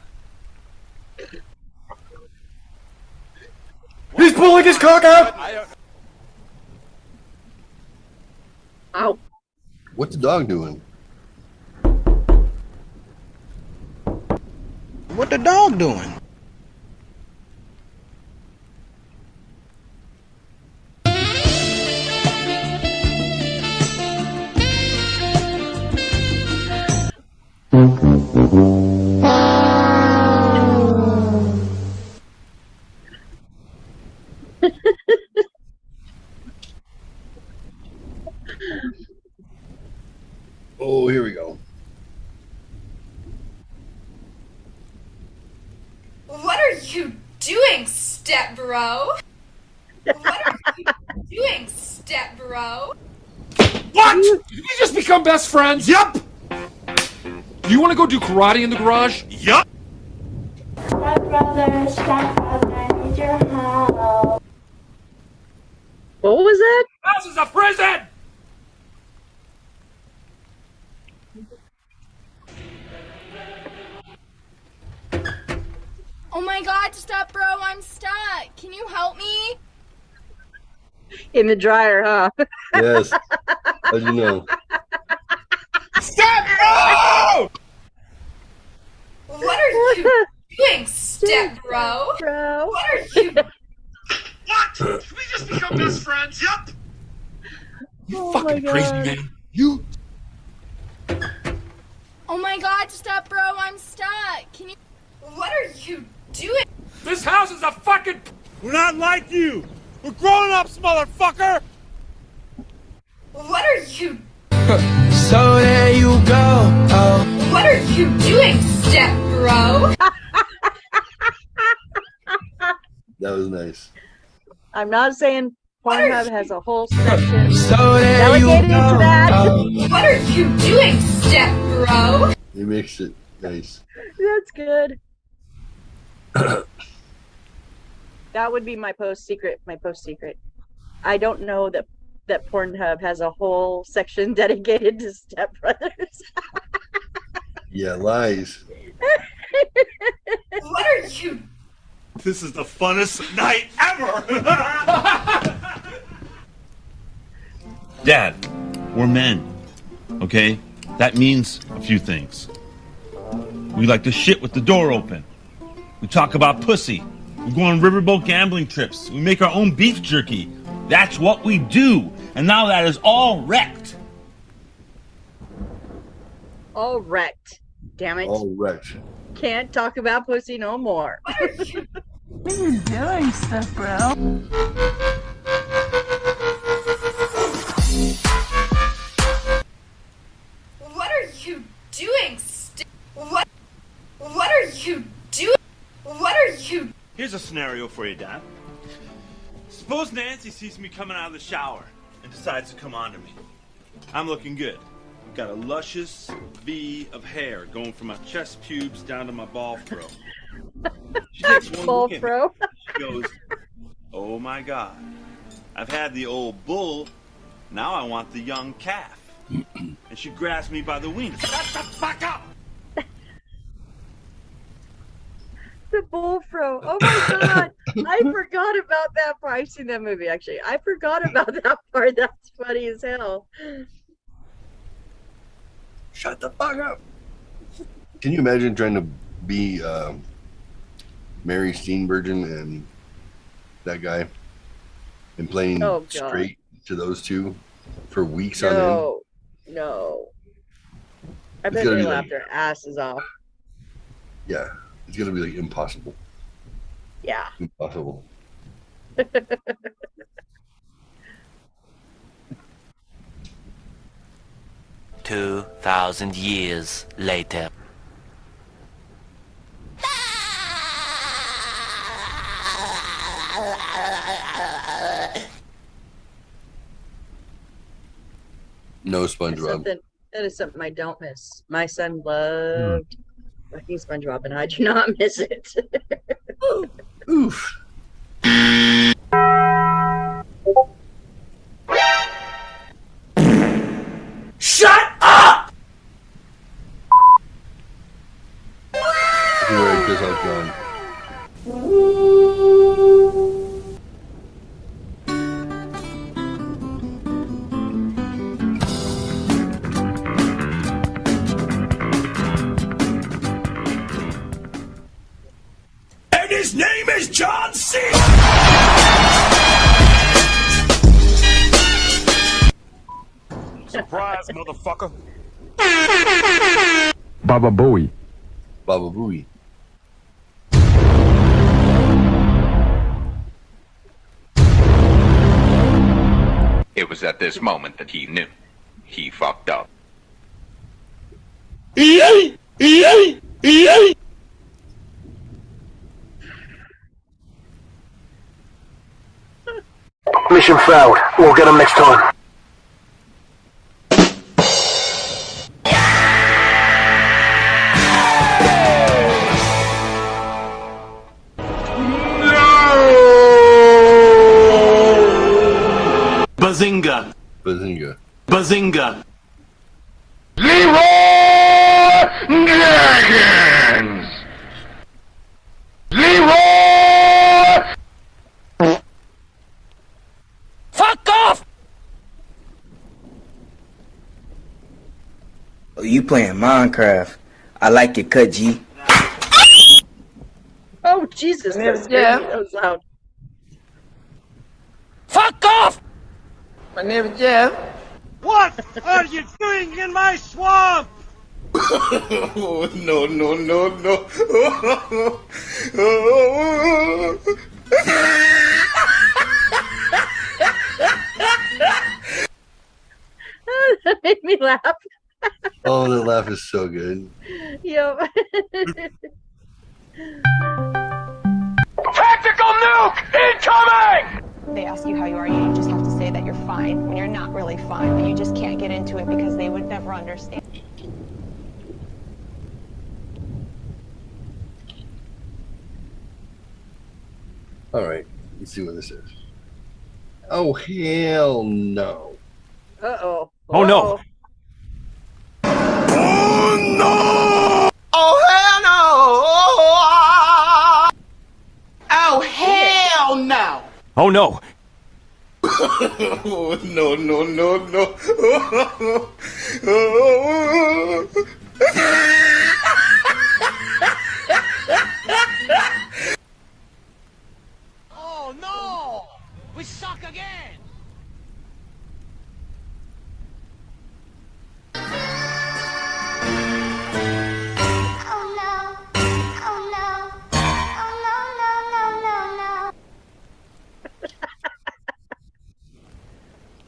He's pulling his cock out! Ow. What's the dog doing? What the dog doing? Oh, here we go. What are you doing, step bro? What are you doing, step bro? What? Did we just become best friends? Yup! You want to go do karate in the garage? Yup! Stepbrother, I need your help. What was that? House is a prison! Oh my god, step bro, I'm stuck. Can you help me? In the dryer, huh? Yes. How'd you know? Step bro! What are you doing, step bro? What are you? What? Did we just become best friends? Yup! You Oh fucking my crazy God. man. You. Oh my god, step bro, I'm stuck. Can you? What are you doing? This house is a fucking. We're not like you. We're grown ups, motherfucker. What are you? So there you go. Oh. What are you doing, step bro? That was nice. I'm not saying Pornhub has a whole section So there you delegated go. to that. What are you doing, step bro? You mixed it. Nice. That's good. That would be my post secret. I don't know that Pornhub has a whole section dedicated to stepbrothers. Yeah, lies. What are you? This is the funnest night ever! Dad, we're men, okay? That means a few things. We like to shit with the door open. We talk about pussy. We go on riverboat gambling trips. We make our own beef jerky. That's what we do. And now that is all wrecked. All wrecked. Damn it. All wrecked. Can't talk about pussy no more. What are you doing, Step Bro? What are you doing, What are you doing? What are you? Here's a scenario for you, Dad. Suppose Nancy sees me coming out of the shower and decides to come on to me. I'm looking good. I've got a luscious V of hair going from my chest pubes down to my ball fro. She takes one Ball look at me. fro. She goes, "Oh my God, I've had the old bull. Now I want the young calf." And she grabs me by the wings. Shut the fuck up! The bullfro. Oh my God. I forgot about that part. I've seen that movie actually. I forgot about that part. That's funny as hell. Shut the fuck up. Can you imagine trying to be Mary Steenburgen and that guy and playing straight to those two for weeks on end? No. I It's bet gonna they be laugh like- their asses off. Yeah, it's gonna be like impossible. Yeah. Impossible. 2,000 years later. No That's SpongeBob. that is something I don't miss. My son loved fucking SpongeBob, and I do not miss it. Oof. Shut up! You already piss off John. And his name is John C. Surprise, motherfucker. Baba Booey. Baba Booey. It was at this moment that he knew. He fucked up. Mission failed. We'll get him next time. Bazinga. Bazinga. Bazinga. Leroy Dragons! Leroy! Fuck off! Oh, you playing Minecraft. I like your cut, G. Oh, Jesus. That's Yeah. crazy. That was loud. Fuck off! My name is Jeff. What are you doing in my swamp? Oh, no, no, no, no. That made me laugh. Oh, the laugh is so good. Yo. Tactical nuke incoming! They ask you how you are, you just have to say that you're fine when you're not really fine, but you just can't get into it because they would never understand. All right, let's see what this is. Oh, hell no. Uh-oh. Oh, no. Oh, hell no! Oh no! Oh, no, no, no, no. Oh no! We suck again!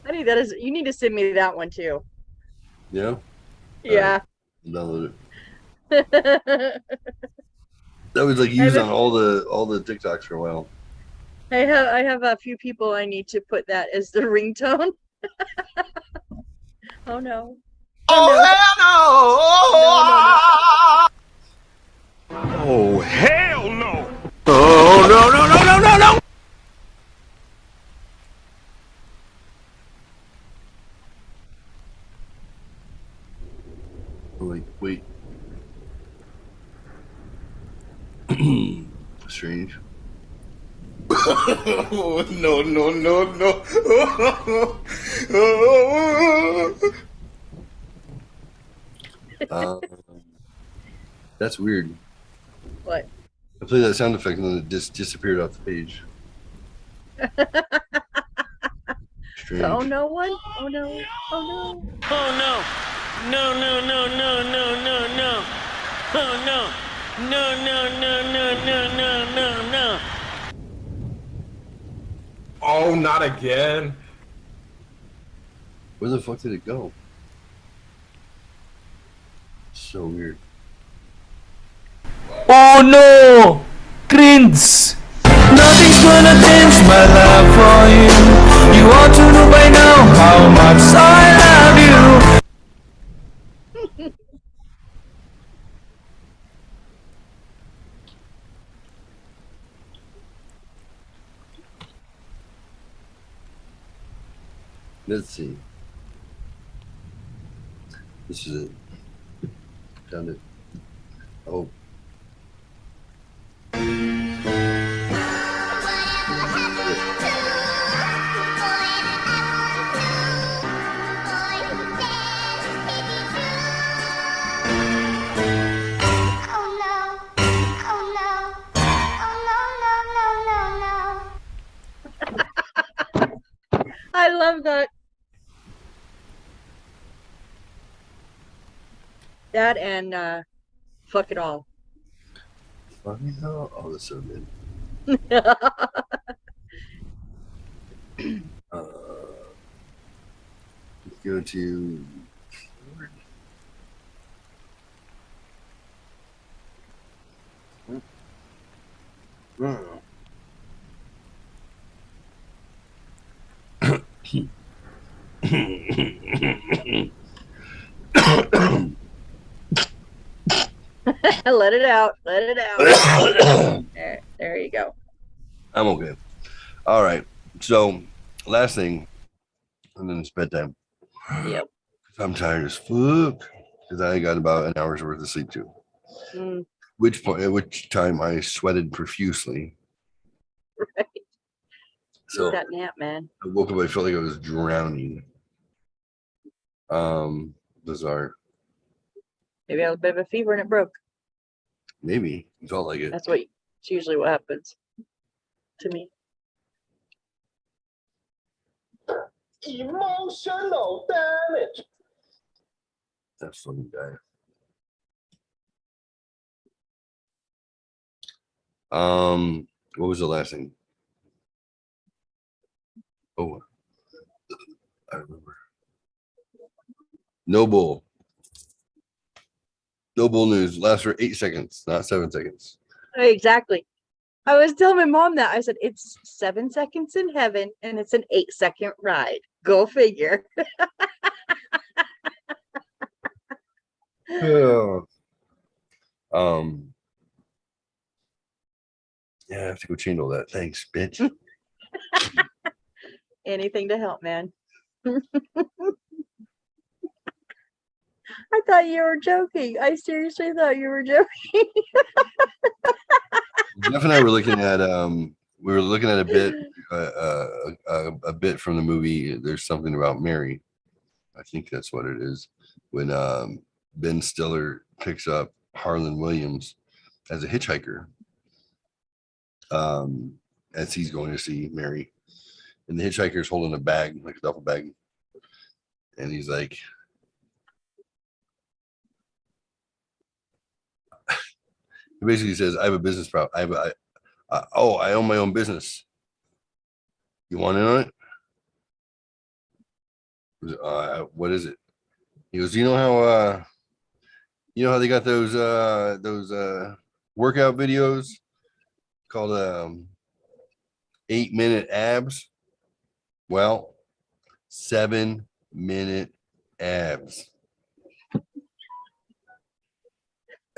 Honey, that is, you need to send me that one too. Yeah. Yeah. Download it. That was like used on all the TikToks for a while. I have a few people I need to put that as the ringtone. Oh no. Oh no. Oh hell no! Oh no no no no no no! Like, wait. Strange. Oh, no, no, no, no. That's weird. What? I played that sound effect and then it just disappeared off the page. Strange. Oh no one? Oh no. Oh no. Oh no! No no no no no no no! Oh no! No no no no no no no no! Oh, not again. Where the fuck did it go? So weird. Oh no! Cringe! Nothing's gonna change my love for you. You ought to know by now how much I love you. Let's see. This is it. Found it. Oh. I love that. That and fuck it all. Fuck it all. Oh, that's so good. Let's go to. Let it out. Let it out. There you go. I'm okay. All right. So, last thing, and then it's bedtime. Yep. I'm tired as fuck because I got about an hour's worth of sleep too. Mm. At which time I sweated profusely. Right. So that nap, man. I woke up. I felt like I was drowning. Bizarre. Maybe I had a bit of a fever and it broke. Maybe it felt like it. That's usually what happens to me. Emotional damage. That fucking guy. What was the last thing? Oh, I remember. No bull. No bull news lasts for 8 seconds, not 7 seconds. Exactly. I was telling my mom that. I said, it's 7 seconds in heaven and it's an 8-second ride. Go figure. Yeah. Yeah, I have to go change all that. Thanks, bitch. Anything to help, man. I thought you were joking. I seriously thought you were joking. Jeff and I were looking at we were looking at a bit, a bit from the movie. There's something about Mary. I think that's what it is. When Ben Stiller picks up Harlan Williams as a hitchhiker, as he's going to see Mary, and the hitchhiker's holding a bag, like a duffel bag, and he's like, he basically says, "I have a business problem. I own my own business. You want in on it? What is it?" He goes, "You know how they got those workout videos called 8-minute abs? Well, 7-minute abs."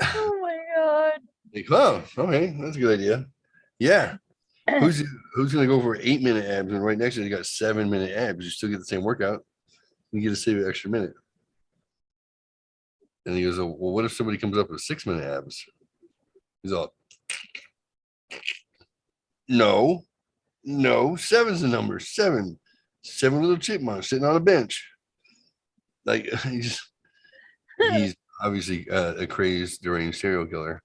Oh my god. Like, oh, okay, that's a good idea. Yeah. Who's gonna go for 8-minute abs and right next to it you got 7-minute abs? You still get the same workout. You get to save an extra minute. And he goes, "Well, what if somebody comes up with 6-minute abs?" He's all, no, 7's the number. 7 little chipmunks sitting on a bench. Like he's obviously a crazed, deranged serial killer.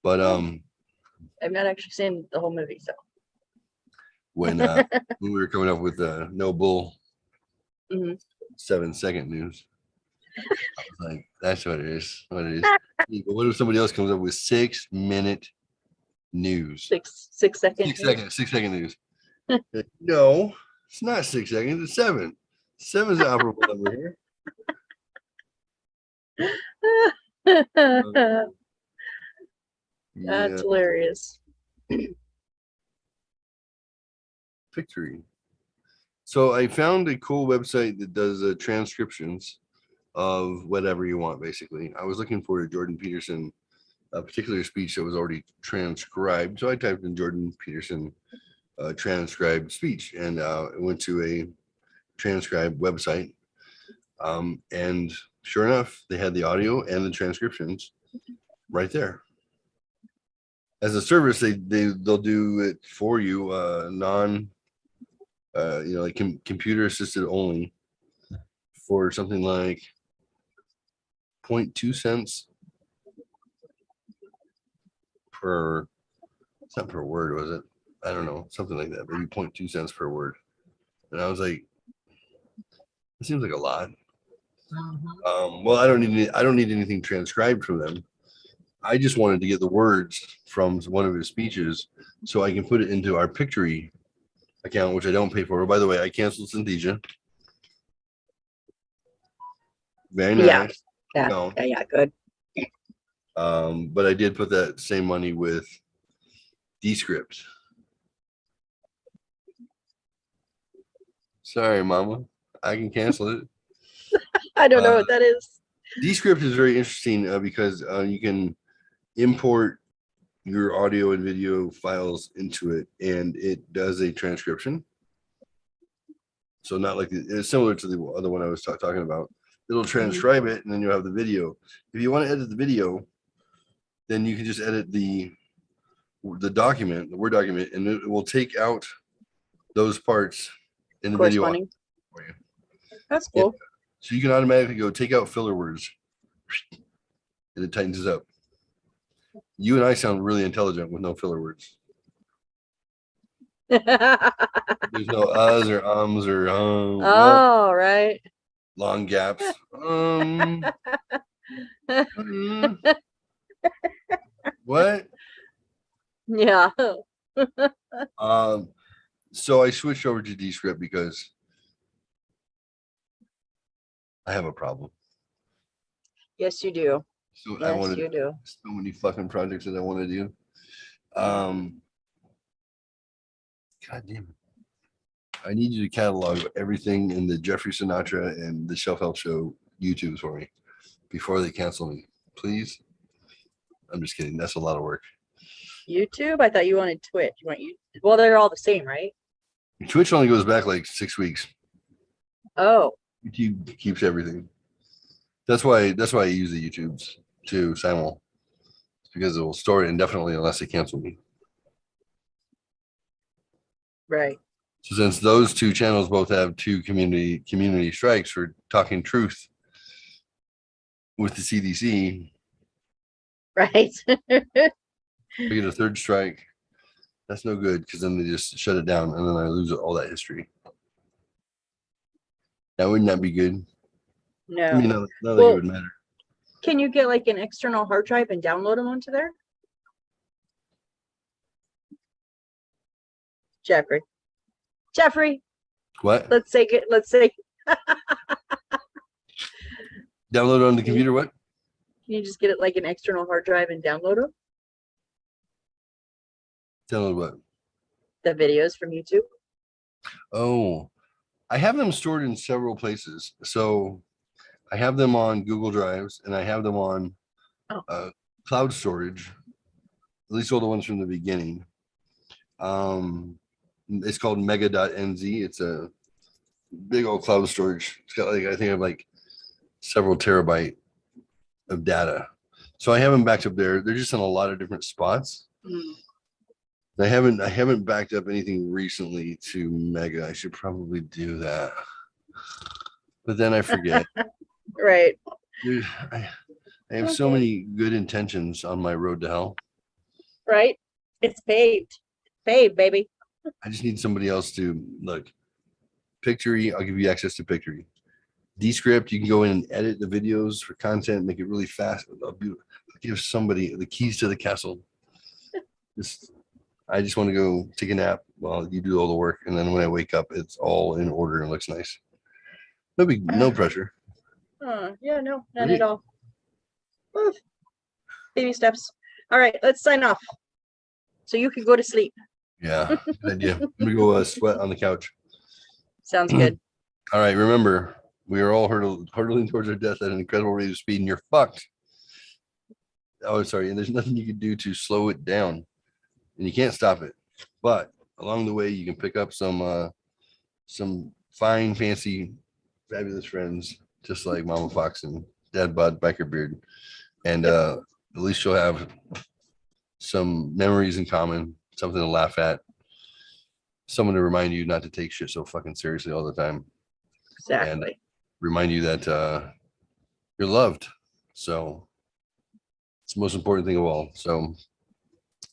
But I've not actually seen the whole movie, so when we were coming up with no bull 7-second news, I was like, that's what it is. What it is. But what if somebody else comes up with 6-minute news? 6 seconds. 6-second news. No, it's not 6 seconds. It's 7. 7 is the operable number here. That's hilarious. Victory. So I found a cool website that does transcriptions of whatever you want. Basically, I was looking for a Jordan Peterson, a particular speech that was already transcribed. So I typed in Jordan Peterson transcribed speech, and it went to a transcribed website. And sure enough, they had the audio and the transcriptions right there. As a service, they'll do it for you, like computer assisted only, for something like 0.2 cents per, it's not per word, was it? I don't know, something like that, maybe 0.2 cents per word. And I was like, it seems like a lot. Well, I don't need anything transcribed from them. I just wanted to get the words from one of his speeches so I can put it into our Pictory account, which I don't pay for. By the way, I canceled Synthesia. Very nice. Yeah, good. But I did put that same money with Descript. Sorry, Mama. I can cancel it. I don't know what that is. Descript is very interesting because you can import your audio and video files into it, and it does a transcription. So not like it's similar to the other one I was talking about. It'll transcribe it, and then you'll have the video. If you want to edit the video, then you can just edit the document, the Word document, and it will take out those parts in the video for you. That's cool. Yeah. So you can automatically go take out filler words, and it tightens it up. You and I sound really intelligent with no filler words. There's no uhs or ums or oh, right. Long gaps. What? Yeah. So I switched over to Descript because I have a problem. Yes, you do. So yes, you do. So many fucking projects that I want to do. God damn it. I need you to catalog everything in the Jeffrey Sinatra and the Shelf Help Show YouTubes for me before they cancel me, please. I'm just kidding. That's a lot of work. YouTube? I thought you wanted Twitch. You want well, they're all the same, right? Twitch only goes back like 6 weeks. Oh. YouTube keeps everything. That's why I use the YouTubes too, Simul. It's because it will store it indefinitely unless they cancel me. Right. So since those two channels both have two community strikes for talking truth with the CDC, Right. we get a third strike. That's no good because then they just shut it down and then I lose all that history. That wouldn't that be good? No. I mean, not like Well, it would matter. can you get like an external hard drive and download them onto there? Jeffrey. What? Let's say Download it on the computer? What? Can you just get it like an external hard drive and download them? Download what? The videos from YouTube. Oh, I have them stored in several places. So I have them on Google Drives and I have them on cloud storage, at least all the ones from the beginning. It's called mega.nz. It's a big old cloud storage. It's got like, I think I have like several terabyte of data. So I have them backed up there. They're just in a lot of different spots. I haven't backed up anything recently to Mega. I should probably do that. But then I forget. Right. Dude, I have so many good intentions on my road to hell. Right. It's paved. Paved, baby. I just need somebody else to look. Pictory, I'll give you access to Pictory. Descript, you can go in and edit the videos for content, make it really fast. I'll give somebody the keys to the castle. I just want to go take a nap while you do all the work, and then when I wake up, it's all in order and looks nice. No pressure. Yeah, no, not at all. Oof. Baby steps. All right, let's sign off. So you can go to sleep. Yeah, good idea. I'm gonna go sweat on the couch. Sounds good. All right, remember, we are all hurtling towards our death at an incredible rate of speed, and you're fucked. Oh, sorry, and there's nothing you can do to slow it down, and you can't stop it. But along the way, you can pick up some fine, fancy, fabulous friends, just like Mama Fox and Dadbod Bikerbeard, and at least you'll have some memories in common, something to laugh at, someone to remind you not to take shit so fucking seriously all the time. Exactly. And remind you that you're loved. So it's the most important thing of all. So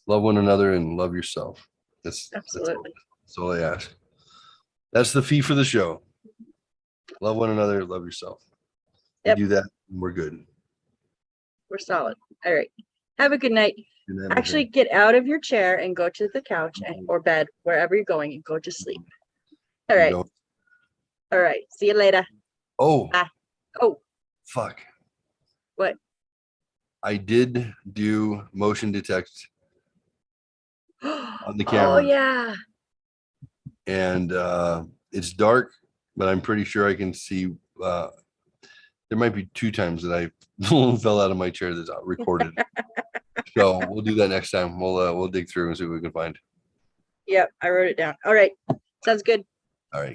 love one another and love yourself. Absolutely. That's all I ask. That's the fee for the show. Love one another, love yourself. Yep. You do that, and we're good. We're solid. All right. Have a good night. Good night, my Actually, get out of your chair and go to the couch or bed, wherever you're going, and go to sleep. All right. All right. See you later. Oh. Bye. Oh. Fuck. What? I did do motion detect on the camera. Oh yeah. And it's dark, but I'm pretty sure I can see. There might be 2 times that I fell out of my chair that's recorded. So we'll do that next time. We'll dig through and see what we can find. Yep, I wrote it down. All right. Sounds good. All right.